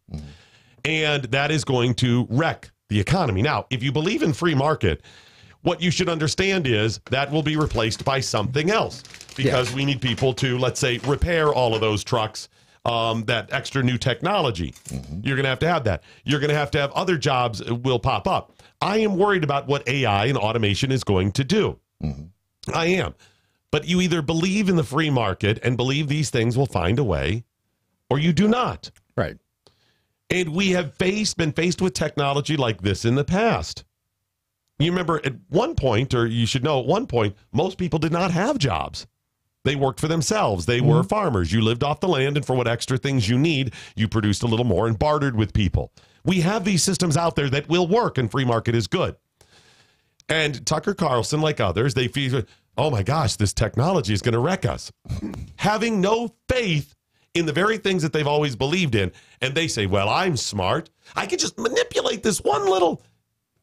And that is going to wreck the economy. Now, if you believe in free market, what you should understand is that will be replaced by something else because we need people to, let's say, repair all of those trucks, that extra new technology. You're going to have that. You're going to have other jobs will pop up. I am worried about what AI and automation is going to do. I am. But you either believe in the free market and believe these things will find a way, or you do not. Right. And we have been faced with technology like this in the past. You remember at one point, or you should know at one point, most people did not have jobs. They worked for themselves. They were farmers. You lived off the land, and for what extra things you need, you produced a little more and bartered with people. We have these systems out there that will work, and free market is good. And Tucker Carlson, like others, they feel, oh my gosh, this technology is going to wreck us. Having no faith in the very things that they've always believed in. And they say, well, I'm smart. I can just manipulate this one little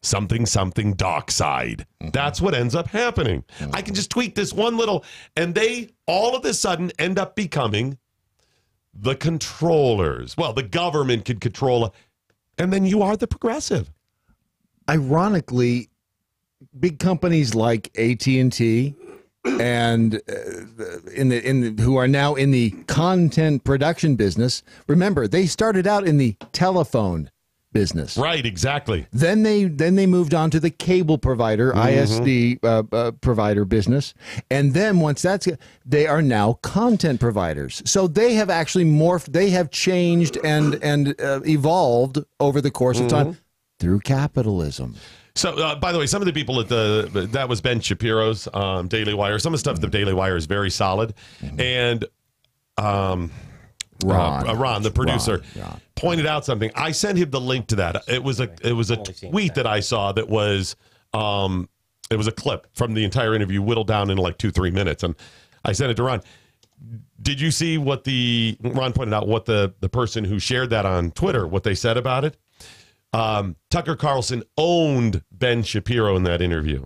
something dark side. That's what ends up happening. I can just tweak this one little, and they all of a sudden end up becoming the controllers. Well, the government can control it, and then you are the progressive. Ironically, big companies like AT&T and who are now in the content production business. Remember, they started out in the telephone business. Right, exactly. Then they moved on to the cable provider, ISD provider business. And then once they are now content providers. So they have actually morphed, they have changed and evolved over the course of time through capitalism. So, by the way, some of the people that was Ben Shapiro's Daily Wire. Some of the stuff at the Daily Wire is very solid. And Ron, the producer, pointed out something. I sent him the link to that. It was a tweet that I saw that was it was a clip from the entire interview whittled down in like 2-3 minutes, and I sent it to Ron. Did you see what Ron pointed out what the person who shared that on Twitter, what they said about it? Tucker Carlson owned Ben Shapiro in that interview.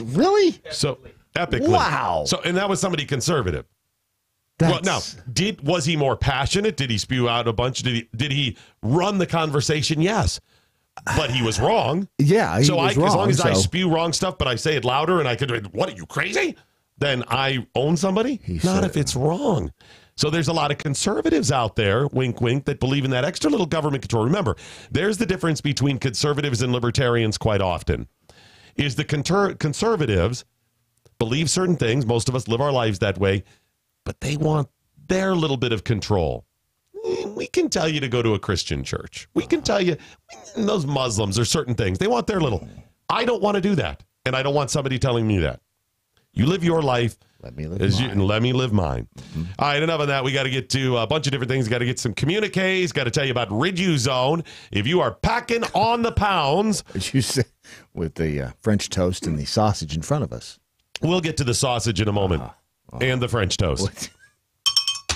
Really? So epically. Wow. So, and that was somebody conservative. Well, now, was he more passionate? Did he spew out a bunch? Did he run the conversation? Yes, but he was wrong. Yeah, he was wrong. As long as I spew wrong stuff, but I say it louder, and I could. What are you crazy? Then I own somebody. Not if it's wrong. So there's a lot of conservatives out there, wink, wink, that believe in that extra little government control. Remember, there's the difference between conservatives and libertarians quite often. Is the conservatives believe certain things. Most of us live our lives that way. But they want their little bit of control. We can tell you to go to a Christian church. We can tell you those Muslims or certain things. They want their little. I don't want to do that. And I don't want somebody telling me that. You live your life. Let me live mine. Let me live mine. All right, enough of that. We got to get to a bunch of different things. Got to get some communiques. Got to tell you about Riduzone. If you are packing on the pounds. As you say, with the French toast and the sausage in front of us. We'll get to the sausage in a moment. And the French toast.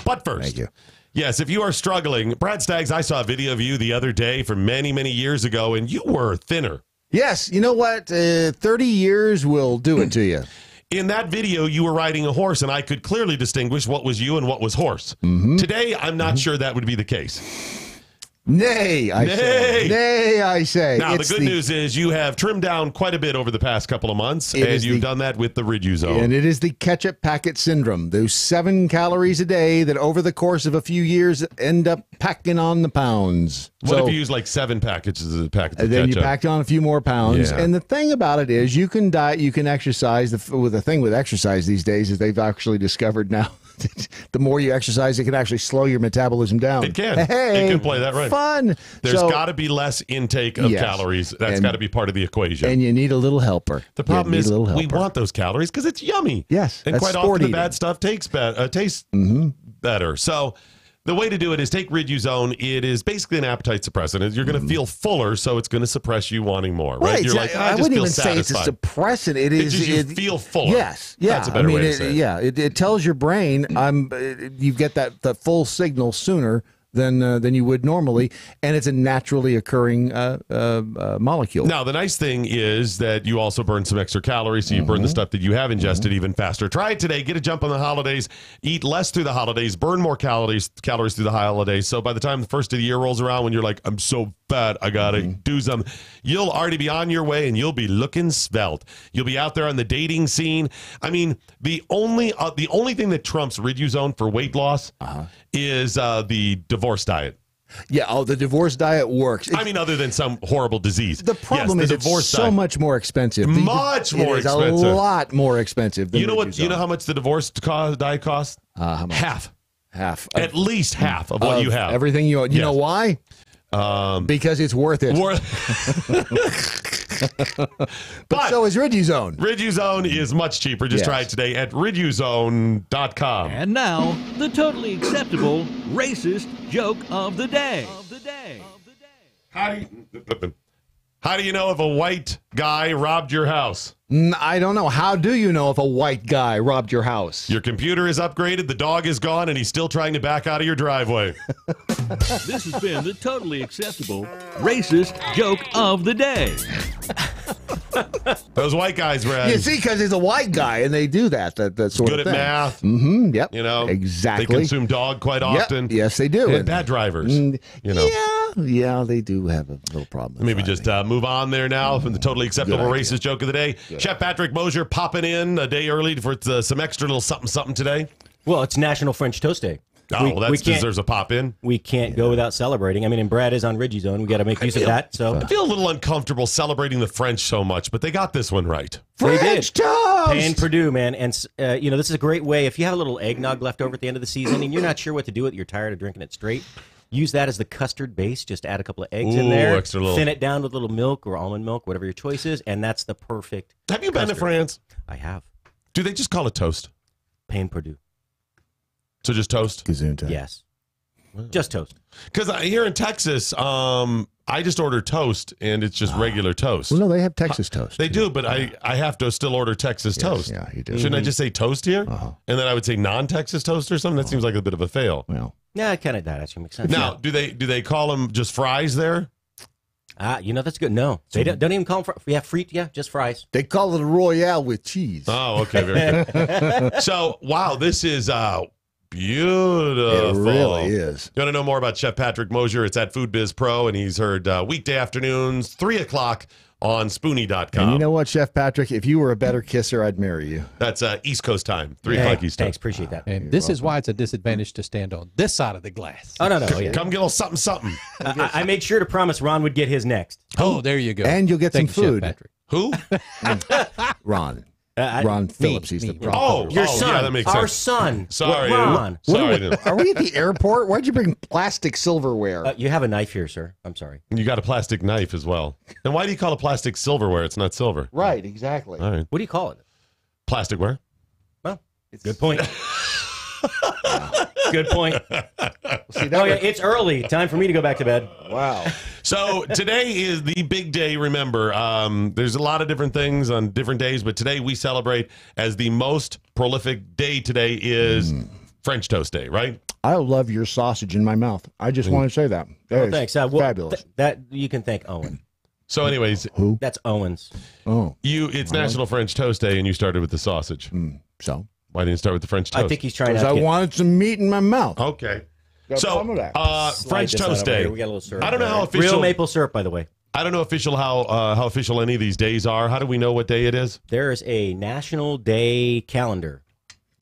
But first, thank you. Yes, if you are struggling, Brad Staggs, I saw a video of you the other day from many, many years ago, and you were thinner. Yes, you know what? 30 years will do it to you. In that video, you were riding a horse, and I could clearly distinguish what was you and what was horse. Today, I'm not sure that would be the case. Nay, I say. Nay, I say. Now, the good news is you have trimmed down quite a bit over the past couple of months, and you've done that with the Riduzone. And it is the ketchup packet syndrome. Those 7 calories a day that over the course of a few years end up packing on the pounds. What if you use like 7 packages of ketchup? Then you packed on a few more pounds. Yeah. And the thing about it is you can diet, you can exercise. The thing with exercise these days is they've actually discovered now the more you exercise, it can actually slow your metabolism down. It can. Hey, it can play that right. Fun. There's got to be less intake of calories. That's got to be part of the equation. And you need a little helper. The problem is we want those calories because it's yummy. Yes. And quite often the bad stuff tastes better. So the way to do it is take Riduzone. It is basically an appetite suppressant. You're going to feel fuller, so it's going to suppress you wanting more. Right? You're like, I wouldn't even say it's a suppressant. It is. You feel fuller. Yes. Yeah. That's a better way to say it. Yeah. It tells your brain you get that full signal sooner than you would normally, and it's a naturally occurring molecule. Now, the nice thing is that you also burn some extra calories, so you burn the stuff that you have ingested even faster. Try it today. Get a jump on the holidays. Eat less through the holidays. Burn more calories through the holidays. So by the time the first of the year rolls around, when you're like, I'm so fat, I got to do something, you'll already be on your way, and you'll be looking svelte. You'll be out there on the dating scene. I mean, the only thing that trumps Riduzone for weight loss is the divorce diet. Yeah, the divorce diet works. I mean, other than some horrible disease. The problem is it's so much more expensive. Much more expensive. It's a lot more expensive than Riduzone. You know how much the divorce diet costs? How much? Half. At least half of what you have. Everything you know why? Because it's worth it. But so is Riduzone. Riduzone is much cheaper. Just try it today at Riduzone.com. And now, the totally acceptable racist joke of the day. How do you know if a white guy robbed your house? I don't know. How do you know if a white guy robbed your house? Your computer is upgraded, the dog is gone, and he's still trying to back out of your driveway. This has been the totally acceptable racist joke of the day. Those white guys, Brad. You see, because he's a white guy, and they do that sort of thing. Good at math. Mm-hmm. Yep. You know, exactly. They consume dog quite often. Yep. Yes, they do. And bad drivers. You know. Yeah, they do have a little problem. Maybe just move on there now from the totally acceptable racist joke of the day. Chef Patrick Mosier popping in a day early for some extra little something today. Well, it's National French Toast Day. Oh, that deserves a pop in. We can't go without celebrating. I mean, and Brad is on Riduzone. We got to make use of that. So I feel a little uncomfortable celebrating the French so much, but they got this one right. French toast! Pan Purdue, man. And, this is a great way. If you have a little eggnog left over at the end of the season and you're not sure what to do with it, you're tired of drinking it straight, use that as the custard base. Just add a couple of eggs in there. Extra little. Thin it down with a little milk or almond milk, whatever your choice is, and that's the perfect Have you been to France? I have. Do they just call it toast? Pan Purdue. So just toast? Gesundheit. Yes. Just toast. Because here in Texas, I just order toast, and it's just regular toast. Well, no, they have Texas toast. They do, but I have to still order Texas toast. Yeah, you do. Shouldn't I just say toast here? And then I would say non-Texas toast or something? That seems like a bit of a fail. Well, yeah, kind of that actually makes sense. Now, do they call them just fries there? That's good. No, they don't even call them just fries. They call it a Royale with cheese. Oh, okay, very good. So, wow, this is beautiful. It really is. You want to know more about Chef Patrick Mosier? It's at Food Biz Pro, and he's heard weekday afternoons, 3 o'clock on Spoonie.com. And you know what, Chef Patrick? If you were a better kisser, I'd marry you. That's East Coast time, 3 o'clock Eastern. Thanks, appreciate that. And this is why it's a disadvantage to stand on this side of the glass. Oh, no. Yeah. Come get a little something. I made sure to promise Ron would get his next. Oh, there you go. And you'll get Thank some you, food. Chef Patrick. Who? Ron. Ron Phillips. He's the your son. Yeah, that makes our sense. son. Sorry. Ron. Sorry. Are we at the airport? Why'd you bring plastic silverware? You have a knife here, sir. I'm sorry. You got a plastic knife as well. And why do you call it plastic silverware? It's not silver. Right, exactly. All right. What do you call it? Plasticware. Well, good point. Good point. See, it's early. Time for me to go back to bed. Wow. So today is the big day. Remember, there's a lot of different things on different days, but today we celebrate as the most prolific day. Today is French Toast Day, right? I love your sausage in my mouth. I just want to say that. Thanks. Fabulous. That you can thank Owen. So, anyways, who? That's Owens. Oh, it's National French Toast Day, and you started with the sausage. So why didn't you start with the French toast? I think he's trying. Because I wanted some meat in my mouth. Okay. So, French toast day. We got a little syrup. I don't know how official. Real maple syrup, by the way. I don't know how official any of these days are. How do we know what day it is? There's a National Day calendar.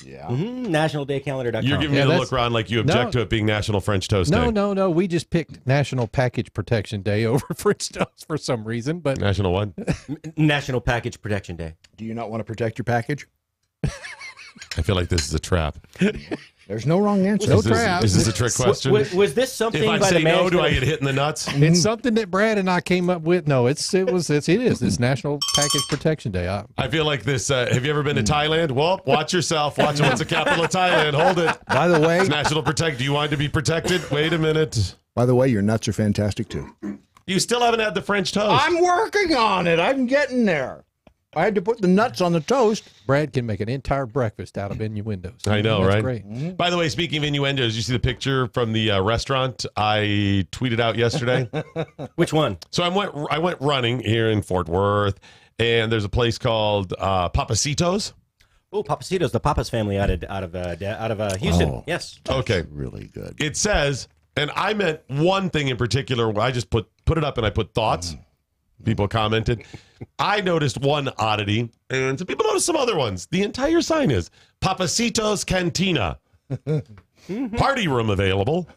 Yeah. NationalDayCalendar.com. You're giving me the look, Ron, like you object to it being National French Toast Day. No. We just picked National Package Protection Day over French Toast for some reason. But National what? National Package Protection Day. Do you not want to protect your package? I feel like this is a trap. There's no wrong answer. Is this a trick question? Was this something? If I by say the no, do management I of- get hit in the nuts? It's something that Brad and I came up with. No, it is. It's National Package Protection Day. I feel like this. Have you ever been to Thailand? Well, watch yourself. Watch what's the capital of Thailand. Hold it. By the way, it's National Protect. Do you want to be protected? Wait a minute. By the way, your nuts are fantastic too. You still haven't had the French toast. I'm working on it. I'm getting there. I had to put the nuts on the toast. Brad can make an entire breakfast out of innuendos. I know, That's right? Great. By the way, speaking of innuendos, you see the picture from the restaurant I tweeted out yesterday? Which one? So I went running here in Fort Worth, and there's a place called Papacitos. Oh, Papacitos, the Papas family out of Houston. Oh, yes. Okay. Really good. It says, and I meant one thing in particular. I just put it up and I put thoughts. People commented. I noticed one oddity, and some people noticed some other ones. The entire sign is Papacitos Cantina. Party room available.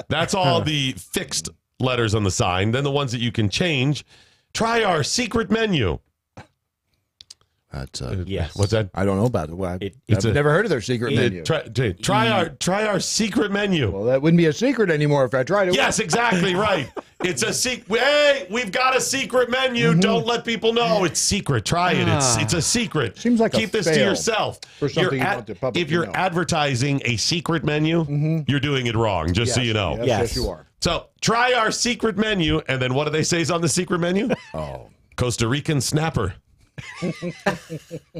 That's all the fixed letters on the sign. Then the ones that you can change. Try our secret menu. That's yes. What's that? I don't know about it. I've never heard of their secret menu. Try our secret menu. Well, that wouldn't be a secret anymore if I tried it. Yes, exactly right. It's a secret. Hey, we've got a secret menu. Don't let people know it's secret. Try it. It's a secret. Seems like keep this to yourself. For something you want the public if you're to know. advertising a secret menu, you're doing it wrong. Just so you know. Yes, you are. So try our secret menu, and then what do they say is on the secret menu? Oh, Costa Rican snapper.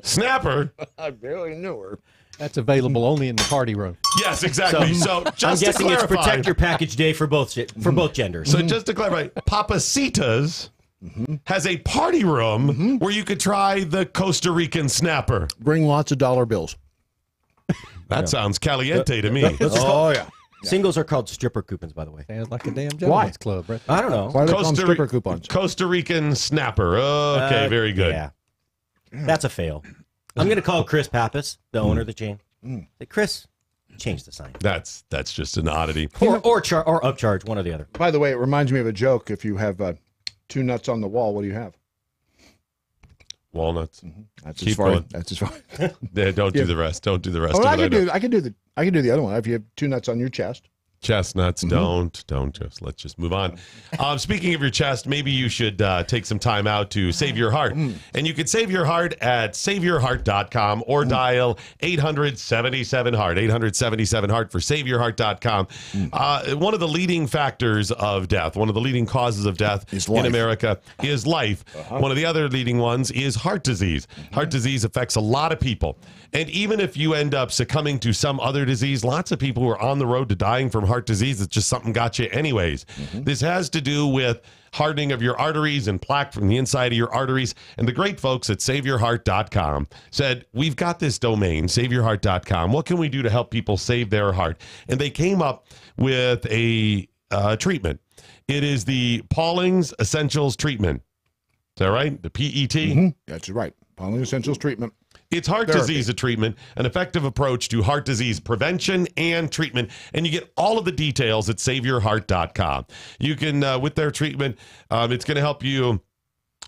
Snapper. I barely knew her. That's available only in the party room. Yes, exactly. So just I'm to guessing it's clarify, Protect Your Package Day for both genders. So just to clarify, Papacitas has a party room where you could try the Costa Rican snapper. Bring lots of dollar bills. That sounds caliente to me. Yeah. Singles are called stripper coupons, by the way. Sounds like a damn gentleman's club, Brett. I don't know. Why are they call them stripper coupons? Costa Rican snapper. Okay, very good. Yeah. That's a fail. I'm going to call Chris Pappas, the owner of the chain. Say, Chris, change the sign. That's just an oddity. Or upcharge, one or the other. By the way, it reminds me of a joke. If you have two nuts on the wall, what do you have? Walnuts. That's Keep as far. going. That's as far. Yeah, don't do the rest. Don't do the rest. Oh, of I it. can do the other one. If you have two nuts on your chest. Chestnuts, don't let's just move on. Speaking of your chest, maybe you should take some time out to save your heart. And you can save your heart at saveyourheart.com or dial 800-77-HEART, 800-77-HEART for saveyourheart.com. One of the leading factors of death, one of the leading causes of death in America is life. One of the other leading ones is heart disease. Heart disease affects a lot of people. And even if you end up succumbing to some other disease, lots of people who are on the road to dying from heart disease, it's just something got you anyways. This has to do with hardening of your arteries and plaque from the inside of your arteries. And the great folks at saveyourheart.com said, we've got this domain, saveyourheart.com. What can we do to help people save their heart? And they came up with a treatment. It is the Pauling's Essentials Treatment. Is that right? The PET? That's right. Pauling's Essentials Treatment. It's heart disease treatment, an effective approach to heart disease prevention and treatment. And you get all of the details at saveyourheart.com. You can, with their treatment, it's going to help you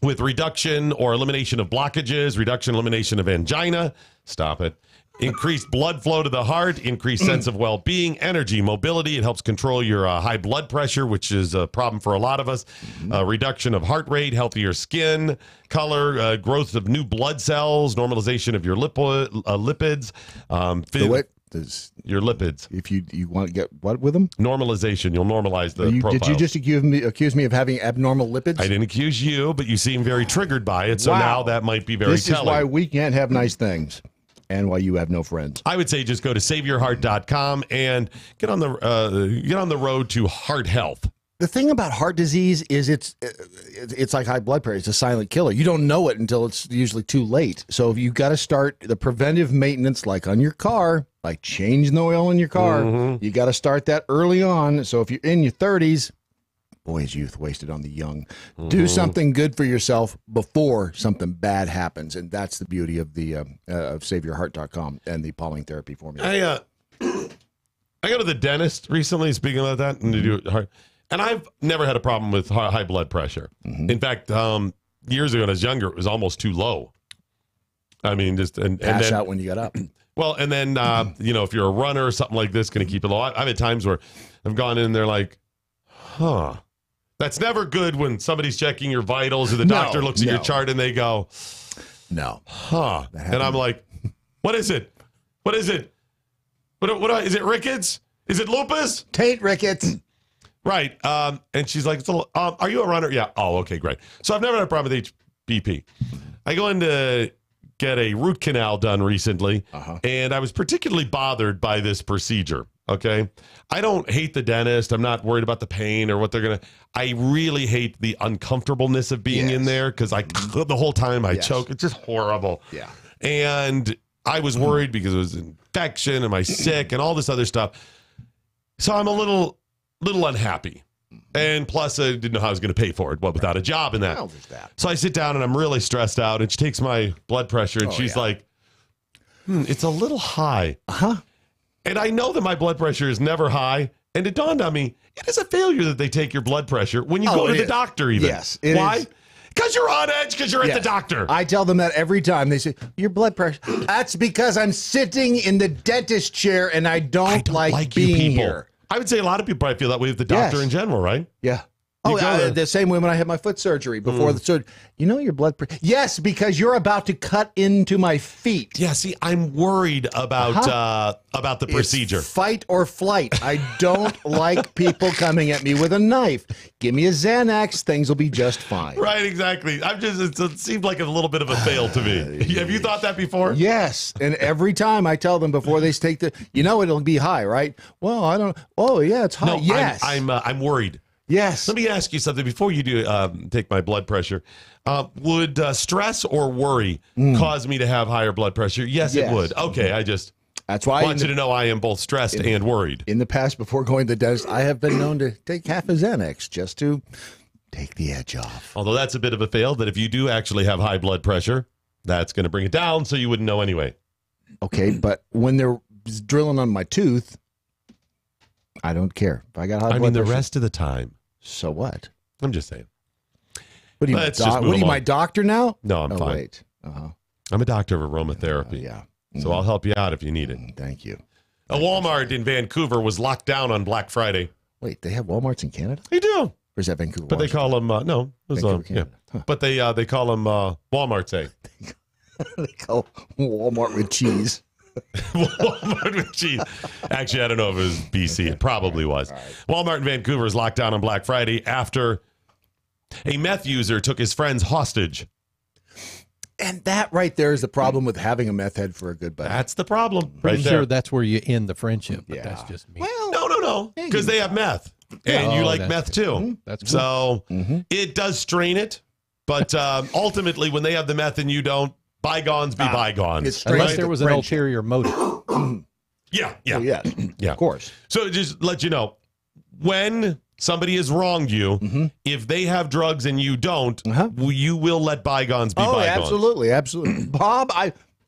with reduction or elimination of blockages, elimination of angina. Stop it. Increased blood flow to the heart, increased sense of well-being, energy, mobility. It helps control your high blood pressure, which is a problem for a lot of us. Reduction of heart rate, healthier skin, color, growth of new blood cells, normalization of your lipids. Your lipids. If you want to get what with them? Normalization. You'll normalize the profile. Did you just accuse me of having abnormal lipids? I didn't accuse you, but you seem very triggered by it. So now that might be very telling. This is why we can't have nice things. And why you have no friends. I would say just go to saveyourheart.com and get on the road to heart health. The thing about heart disease is it's like high blood pressure. It's a silent killer. You don't know it until it's usually too late. So if you got to start the preventive maintenance, like on your car, like changing the oil in your car. You got to start that early on. So if you're in your 30s, boy's youth wasted on the young. Do something good for yourself before something bad happens, and that's the beauty of the of SaveYourHeart.com and the Pauling therapy formula. I go to the dentist recently, speaking about that, and to do heart, and I've never had a problem with high blood pressure. In fact, years ago when I was younger, it was almost too low. I mean, just and Pass then, out when you got up. Well, and then if you're a runner or something like this, going to keep it low. I've had times where I've gone in and they're like, huh. That's never good when somebody's checking your vitals or the doctor looks at your chart and they go, no. Huh. And I'm like, what is it? What is it? What is it rickets? Is it lupus? Taint rickets. Right. And she's like, are you a runner? Yeah. Oh, okay, great. So I've never had a problem with HBP. I go in to get a root canal done recently, and I was particularly bothered by this procedure. Okay. I don't hate the dentist. I'm not worried about the pain or what they're going to. I really hate the uncomfortableness of being in there because the whole time I choke. It's just horrible. Yeah. And I was worried because it was infection. Am I sick and all this other stuff. So I'm a little unhappy. And plus, I didn't know how I was going to pay for it. Well, without a job in that. Well, there's that. So I sit down and I'm really stressed out. And she takes my blood pressure and she's like, it's a little high. And I know that my blood pressure is never high. And it dawned on me, it is a failure that they take your blood pressure when you go to the doctor even. Yes. Why? Because you're on edge because you're at the doctor. I tell them that every time. They say, your blood pressure. That's because I'm sitting in the dentist chair and I don't like being here. I would say a lot of people probably feel that way with the doctor in general, right? Yeah. The same way when I had my foot surgery before the surgery. You know your blood pressure. Yes, because you're about to cut into my feet. Yeah, see, I'm worried about the procedure. It's fight or flight. I don't like people coming at me with a knife. Give me a Xanax, things will be just fine. Right, exactly. It seemed like a little bit of a fail to me. Have you thought that before? Yes, and every time I tell them before they take it'll be high, right? Well, I don't. Oh, yeah, it's high. No, yes, I'm worried. Yes. Let me ask you something before you do take my blood pressure. Would stress or worry cause me to have higher blood pressure? Yes, it would. Okay, that's why I want you to know I am both stressed and worried. In the past, before going to the dentist, I have been known to take half a Xanax just to take the edge off. Although that's a bit of a fail, that if you do actually have high blood pressure, that's going to bring it down, so you wouldn't know anyway. Okay, but when they're drilling on my tooth, I don't care. If I got high blood pressure, the rest of the time. So what? I'm just saying. What are you, my doctor now? No, I'm fine. Wait. I'm a doctor of aromatherapy. Yeah. So I'll help you out if you need it. Thank you. A Walmart in Vancouver was locked down on Black Friday. Wait, they have Walmarts in Canada? They do. Or is that Vancouver? But they call them, no. Vancouver, Canada. Huh. But they call them Walmarts, eh? They call Walmart with cheese. Walmart with cheese. Actually, I don't know if it was BC. It probably was. Right. Walmart in Vancouver is locked down on Black Friday after a meth user took his friends hostage. And that right there is the problem with having a meth head for a good buddy. That's the problem. Pretty sure that's where you end the friendship, but that's just me. Well, no. Because they have meth. And you like meth too. Mm-hmm. That's good. So it does strain it. But ultimately, when they have the meth and you don't, bygones be bygones. Unless there was an ulterior motive. Yeah. Of course. So just let you know, when somebody has wronged you, if they have drugs and you don't, you will let bygones be bygones. Absolutely. Bob,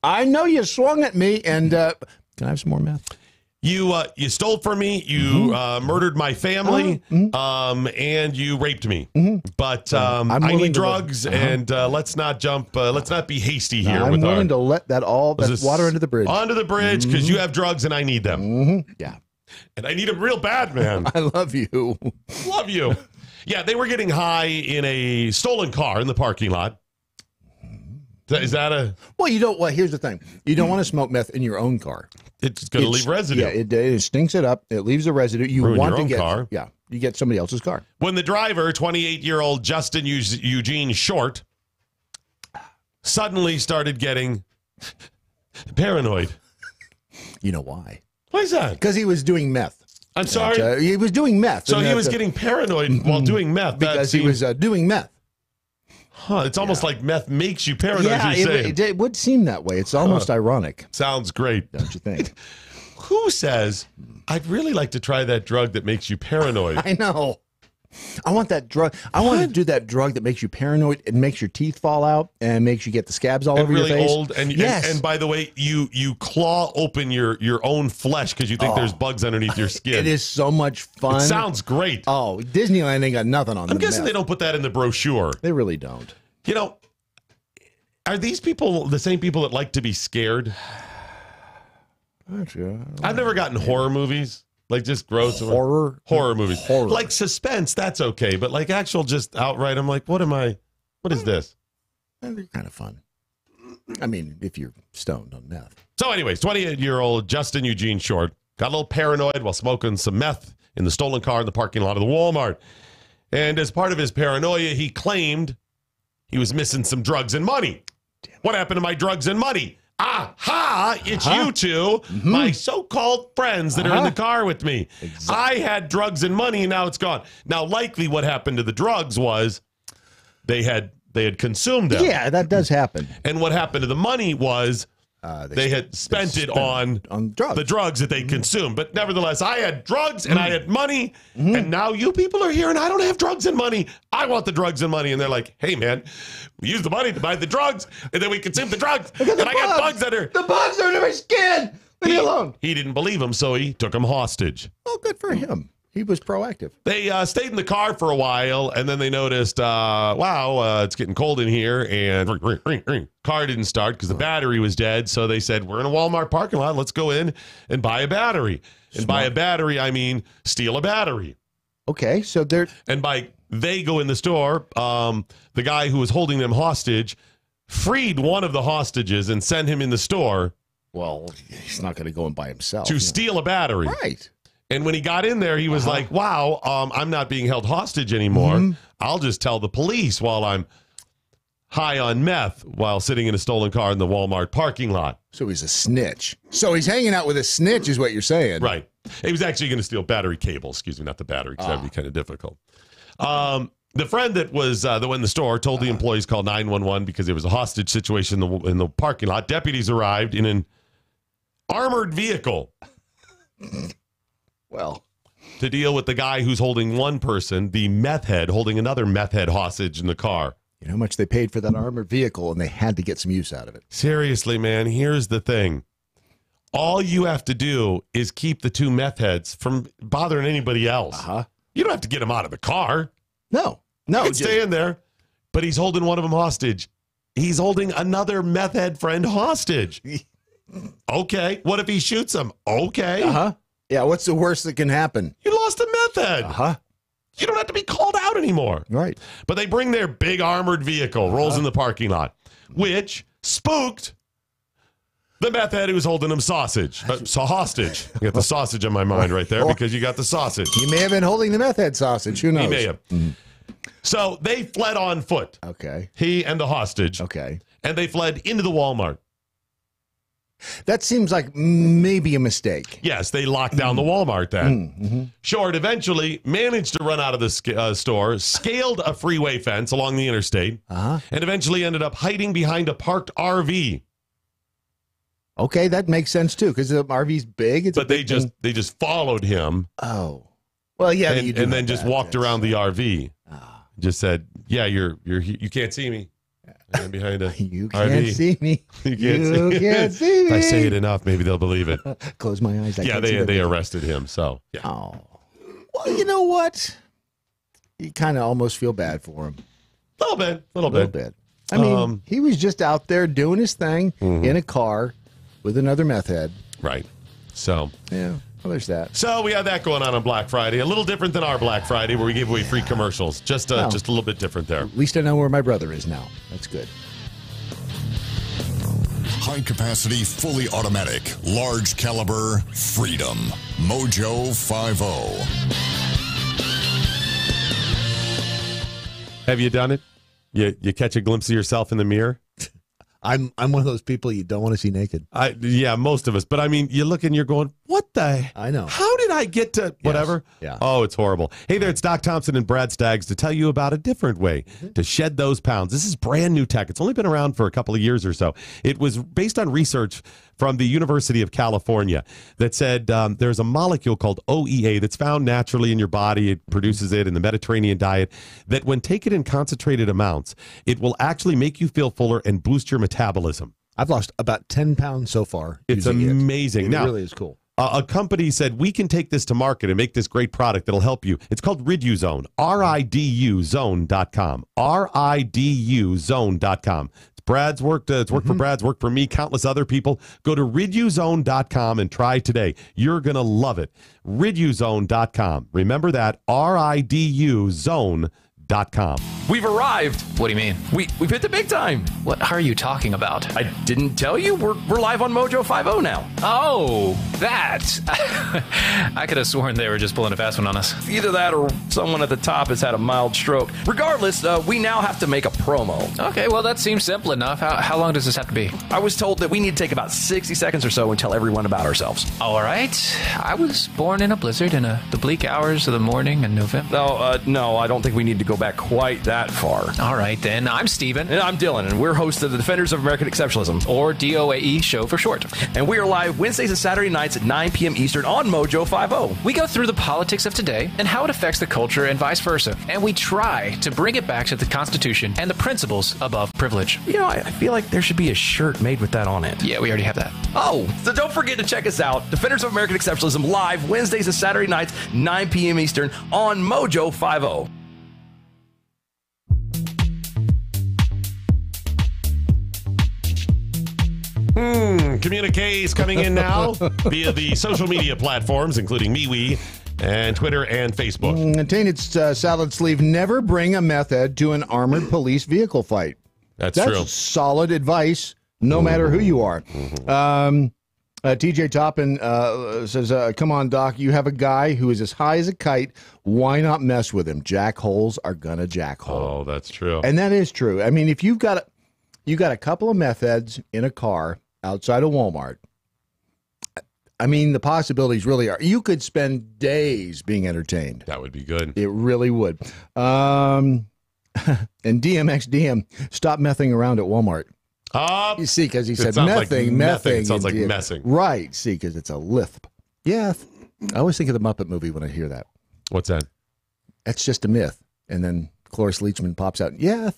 I know you swung at me, and can I have some more meth? You stole from me, you murdered my family, and you raped me. But I need drugs, and let's not be hasty here. I'm willing to let that water under the bridge. Onto the bridge, because you have drugs and I need them. Yeah. And I need them real bad, man. I love you. Love you. Yeah, they were getting high in a stolen car in the parking lot. Is that a... Well, you don't... Well, here's the thing. You don't want to smoke meth in your own car. It's going to leave residue. Yeah, it stinks it up. It leaves a residue. You want your to own get... car. Yeah, you get somebody else's car. When the driver, 28-year-old Justin Eugene Short, suddenly started getting paranoid. You know why? Why is that? Because he was doing meth. I'm sorry? He was doing meth. So he was getting paranoid while doing meth. Because he was doing meth. Huh, it's almost like meth makes you paranoid. Yeah, it would seem that way. It's almost ironic. Sounds great. Don't you think? who says, I'd really like to try that drug that makes you paranoid? I know. I want that drug. I want to do that drug that makes you paranoid and makes your teeth fall out and makes you get the scabs all over really your face. Old and by the way, you claw open your own flesh because you think there's bugs underneath your skin. It is so much fun. It sounds great. Oh, Disneyland ain't got nothing on. I'm guessing they don't put that in the brochure. They really don't. You know, are these people the same people that like to be scared? I've never gotten horror movies. Like just gross horror movies. Horror. Like suspense, that's okay. But like actual just outright, I'm like, what is this? They're kind of fun. I mean, if you're stoned on meth. So anyways, 28-year-old Justin Eugene Short got a little paranoid while smoking some meth in the stolen car in the parking lot of the Walmart. And as part of his paranoia, he claimed he was missing some drugs and money. What happened to my drugs and money? Aha, it's you two, my so-called friends that are in the car with me. Exactly. I had drugs and money, and now it's gone. Now, likely what happened to the drugs was they had consumed them. Yeah, that does happen. And what happened to the money was they had spent it on drugs. The drugs that they consumed. But nevertheless, I had drugs and I had money, and now you people are here and I don't have drugs and money. I want the drugs and money. And they're like, hey, man, we use the money to buy the drugs, and then we consume the drugs. And I got bugs that are... The bugs are in my skin. Leave me alone. He didn't believe him, so he took him hostage. Oh, good for him. He was proactive. They stayed in the car for a while, and then they noticed, wow, it's getting cold in here, and ring. Car didn't start because the battery was dead. So they said, we're in a Walmart parking lot. Let's go in and buy a battery. And by a battery, I mean steal a battery. Okay, so they're... And by they go in the store, the guy who was holding them hostage freed one of the hostages and sent him in the store. Well, he's not going to go in by himself. To steal a battery. Right. And when he got in there, he was like, wow, I'm not being held hostage anymore. I'll just tell the police while I'm high on meth while sitting in a stolen car in the Walmart parking lot. So he's a snitch. So he's hanging out with a snitch is what you're saying. Right. He was actually going to steal battery cable. Excuse me, not the battery, because that'd be kind of difficult. The friend that was that went in the store told the employees call 911 because there was a hostage situation in the parking lot. Deputies arrived in an armored vehicle. Well, to deal with the guy who's holding one person, the meth head, holding another meth head hostage in the car. You know how much they paid for that armored vehicle, and they had to get some use out of it. Seriously, man, here's the thing. All you have to do is keep the two meth heads from bothering anybody else. You don't have to get them out of the car. No. You can stay in there, but he's holding one of them hostage. He's holding another meth head friend hostage. Okay. What if he shoots him? Okay. Yeah, what's the worst that can happen? You lost a meth head. You don't have to be called out anymore. Right. But they bring their big armored vehicle, rolls in the parking lot, which spooked the meth head who was holding him hostage. I got the sausage on my mind right there because you got the sausage. He may have been holding the meth head sausage. Who knows? He may have. So they fled on foot. Okay. He and the hostage. Okay. And they fled into the Walmart. That seems like maybe a mistake. Yes, they locked down the Walmart then. Short eventually managed to run out of the store, scaled a freeway fence along the interstate, and eventually ended up hiding behind a parked RV. Okay, that makes sense too, because the RV's big. But they just followed him. Oh, well, yeah, and then just walked around the RV. Just said, "Yeah, you can't see me." I'm behind a you RV. can't see me. You can't see me. If I say it enough, maybe they'll believe it. Close my eyes. They arrested him. So yeah. Oh, well, you know what? You kind of almost feel bad for him. A little bit. I mean, he was just out there doing his thing in a car with another meth head. Right. So yeah. Well, there's that. So we had that going on Black Friday. A little different than our Black Friday where we gave away free commercials. Just a little bit different there. At least I know where my brother is now. That's good. High capacity, fully automatic, large caliber, Freedom. MoJo 50. Have you done it? You catch a glimpse of yourself in the mirror? I'm one of those people you don't want to see naked. Yeah, most of us. But I mean, you look and you're going, What the? I know. How did I get to whatever? Yeah. Oh, it's horrible. Hey there, it's Doc Thompson and Brad Staggs to tell you about a different way to shed those pounds. This is brand new tech. It's only been around for a couple of years or so. It was based on research from the University of California that said there's a molecule called OEA that's found naturally in your body. It produces it in the Mediterranean diet, that when taken in concentrated amounts, it will actually make you feel fuller and boost your metabolism. I've lost about 10 pounds so far. It's amazing. It Now, really is cool. A company said, we can take this to market and make this great product that'll help you. It's called RiduZone, RIDUZone.com, RIDUZone.com. It's Brad's worked. It's worked for Brad's, worked for me, countless other people. Go to RiduZone.com and try today. You're going to love it. RiduZone.com. Remember that, RIDUZone.com. We've arrived. What do you mean? We've hit the big time. What are you talking about? I didn't tell you. We're live on MoJo 50 now. Oh, that. I could have sworn they were just pulling a fast one on us. Either that or someone at the top has had a mild stroke. Regardless, we now have to make a promo. Okay, well, that seems simple enough. How long does this have to be? I was told that we need to take about 60 seconds or so and tell everyone about ourselves. All right. I was born in a blizzard in the bleak hours of the morning in November. No, I don't think we need to go back quite that far. All right, then. I'm Steven. And I'm Dylan, and we're hosts of the Defenders of American Exceptionalism, or DOAE show for short. And we are live Wednesdays and Saturday nights at 9 p.m. Eastern on MoJo 50. We go through the politics of today and how it affects the culture and vice versa. And we try to bring it back to the Constitution and the principles above privilege. You know, I feel like there should be a shirt made with that on it. Yeah, we already have that. Oh, so don't forget to check us out. Defenders of American Exceptionalism live Wednesdays and Saturday nights, 9 p.m. Eastern on MoJo 50. Communiques coming in now via the social media platforms, including MeWe and Twitter and Facebook. Tainted salad sleeve, never bring a meth head to an armored police vehicle fight. That's true. Solid advice, no matter who you are. TJ Toppin says, come on, Doc, you have a guy who is as high as a kite. Why not mess with him? Jackholes are going to jackhole. Oh, that's true. And that is true. I mean, if you got a couple of meth heads in a car outside of Walmart, I mean, the possibilities really are. You could spend days being entertained. That would be good. It really would. And DMXDM, stop messing around at Walmart. You see, because he said mething. It sounds like messing. Right. See, because it's a lisp. Yeah. I always think of the Muppet movie when I hear that. What's that? That's just a myth. And then Cloris Leachman pops out, yeah,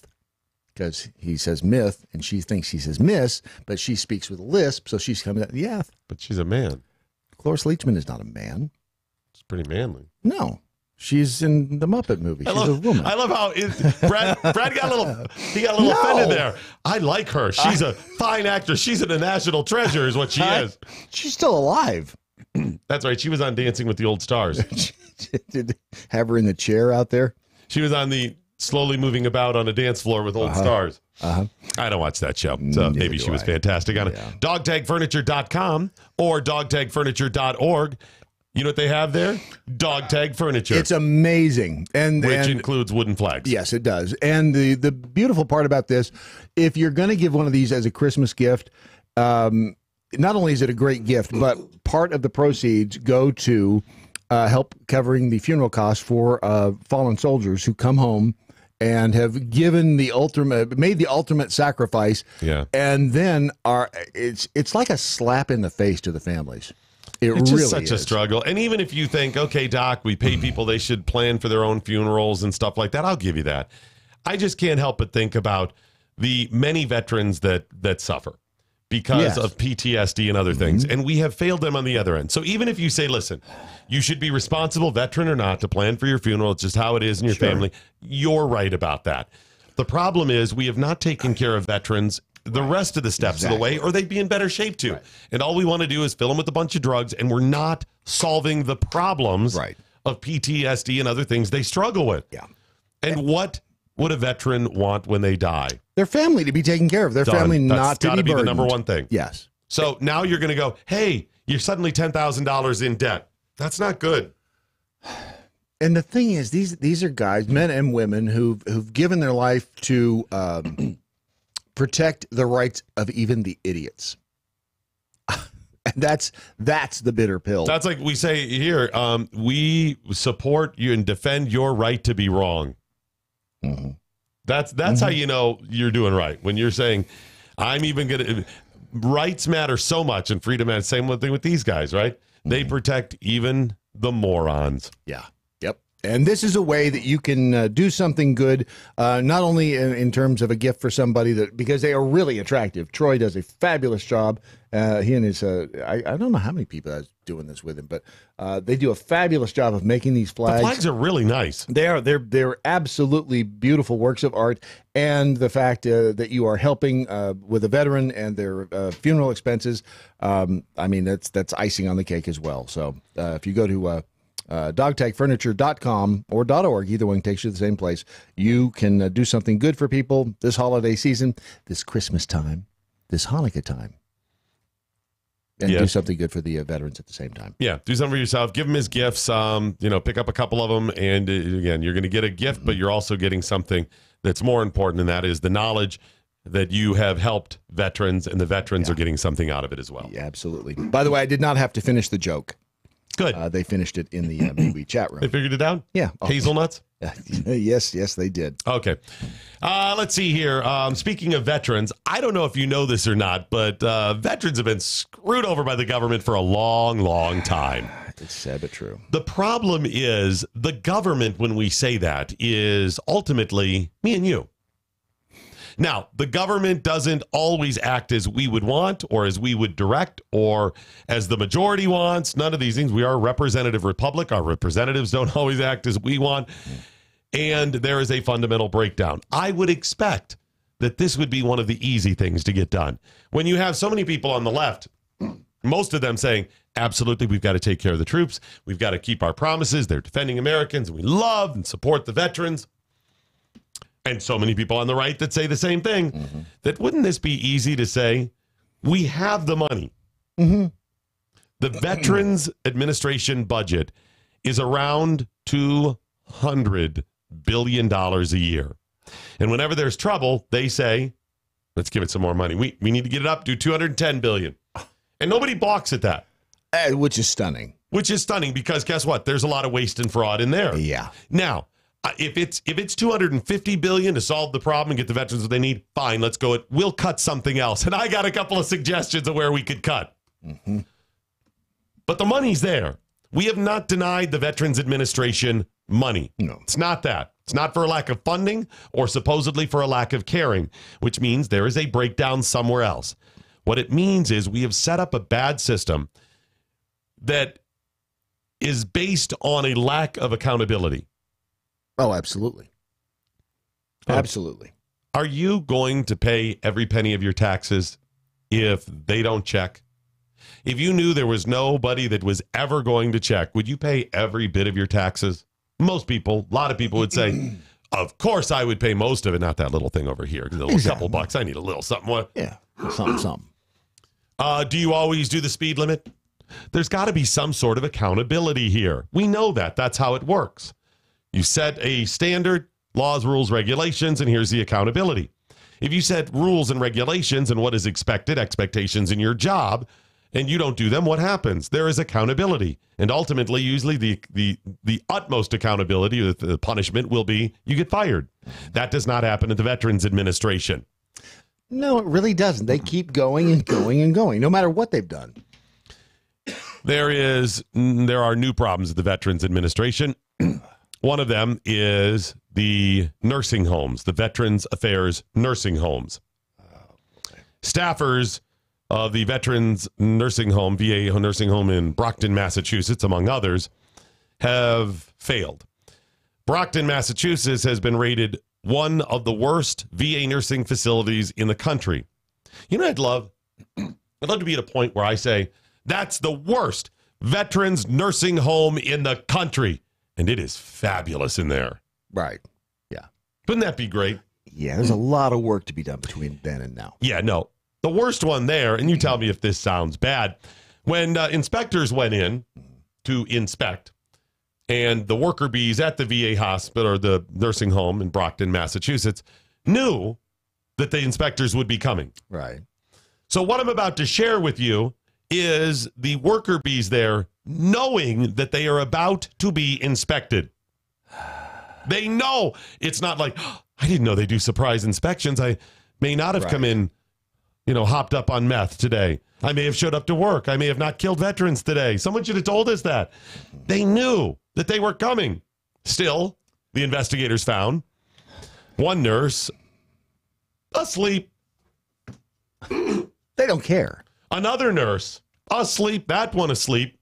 because he says myth, and she thinks he says miss, but she speaks with a lisp, so she's coming out, yeah. But she's a man. Cloris Leachman is not a man. She's pretty manly. No. She's in the Muppet movie. She's a woman. I love how Brad got a little offended there. I like her. She's a fine actress. She's a national treasure is what she is. She's still alive. That's right. She was on Dancing with the Old Stars. Did have her in the chair out there? She was on the slowly moving about on a dance floor with old stars. I don't watch that show, so maybe she was fantastic on it. Dogtagfurniture.com or dogtagfurniture.org. You know what they have there? Dog tag furniture. It's amazing. Which includes wooden flags. Yes, it does. And the beautiful part about this, if you're going to give one of these as a Christmas gift, not only is it a great gift, but part of the proceeds go to help covering the funeral costs for fallen soldiers who come home and have given made the ultimate sacrifice. Yeah. And then it's like a slap in the face to the families. It's just such a struggle. And even if you think, okay, Doc, we pay people, they should plan for their own funerals and stuff like that, I'll give you that. I just can't help but think about the many veterans that suffer because of PTSD and other things. And we have failed them on the other end. So even if you say, listen, you should be responsible, veteran or not, to plan for your funeral, it's just how it is in your family, you're right about that. The problem is we have not taken care of veterans the rest of the steps of the way, or they'd be in better shape too. And all we want to do is fill them with a bunch of drugs, and we're not solving the problems of PTSD and other things they struggle with. And what would a veteran want when they die? Their family to be taken care of. Their family not to be burdened. That's got to be the number one thing. Yes. So now you're going to go, hey, you're suddenly $10,000 in debt. That's not good. And the thing is, these are guys, men and women, who've given their life to protect the rights of even the idiots. And That's the bitter pill. That's like we say here, we support you and defend your right to be wrong. Mm-hmm. That's how you know you're doing right. When you're saying, I'm even going to, rights matter so much and freedom matters. Same thing with these guys, right? They protect even the morons. Yeah. Yep. And this is a way that you can do something good, not only in terms of a gift for somebody, because they are really attractive. Troy does a fabulous job. He and his, I don't know how many people are doing this with him, but they do a fabulous job of making these flags. The flags are really nice. They're absolutely beautiful works of art. And the fact that you are helping with a veteran and their funeral expenses, I mean, that's icing on the cake as well. So if you go to dogtagfurniture.com or .org, either one takes you to the same place, you can do something good for people this holiday season, this Christmas time, this Hanukkah time. And do something good for the veterans at the same time. Yeah, do something for yourself. Give them his gifts. Pick up a couple of them. And again, you're going to get a gift, but you're also getting something that's more important, and that is the knowledge that you have helped veterans, and the veterans are getting something out of it as well. Yeah, absolutely. By the way, I did not have to finish the joke. Good. They finished it in the MeWe chat room. They figured it out? Yeah. Hazelnuts? Yes, they did. Okay. Let's see here. Speaking of veterans, I don't know if you know this or not, but veterans have been screwed over by the government for a long, long time. It's sad but true. The problem is the government, when we say that, is ultimately me and you. Now, the government doesn't always act as we would want or as we would direct or as the majority wants. None of these things. We are a representative republic. Our representatives don't always act as we want. And there is a fundamental breakdown. I would expect that this would be one of the easy things to get done. When you have so many people on the left, most of them saying, absolutely, we've got to take care of the troops. We've got to keep our promises. They're defending Americans. And we love and support the veterans. And so many people on the right that say the same thing, that wouldn't this be easy to say, we have the money. The Veterans Administration budget is around $200 billion a year. And whenever there's trouble, they say, let's give it some more money. We need to get it up to $210 billion. And nobody balks at that. Which is stunning. Which is stunning because guess what? There's a lot of waste and fraud in there. Yeah. Now, if it's $250 billion to solve the problem and get the veterans what they need, fine, let's go. We'll cut something else. And I got a couple of suggestions of where we could cut. But the money's there. We have not denied the Veterans Administration money. No. It's not that. It's not for a lack of funding or supposedly for a lack of caring, which means there is a breakdown somewhere else. What it means is we have set up a bad system that is based on a lack of accountability. Oh, absolutely. Absolutely. Are you going to pay every penny of your taxes if they don't check? If you knew there was nobody that was ever going to check, would you pay every bit of your taxes? Most people, a lot of people would say, of course I would pay most of it, not that little thing over here. A little couple bucks, I need a little something. What? Yeah, something. Do you always do the speed limit? There's got to be some sort of accountability here. We know that. That's how it works. You set a standard, laws, rules, regulations, and here's the accountability. If you set rules and regulations and what is expected, expectations in your job, and you don't do them, what happens? There is accountability. And ultimately, usually the utmost accountability, the punishment will be you get fired. That does not happen at the Veterans Administration. No, it really doesn't. They keep going and going and going, no matter what they've done. There are new problems at the Veterans Administration. One of them is the nursing homes, the Veterans Affairs nursing homes. Staffers of the Veterans Nursing Home, VA nursing home in Brockton, Massachusetts, among others, have failed. Brockton, Massachusetts has been rated one of the worst VA nursing facilities in the country. You know, I'd love to be at a point where I say, that's the worst veterans nursing home in the country. And it is fabulous in there. Right. Yeah. Wouldn't that be great? Yeah, there's a lot of work to be done between then and now. Yeah, no. The worst one there, and you tell me if this sounds bad, when inspectors went in to inspect, and the worker bees at the VA hospital or the nursing home in Brockton, Massachusetts, knew that the inspectors would be coming. Right. So what I'm about to share with you is the worker bees there knowing that they are about to be inspected. They know. It's not like, oh, I didn't know they do surprise inspections. I may not have come in, hopped up on meth today. I may have showed up to work. I may have not killed veterans today. Someone should have told us that. They knew that they were coming. Still, the investigators found one nurse asleep. They don't care. Another nurse asleep. That one asleep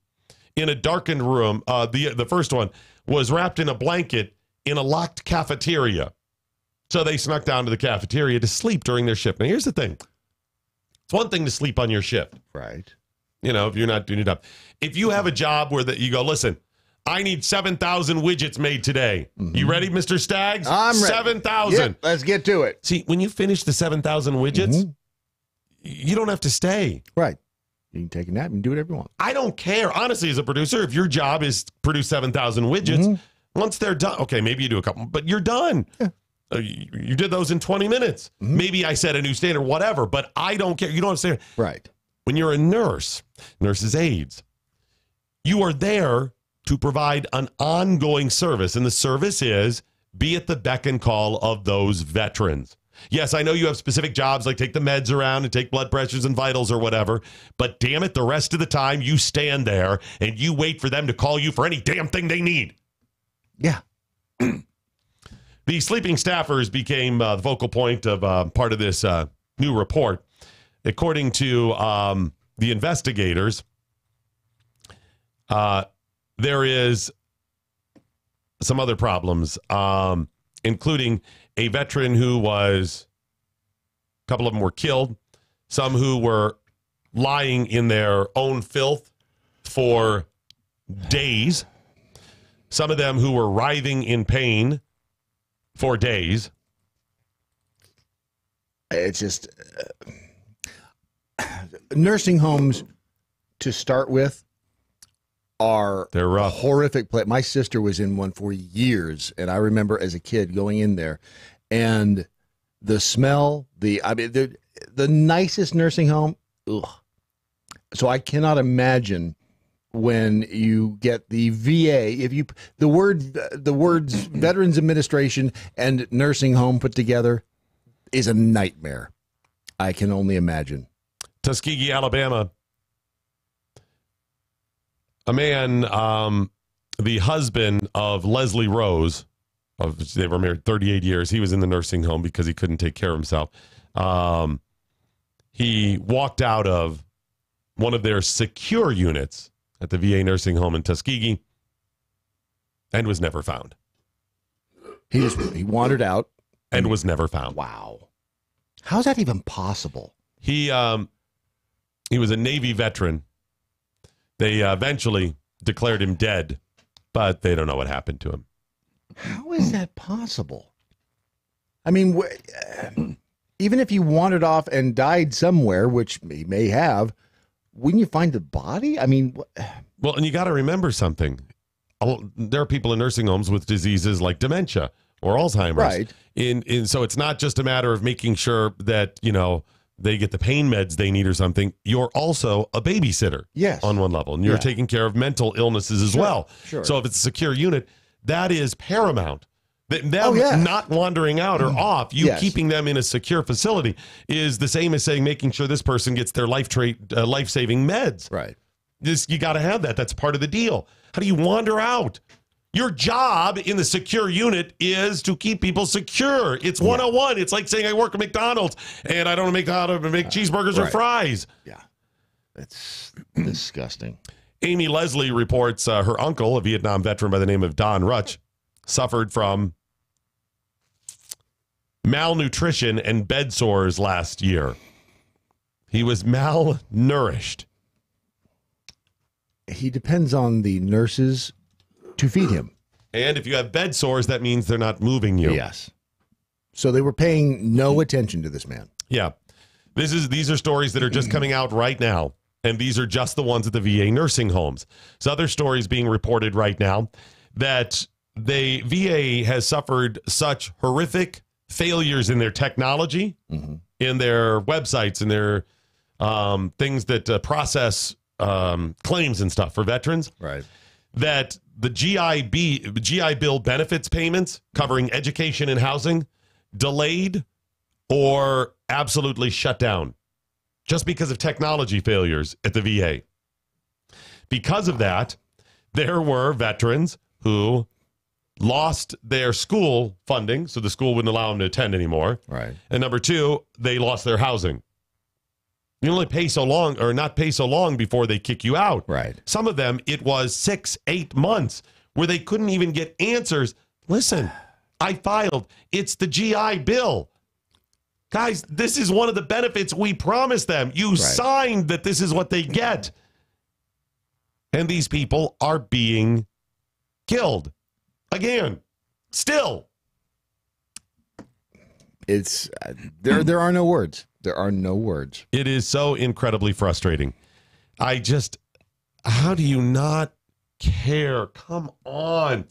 in a darkened room. The first one was wrapped in a blanket in a locked cafeteria. So they snuck down to the cafeteria to sleep during their shift. Now, here's the thing. It's one thing to sleep on your shift. Right. If you're not doing it up. If you have a job where you go, listen, I need 7,000 widgets made today. You ready, Mr. Staggs? I'm ready. 7,000. Yep, let's get to it. See, when you finish the 7,000 widgets, you don't have to stay. Right. You can take a nap and do whatever you want. I don't care. Honestly, as a producer, if your job is to produce 7,000 widgets, once they're done, okay, maybe you do a couple, but you're done. Yeah. You did those in 20 minutes. Maybe I set a new standard, whatever, but I don't care. You don't understand. Right. When you're a nurse's aides, you are there to provide an ongoing service. And the service is be at the beck and call of those veterans. Yes, I know you have specific jobs like take the meds around and take blood pressures and vitals or whatever, but damn it, the rest of the time you stand there and you wait for them to call you for any damn thing they need. Yeah. The sleeping staffers became the focal point of part of this new report. According to the investigators, there is some other problems, including a veteran who was, a couple of them were killed, some who were lying in their own filth for days, some of them who were writhing in pain for days. It's just nursing homes to start with they're rough. A horrific place. My sister was in one for years, and I remember as a kid going in there, and the smell, the nicest nursing home. Ugh. So I cannot imagine when you get the VA, the words Veterans Administration and nursing home put together is a nightmare. I can only imagine. Tuskegee, Alabama. A man, the husband of Leslie Rose, they were married 38 years. He was in the nursing home because he couldn't take care of himself. He walked out of one of their secure units at the VA nursing home in Tuskegee and was never found. He wandered out and was never found. Wow. How's that even possible? He was a Navy veteran. They eventually declared him dead, but they don't know what happened to him. How is that possible? I mean, even if he wandered off and died somewhere, which he may have, wouldn't you find the body? I mean, well, and you got to remember something. There are people in nursing homes with diseases like dementia or Alzheimer's. Right. So it's not just a matter of making sure that, they get the pain meds they need or something. You're also a babysitter. Yes. On one level. And you're taking care of mental illnesses as well. Sure. So if it's a secure unit, that is paramount. Them not wandering out or off, keeping them in a secure facility is the same as saying making sure this person gets their life-saving meds. Right. You got to have that. That's part of the deal. How do you wander out? Your job in the secure unit is to keep people secure. It's 101. It's like saying I work at McDonald's and I don't make cheeseburgers or fries. Yeah. That's disgusting. Amy Leslie reports her uncle, a Vietnam veteran by the name of Don Rutch, suffered from malnutrition and bed sores last year. He was malnourished. He depends on the nurses to feed him. And if you have bed sores, that means they're not moving you. Yes. So they were paying no attention to this man. Yeah. These are stories that are just coming out right now. And these are just the ones at the VA nursing homes. So other stories being reported right now that the VA has suffered such horrific failures in their technology, in their websites, in their things that process claims and stuff for veterans. Right. That the GI Bill benefits payments covering education and housing delayed or absolutely shut down just because of technology failures at the VA. Because of that, there were veterans who lost their school funding, so the school wouldn't allow them to attend anymore. Right. And number two, they lost their housing. You only pay so long, or not pay so long before they kick you out. Right. Some of them, it was 6-8 months where they couldn't even get answers. Listen, I filed. It's the GI Bill. Guys, this is one of the benefits we promised them. You signed that this is what they get. And these people are being killed. Again, still. It's there are no words. There are no words. It is so incredibly frustrating. How do you not care? Come on.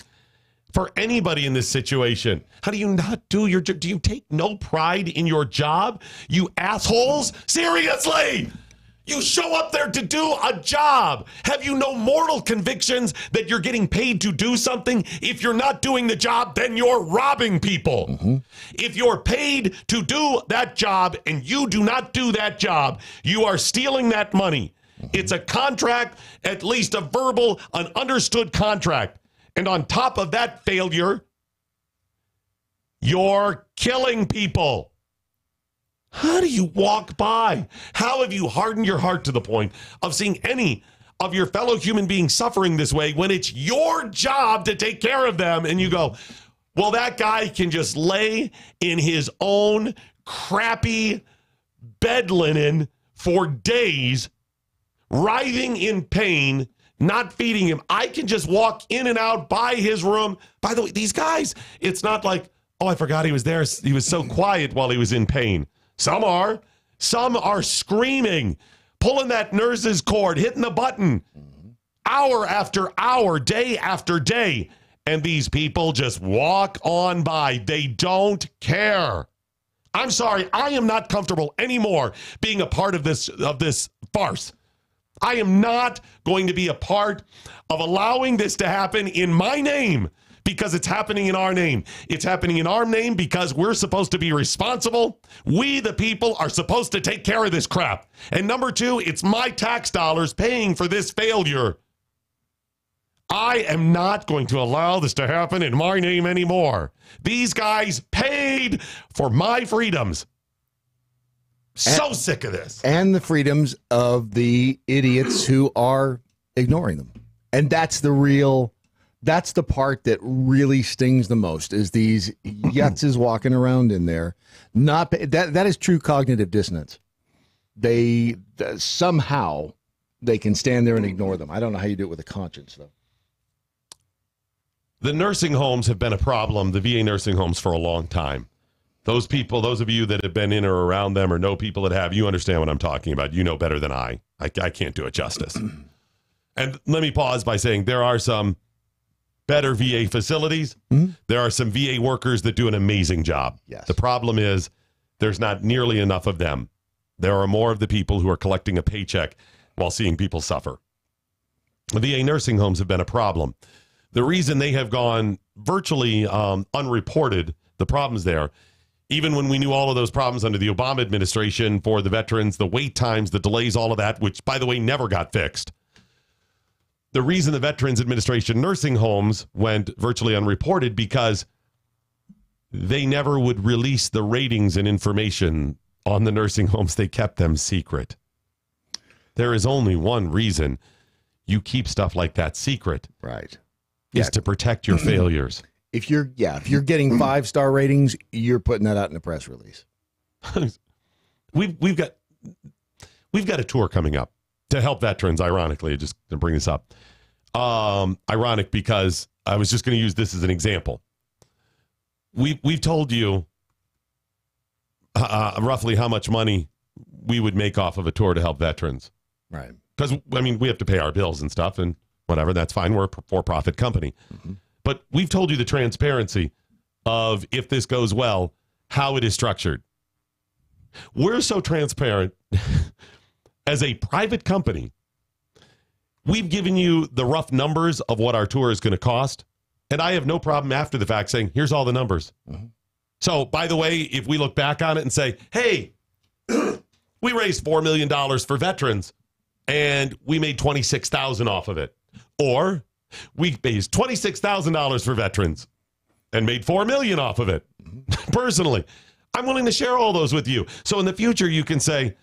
For anybody in this situation, how do you not do your job? Do you take no pride in your job? You assholes? Seriously! You show up there to do a job. Have you no moral convictions that you're getting paid to do something? If you're not doing the job, then you're robbing people. Mm-hmm. If you're paid to do that job and you do not do that job, you are stealing that money. Mm-hmm. It's a contract, at least a verbal, an understood contract. And on top of that failure, you're killing people. How do you walk by? How have you hardened your heart to the point of seeing any of your fellow human beings suffering this way when it's your job to take care of them? And you go, well, that guy can just lay in his own crappy bed linen for days, writhing in pain, not feeding him. I can just walk in and out by his room. By the way, these guys, it's not like, oh, I forgot he was there. He was so quiet while he was in pain. Some are. Some are screaming, pulling that nurse's cord, hitting the button, hour after hour, day after day. And these people just walk on by. They don't care. I'm sorry. I am not comfortable anymore being a part of this farce. I am not going to be a part of allowing this to happen in my name because it's happening in our name. It's happening in our name because we're supposed to be responsible. We, the people, are supposed to take care of this crap. And number two, it's my tax dollars paying for this failure. I am not going to allow this to happen in my name anymore. These guys paid for my freedoms. So sick of this. And the freedoms of the idiots who are ignoring them. And that's the part that really stings the most is these yutzes walking around in there. That is true cognitive dissonance. They somehow they can stand there and ignore them. I don't know how you do it with a conscience, though. The nursing homes have been a problem, the VA nursing homes, for a long time. Those people, those of you that have been in or around them or know people that have, you understand what I'm talking about. You know better than I. I can't do it justice. And let me pause by saying there are some better VA facilities. Mm-hmm. There are some VA workers that do an amazing job. Yes. The problem is there's not nearly enough of them. There are more of the people who are collecting a paycheck while seeing people suffer. The VA nursing homes have been a problem. The reason they have gone virtually unreported, the problems there, even when we knew all of those problems under the Obama administration for the veterans, the wait times, the delays, all of that, which, by the way, never got fixed. The reason the Veterans Administration nursing homes went virtually unreported because they never would release the ratings and information on the nursing homes. They kept them secret. There is only one reason you keep stuff like that secret. Right. Is to protect your failures. If you're getting 5-star ratings, you're putting that out in a press release. We've got a tour coming up to help veterans. Ironically, just to bring this up. Ironic because I was just going to use this as an example. We've told you roughly how much money we would make off of a tour to help veterans. Right. Because I mean we have to pay our bills and stuff and whatever. That's fine. We're a for-profit company. Mm-hmm. But we've told you the transparency of, if this goes well, how it is structured. We're so transparent as a private company, we've given you the rough numbers of what our tour is going to cost. And I have no problem after the fact saying, here's all the numbers. Mm-hmm. So, by the way, if we look back on it and say, hey, we raised $4 million for veterans and we made $26,000 off of it. Or we raised $26,000 for veterans and made $4 million off of it. Personally, I'm willing to share all those with you. So in the future, you can say,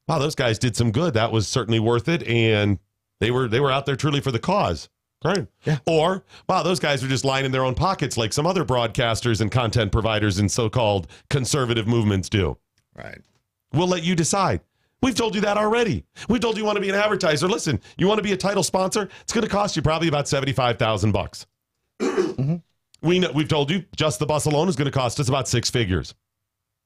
wow, those guys did some good. That was certainly worth it. And they were out there truly for the cause. Right. Yeah. Or, wow, those guys are just lining their own pockets like some other broadcasters and content providers and so-called conservative movements do. Right. We'll let you decide. We've told you that already. We told you want to be an advertiser. Listen, you want to be a title sponsor? It's going to cost you probably about $75,000. Mm-hmm. We've told you just the bus alone is going to cost us about six figures.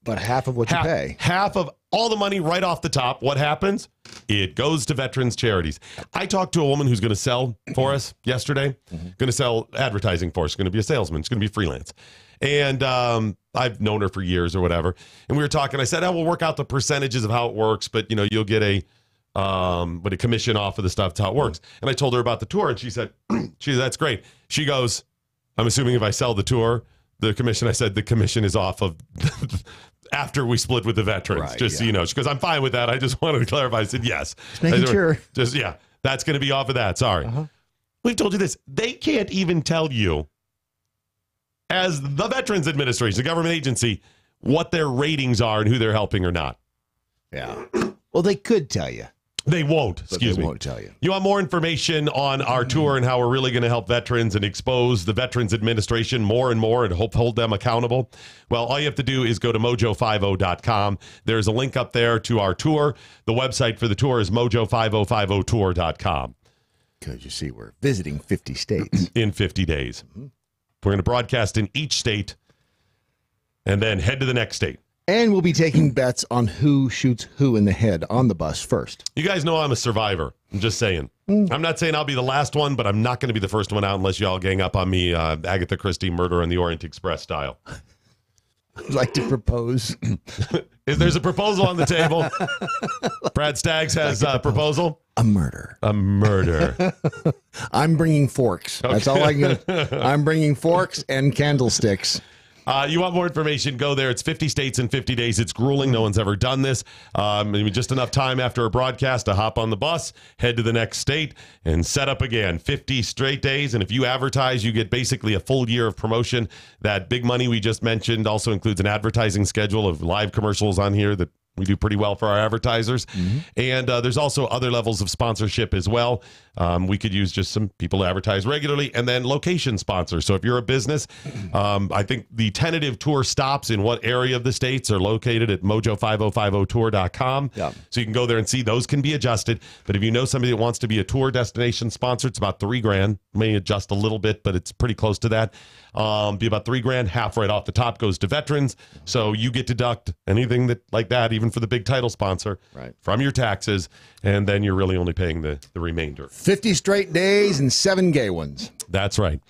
But half of what you pay. Half of all the money right off the top. What happens? It goes to veterans charities. I talked to a woman who's going to sell for us yesterday, going to sell advertising for us, going to be a salesman. It's going to be freelance. And I've known her for years or whatever. And we were talking. I said, we'll work out the percentages of how it works, but you'll get a commission off of the stuff. That's how it works. And I told her about the tour, and she said, that's great. She goes, I'm assuming if I sell the tour, the commission, I said the commission is off of after we split with the veterans, right, just so you know. She goes, I'm fine with that. I just wanted to clarify. I said, yes. Just making sure. That's going to be off of that. Sorry. We've told you this. They can't even tell you, as the Veterans Administration, the government agency, what their ratings are and who they're helping or not. Yeah. Well, they could tell you. They won't. Excuse me. They won't tell you. You want more information on our tour and how we're really going to help veterans and expose the Veterans Administration more and more and hold them accountable? Well, all you have to do is go to MoJo50.com. There's a link up there to our tour. The website for the tour is MoJo5050tour.com. Because you see, we're visiting 50 states. In 50 days. We're going to broadcast in each state and then head to the next state. And we'll be taking bets on who shoots who in the head on the bus first. You guys know I'm a survivor. I'm just saying. I'm not saying I'll be the last one, but I'm not going to be the first one out unless y'all gang up on me, Agatha Christie murder on the Orient Express style. I'd like to propose. If there's a proposal on the table, Brad Staggs has a proposal. A murder. A murder. I'm bringing forks. Okay. That's all I can. I'm bringing forks and candlesticks. You want more information, go there. It's 50 states in 50 days. It's grueling. No one's ever done this. Just enough time after a broadcast to hop on the bus, head to the next state, and set up again. 50 straight days. And if you advertise, you get basically a full year of promotion. That big money we just mentioned also includes an advertising schedule of live commercials on here that we do pretty well for our advertisers. And there's also other levels of sponsorship as well. We could use just some people to advertise regularly, and then location sponsors. So if you're a business, I think the tentative tour stops in what area of the states are located at MoJo5050tour.com. Yeah. So you can go there and see. Those can be adjusted. But if you know somebody that wants to be a tour destination sponsor, it's about $3,000. May adjust a little bit, but it's pretty close to that. Be about $3,000. Half right off the top goes to veterans. So you get deduct anything that like that, even for the big title sponsor, from your taxes, and then you're really only paying the remainder. 50 straight days and 7 gay ones. That's right.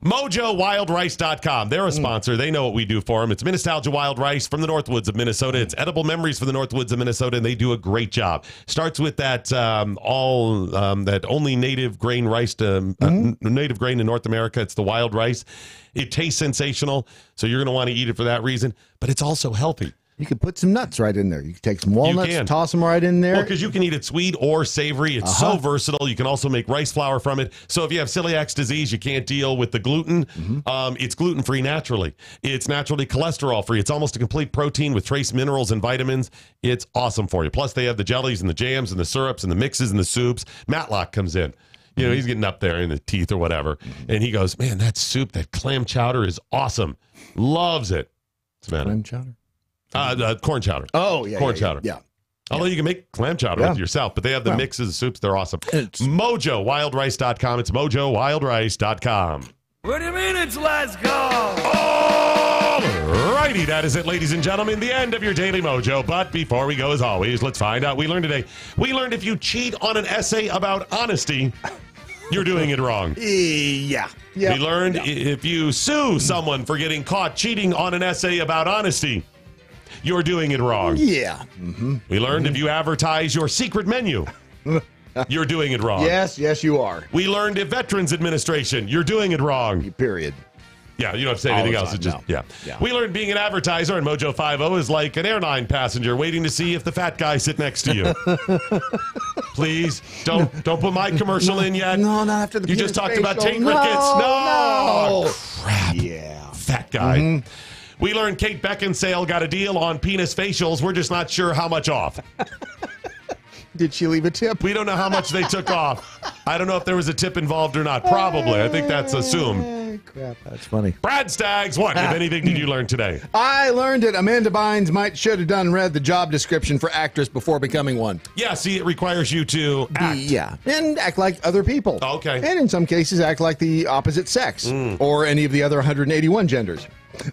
MoJoWildRice.com. They're a sponsor. They know what we do for them. It's Nostalgia Wild Rice from the Northwoods of Minnesota. It's edible memories for the Northwoods of Minnesota, and they do a great job. Starts with that that only native grain rice, native grain in North America. It's the wild rice. It tastes sensational, so you're going to want to eat it for that reason, but it's also healthy. You could put some nuts right in there. You can take some walnuts, toss them right in there. Well, because you can eat it sweet or savory. It's so versatile. You can also make rice flour from it. So if you have celiac disease, you can't deal with the gluten. It's gluten-free naturally. It's naturally cholesterol-free. It's almost a complete protein with trace minerals and vitamins. It's awesome for you. Plus, they have the jellies and the jams and the syrups and the mixes and the soups. Matlock comes in. You know, he's getting up there in the teeth or whatever. And he goes, man, that soup, that clam chowder is awesome. Loves it. Clam chowder? Corn chowder. Oh, yeah. Corn chowder. Yeah. Although you can make clam chowder with yourself, but they have the mixes of soups. They're awesome. MoJoWildRice.com. It's MoJoWildRice.com. What do you mean it's last call? All righty, that is it, ladies and gentlemen. The end of your Daily Mojo. But before we go, as always, let's find out. We learned today. We learned if you cheat on an essay about honesty, you're doing it wrong. Yeah. We learned if you sue someone for getting caught cheating on an essay about honesty, you're doing it wrong. Yeah. We learned if you advertise your secret menu, you're doing it wrong. Yes, you are. We learned if Veterans Administration, you're doing it wrong. Period. Yeah, you don't have to say anything else. It's just, yeah. We learned being an advertiser on MoJo 50 is like an airline passenger waiting to see if the fat guy sit next to you. Please, don't put my commercial in yet. No, not after the You just talked about facial. tank crickets. No. Crap. Yeah. Fat guy. We learned Kate Beckinsale got a deal on penis facials. We're just not sure how much off. Did she leave a tip? We don't know how much they took off. I don't know if there was a tip involved or not. Probably. I think that's assumed. Crap, that's funny. Brad Staggs, what, if anything, did you learn today? I learned that Amanda Bynes should have read the job description for actress before becoming one. Yeah, see, it requires you to act. Yeah, and act like other people. Okay. And in some cases, act like the opposite sex or any of the other 181 genders.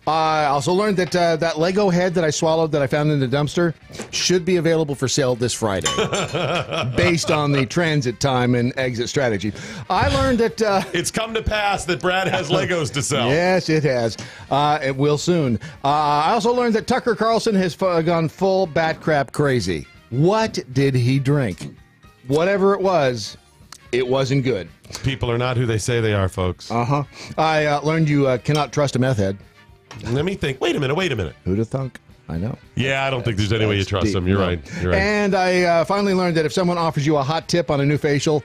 I also learned that that Lego head that I swallowed that I found in the dumpster should be available for sale this Friday, based on the transit time and exit strategy. I learned that it's come to pass that Brad has Legos to sell. Yes, it has. It will soon. I also learned that Tucker Carlson has gone full bat crap crazy. What did he drink? Whatever it wasn't good. People are not who they say they are, folks. I learned you cannot trust a meth head. Let me think. Wait a minute. Who'd have thunk? I know. Yeah, I don't think there's any way you trust them. You're right. And I finally learned that if someone offers you a hot tip on a new facial,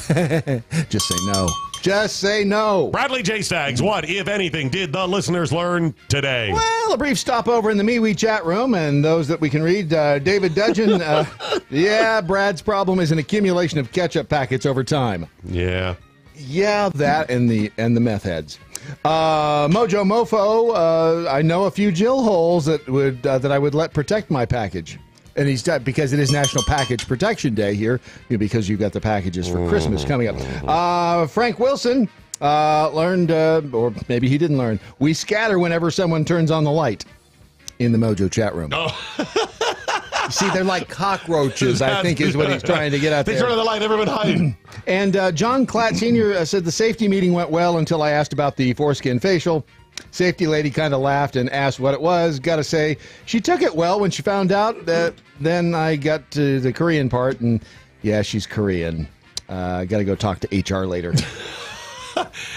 just say no. Just say no. Bradley J. Staggs, what, if anything, did the listeners learn today? Well, a brief stopover in the MeWe chat room, and those that we can read. David Dudgeon, yeah, Brad's problem is an accumulation of ketchup packets over time. Yeah. Yeah, that and the meth heads. Mojo Mofo, I know a few Jill holes that I would let protect my package. And he's done because it is National Package Protection Day here, because you've got the packages for Christmas coming up. Frank Wilson learned, or maybe he didn't learn, we scatter whenever someone turns on the light in the Mojo chat room. See, they're like cockroaches, I think is what he's trying to get out there. They turn on the light, everyone hide. And John Klatt Sr. Said the safety meeting went well until I asked about the foreskin facial. Safety lady kind of laughed and asked what it was. Got to say, she took it well when she found out. Then I got to the Korean part, and yeah, she's Korean. Got to go talk to HR later.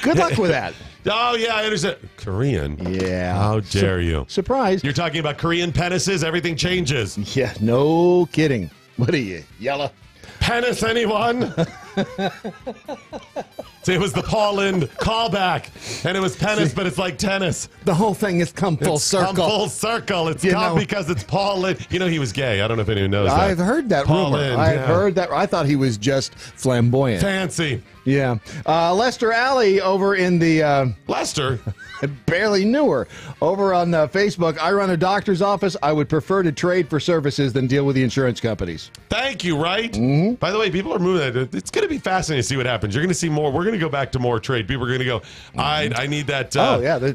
Good luck with that. Oh, yeah, I understand. Korean? Yeah. How dare you? Surprise. You're talking about Korean penises? Everything changes. Yeah, no kidding. What are you, yellow? Penis, anyone? See, it was the Paul Lind callback, and it was penis, but it's like tennis. The whole thing has come full circle. Come full circle. It's come because it's Paul Lind. You know he was gay. I don't know if anyone knows that. I've heard that Paul rumor. Lind, I've heard that. I thought he was just flamboyant. Fancy. Yeah. Lester Alley over in the... Lester? I barely knew her. Over on Facebook, I run a doctor's office. I would prefer to trade for services than deal with the insurance companies. Thank you, right? Mm-hmm. By the way, people are moving. It's going to be fascinating to see what happens. You're going to see more. We're going to go back to more trade. People are going to go, I need that.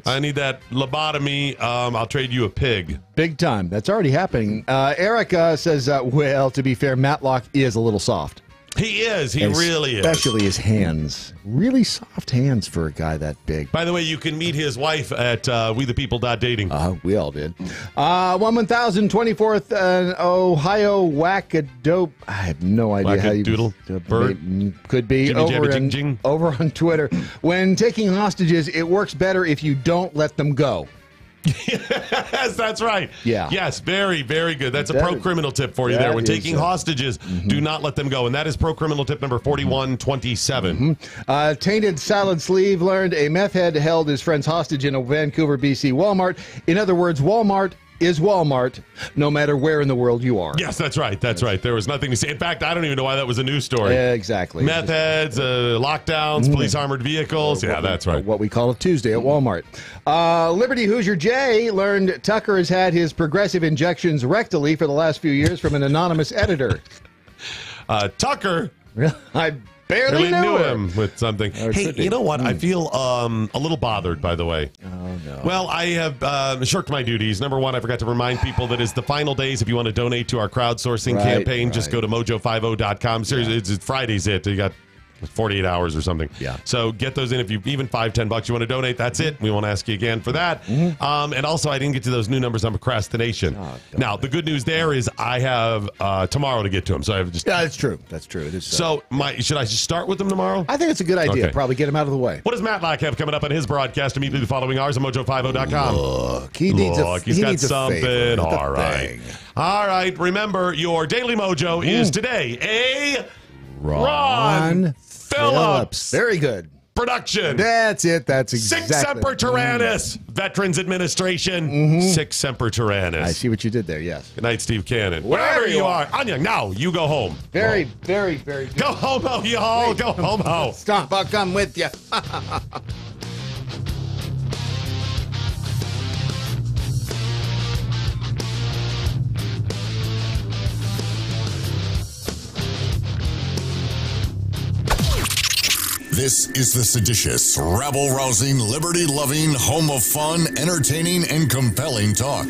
I need that lobotomy. I'll trade you a pig. Big time. That's already happening. Erica says, well, to be fair, Matlock is a little soft. He is. He really is. Especially his hands. Really soft hands for a guy that big. By the way, you can meet his wife at wethepeople.dating. We all did. 1024th Ohio Wackadope. I have no idea how you... Doodle? Bird? Could be. Over on Twitter. When taking hostages, it works better if you don't let them go. Yes, that's right. Yeah. Yes, very, very good. That's a pro-criminal tip for you there. When taking hostages, do not let them go. And that is pro-criminal tip number 4127. Tainted Salad Sleeve learned a meth head held his friends hostage in a Vancouver, BC Walmart. In other words, Walmart is Walmart, no matter where in the world you are. Yes, that's right. That's right. There was nothing to say. In fact, I don't even know why that was a news story. Exactly. Meth heads, lockdowns, police armored vehicles. Yeah, that's right. What we call a Tuesday at Walmart. Liberty Hoosier J learned Tucker has had his progressive injections rectally for the last few years from an anonymous editor. Tucker? I barely knew her. him with something. Hey, you know what? I feel a little bothered, by the way. Oh, no. Well, I have shirked my duties. Number one, I forgot to remind people that it's the final days. If you want to donate to our crowdsourcing campaign, just go to mojo50.com. Seriously, it's Friday's it. You got 48 hours or something. Yeah. So get those in. If you even $5-10 you want to donate, that's it. We won't ask you again for that. And also, I didn't get to those new numbers on procrastination. Now, the good news there is I have tomorrow to get to them. So I have just. Yeah, that's true. That's true. It is. So should I just start with them tomorrow? I think it's a good idea. Okay. Probably get them out of the way. What does Matlock have coming up on his broadcast immediately the following hours on MoJo50.com? Look, he's got something. All right. All right. Remember, your Daily Mojo is today a Ron Phillips. Very good. Production. That's it. That's exactly. Sic Semper Tyrannis. Veterans Administration. Sic Semper Tyrannis. I see what you did there, yes. Good night, Steve Cannon. Wherever you are. Anya, now you go home. Very good. Go home, y'all. Go home. Stop. I'll come with you. This is the seditious, rabble-rousing, liberty-loving, home of fun, entertaining, and compelling talk.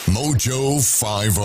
MoJo 50.